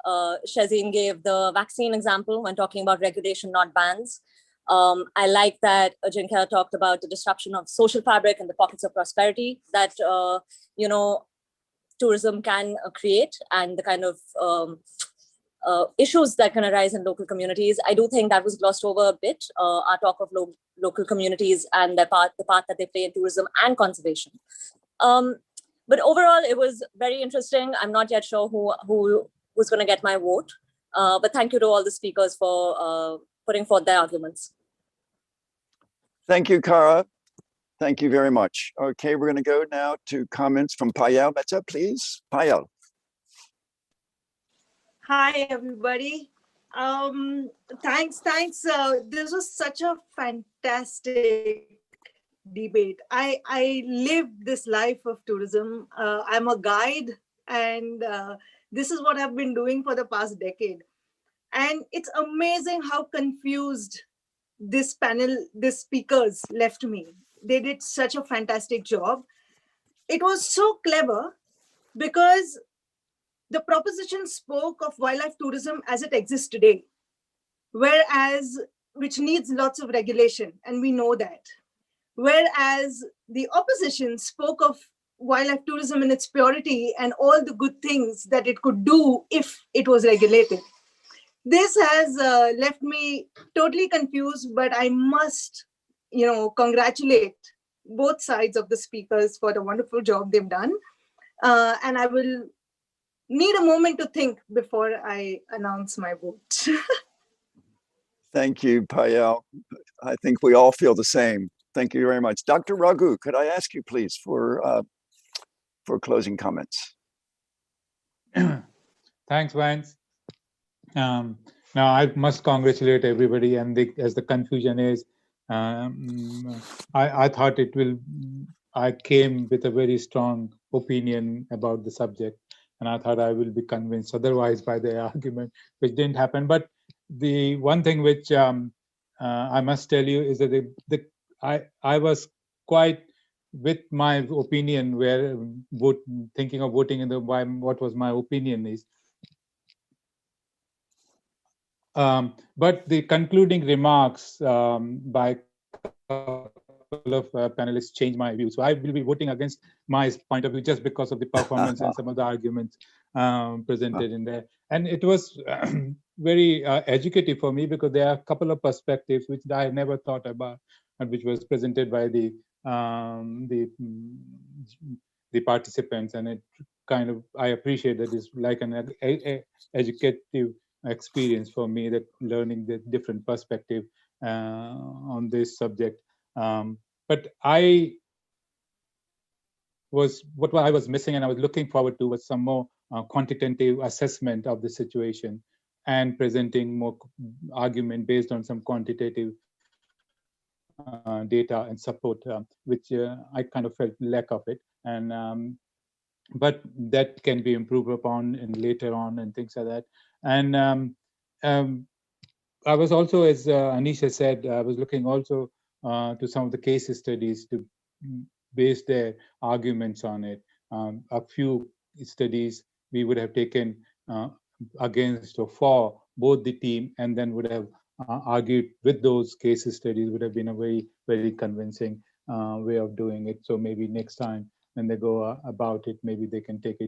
Xizhan gave the vaccine example when talking about regulation, not bans. I like that Ajinkya talked about the disruption of social fabric and the pockets of prosperity that you know, tourism can create, and the kind of issues that can arise in local communities. I do think that was glossed over a bit, our talk of local communities and the part that they play in tourism and conservation. But overall, it was very interesting. I'm not yet sure who was going to get my vote, but thank you to all the speakers for putting forth their arguments.
Thank you, Cara. Thank you very much. Okay, we're going to go now to comments from Paella Mehta, please. Paella.
Hi, everybody. Thanks. This was such a fantastic debate. I lived this life of tourism. I'm a guide, and this is what I've been doing for the past decade. And it's amazing how confused this panel, the speakers left me. They did such a fantastic job. It was so clever because the proposition spoke of wildlife tourism as it exists today, which needs lots of regulation, and we know that. Whereas the opposition spoke of wildlife tourism in its purity and all the good things that it could do if it was regulated. This has left me totally confused, but I must, congratulate both sides of the speakers for the wonderful job they've done. And I will need a moment to think before I announce my vote.
Thank you, Paella. I think we all feel the same. Thank you very much. Dr. Raghu, could I ask you please for closing comments?
Thanks, Vance. Now I must congratulate everybody, and as the confusion is, I thought I came with a very strong opinion about the subject, and I thought I will be convinced otherwise by the argument, which didn't happen. But the one thing which I must tell you is that I was quite with my opinion, where thinking of voting in what was my opinion is. But the concluding remarks by a couple of panelists changed my view. So I will be voting against my point of view just because of the performance and some of the arguments presented in there. And it was very educative for me, because there are a couple of perspectives which I never thought about, and which was presented by the participants. And it kind of, I appreciate that it's like an educative experience for me, that learning the different perspective on this subject. But what I was missing, and I was looking forward to, was some more quantitative assessment of the situation, and presenting more argument based on some quantitative data and support, which I kind of felt lack of it. And but that can be improved upon and later on and things like that. And I was also, as Anisha said, I was looking also to some of the case studies to base their arguments on it. A few studies we would have taken against or for both the team, and then would have argued with those case studies, would have been a very, very convincing way of doing it. So maybe next time when they go about it, maybe they can take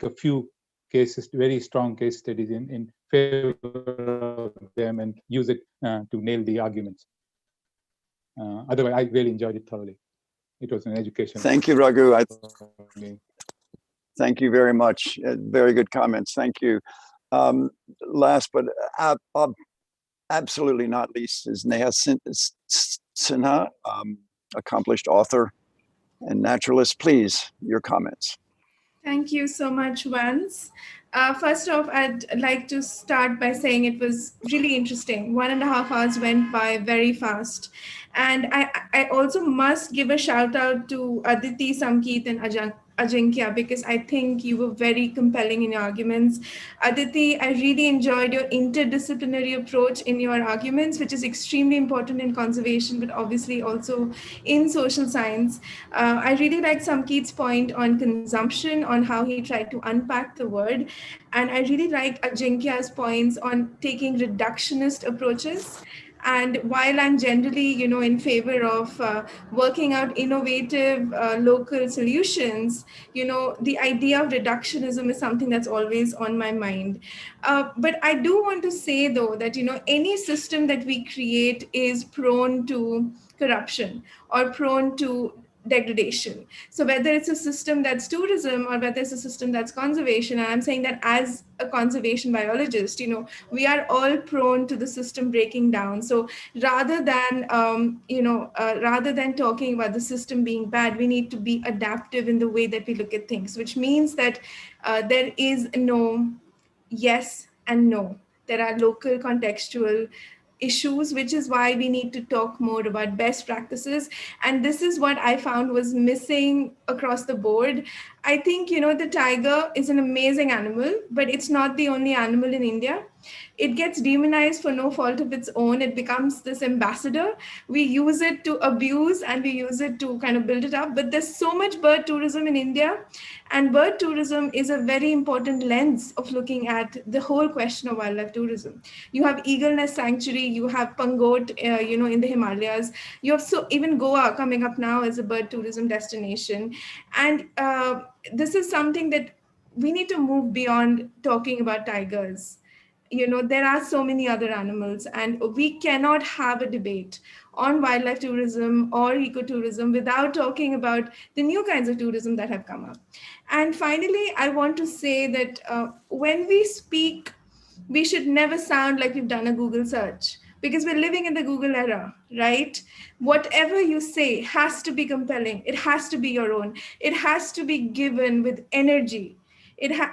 a few cases, very strong case studies in favor of them, and use it to nail the arguments. Otherwise, I really enjoyed it thoroughly. It was an education.
Thank you, Raghu. Thank you very much. Very good comments. Thank you. Last but absolutely not least is Nia Sinha, accomplished author and naturalist. Please, your comments.
Thank you so much, Vance. First off, I'd like to start by saying it was really interesting. 1.5 hours went by very fast. And I also must give a shout out to Aditi, Samkeet, and Ajinkya, because I think you were very compelling in your arguments. Aditi, I really enjoyed your interdisciplinary approach in your arguments, which is extremely important in conservation, but obviously also in social science. I really liked Samkeet's point on consumption, on how he tried to unpack the word. And I really like Ajinkya's points on taking reductionist approaches. And while I'm generally, in favor of working out innovative local solutions, the idea of reductionism is something that's always on my mind. But I do want to say, though, that, any system that we create is prone to corruption or prone to degradation. So whether it's a system that's tourism or whether it's a system that's conservation, and I'm saying that as a conservation biologist, we are all prone to the system breaking down. So rather than talking about the system being bad, we need to be adaptive in the way that we look at things, which means that there is no yes and no. There are local contextual issues, which is why we need to talk more about best practices. And this is what I found was missing across the board. I think, the tiger is an amazing animal, but it's not the only animal in India. It gets demonized for no fault of its own. It becomes this ambassador. We use it to abuse and we use it to kind of build it up. But there's so much bird tourism in India. And bird tourism is a very important lens of looking at the whole question of wildlife tourism. You have eagle nest sanctuary, you have Pangot, in the Himalayas. You have even Goa coming up now as a bird tourism destination. And this is something that we need to move beyond talking about tigers. There are so many other animals, and we cannot have a debate on wildlife tourism or ecotourism without talking about the new kinds of tourism that have come up. And finally, I want to say that when we speak we should never sound like we've done a Google search, because we're living in the Google era, right? Whatever you say has to be compelling. It has to be your own. It has to be given with energy.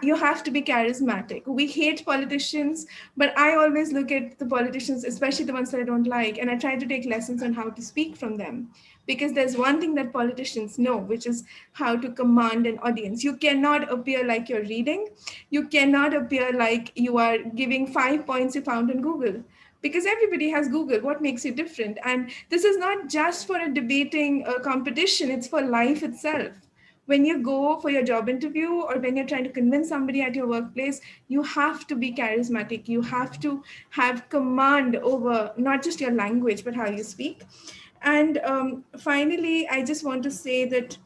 You have to be charismatic. We hate politicians, but I always look at the politicians, especially the ones that I don't like, and I try to take lessons on how to speak from them. Because there's one thing that politicians know, which is how to command an audience. You cannot appear like you're reading. You cannot appear like you are giving 5 points you found on Google, because everybody has Google. What makes you different? And this is not just for a debating competition, it's for life itself. When you go for your job interview or when you're trying to convince somebody at your workplace, you have to be charismatic. You have to have command over not just your language, but how you speak. And finally, I just want to say that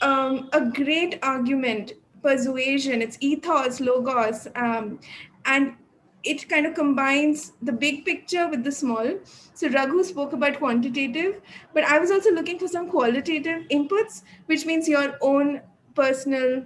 a great argument, persuasion, it's ethos, logos, and it kind of combines the big picture with the small. So Raghu spoke about quantitative, but I was also looking for some qualitative inputs, which means your own personal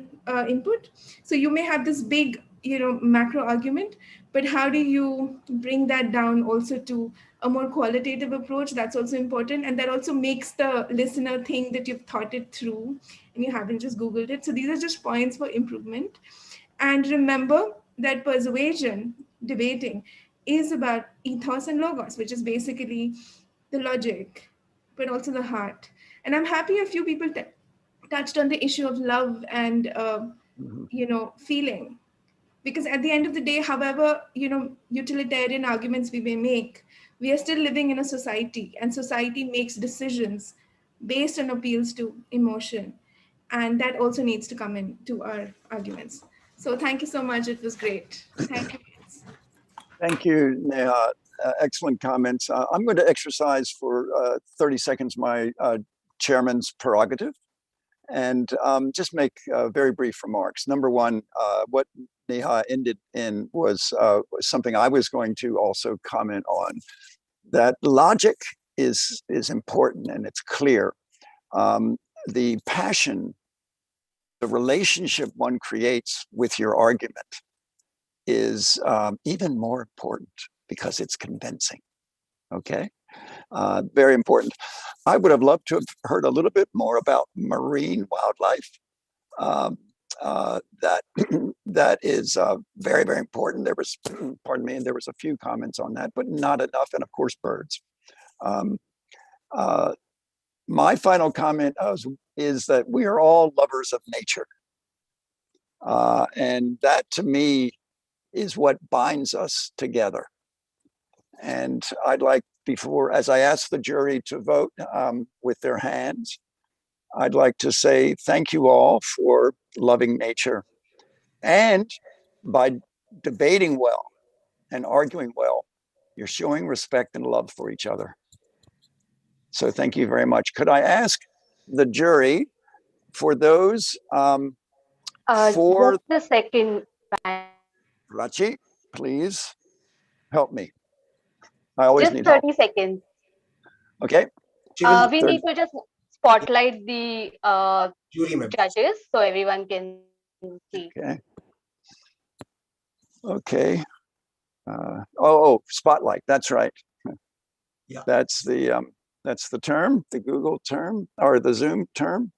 input. So you may have this big, macro argument, but how do you bring that down also to a more qualitative approach? That's also important. And that also makes the listener think that you've thought it through and you haven't just Googled it. So these are just points for improvement. And remember that persuasion, debating, is about ethos and logos, which is basically the logic, but also the heart. And I'm happy a few people touched on the issue of love and, feeling. Because at the end of the day, however, utilitarian arguments we may make, we are still living in a society, and society makes decisions based on appeals to emotion. And that also needs to come into our arguments. So thank you so much. It was great. Thank you.
Thank you, Neha. Excellent comments. I'm going to exercise for 30 seconds my chairman's prerogative and just make very brief remarks. Number one, what Neha ended in was something I was going to also comment on, that logic is important and it's clear. The passion, the relationship one creates with your argument is even more important because it's convincing. Okay, very important. I would have loved to have heard a little bit more about marine wildlife. That is very, very important. There was, pardon me, and there was a few comments on that, but not enough. And of course, birds. My final comment is that we are all lovers of nature. And that to me is what binds us together. And I'd like, before, as I ask the jury to vote with their hands, I'd like to say thank you all for loving nature. And by debating well and arguing well, you're showing respect and love for each other. So thank you very much. Could I ask the jury for those for
just a second.
Rachi, please help me. I always
Just
need
30
help.
seconds.
Okay.
We need to just spotlight the judges so everyone can see.
Okay. Okay. Spotlight. That's right.
Yeah.
That's the term, the Google term or the Zoom term.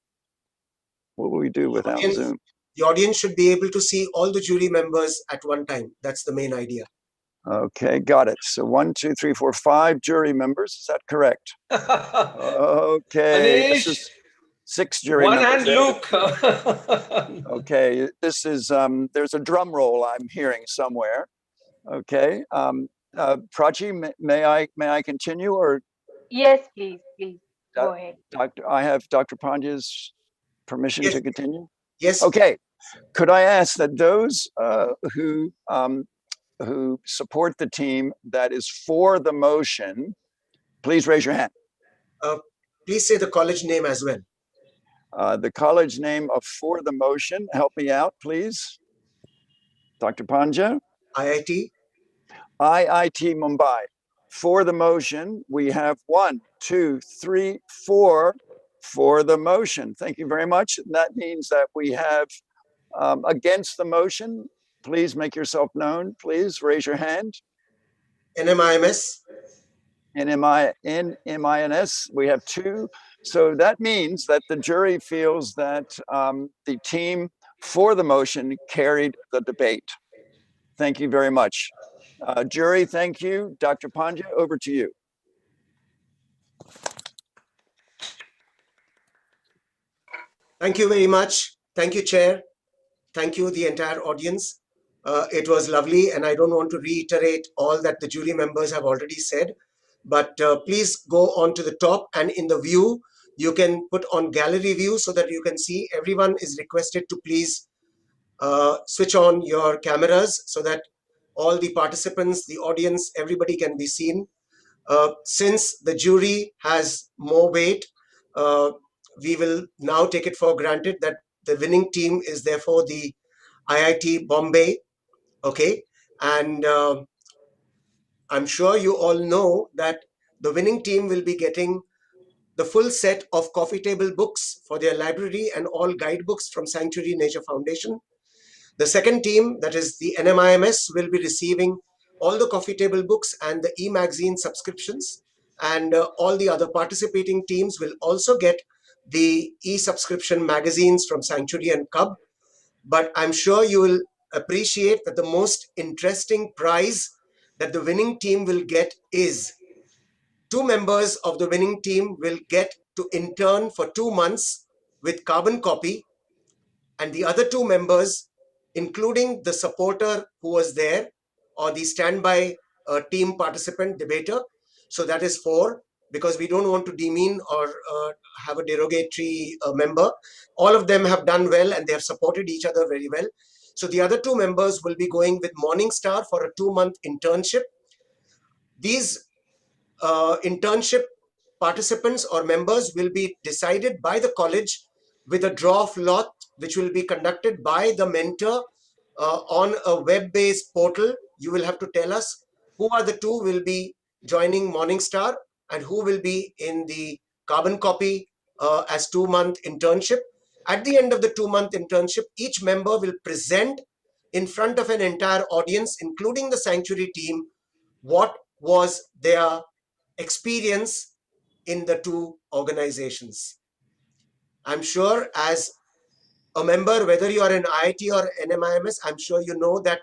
What will we do without Zoom?
The audience should be able to see all the jury members at one time. That's the main idea.
Okay, got it. So 1, 2, 3, 4, 5 jury members. Is that correct? Okay.
Anish,
this is 6 jury
one
members.
hand Luke.
Okay, this is there's a drum roll I'm hearing somewhere. Okay. Prachi, may I continue or?
Yes, please go ahead.
I have Dr. Pandya's permission to continue?
Yes.
Okay. Could I ask that those who support the team that is for the motion, please raise your hand.
Please say the college name as well.
The college name of for the motion, help me out, please. Dr. Pandya.
IIT.
IIT Mumbai. For the motion, we have 1, 2, 3, 4 for the motion. Thank you very much. And that means that we have against the motion, please make yourself known. Please raise your hand.
NMIMS.
NMINS, we have 2. So that means that the jury feels that the team for the motion carried the debate. Thank you very much. Jury, thank you. Dr. Pandya, over to you.
Thank you very much. Thank you, Chair. Thank you, the entire audience. It was lovely, and I don't want to reiterate all that the jury members have already said, but please go on to the top, and in the view, you can put on gallery view so that you can see. Everyone is requested to please switch on your cameras so that all the participants, the audience, everybody can be seen. Since the jury has more weight, we will now take it for granted that the winning team is therefore the IIT Bombay. Okay, and I'm sure you all know that the winning team will be getting the full set of coffee table books for their library and all guidebooks from Sanctuary Nature Foundation. The second team, that is the NMIMS, will be receiving all the coffee table books and the e-magazine subscriptions, and all the other participating teams will also get the e-subscription magazines from Sanctuary and Cub. But I'm sure you will appreciate that the most interesting prize that the winning team will get is 2 members of the winning team will get to intern for 2 months with Carbon Copy, and the other 2 members, including the supporter who was there or the standby team participant debater. So that is 4, because we don't want to demean or have a derogatory member. All of them have done well and they have supported each other very well. So the other 2 members will be going with Morningstar for a 2-month internship. These internship participants or members will be decided by the college with a draw of lot, which will be conducted by the mentor on a web-based portal. You will have to tell us who are the 2 will be joining Morningstar and who will be in the Carbon Copy as 2-month internship. At the end of the 2-month internship, each member will present in front of an entire audience, including the Sanctuary team, what was their experience in the 2 organizations. I'm sure as a member, whether you are in IIT or NMIMS, I'm sure you know that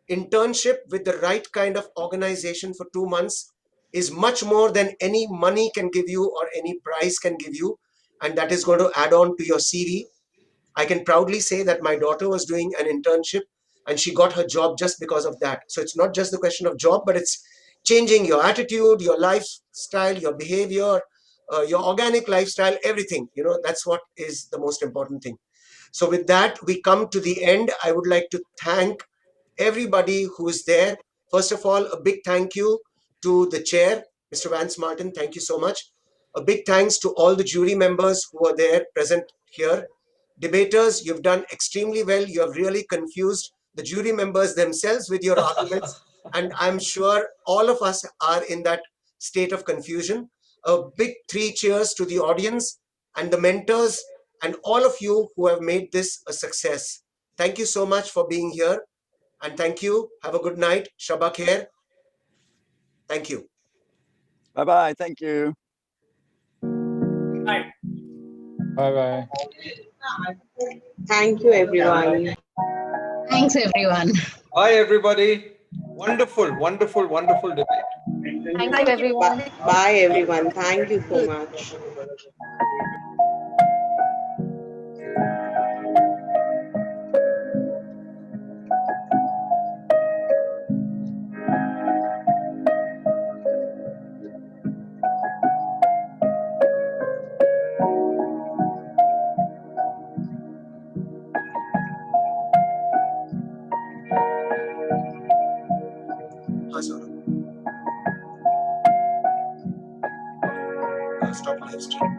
internship with the right kind of organization for 2 months is much more than any money can give you or any prize can give you. And that is going to add on to your CV. I can proudly say that my daughter was doing an internship and she got her job just because of that. So it's not just the question of job, but it's changing your attitude, your lifestyle, your behavior, your organic lifestyle, everything. You know, that's what is the most important thing. So with that, we come to the end. I would like to thank everybody who is there. First of all, a big thank you to the chair, Mr. Vance Martin. Thank you so much. A big thanks to all the jury members who are there present here. Debaters, you've done extremely well. You have really confused the jury members themselves with your arguments. And I'm sure all of us are in that state of confusion. A big 3 cheers to the audience and the mentors and all of you who have made this a success. Thank you so much for being here. And thank you. Have a good night. Shabba khair. Thank you.
Bye-bye. Thank you.
Bye.
Bye-bye.
Thank you, everyone.
Thanks, everyone.
Bye, everybody. Wonderful, wonderful, wonderful debate.
Thank you, everyone.
Bye, everyone. Thank you so much.
Stop live stream.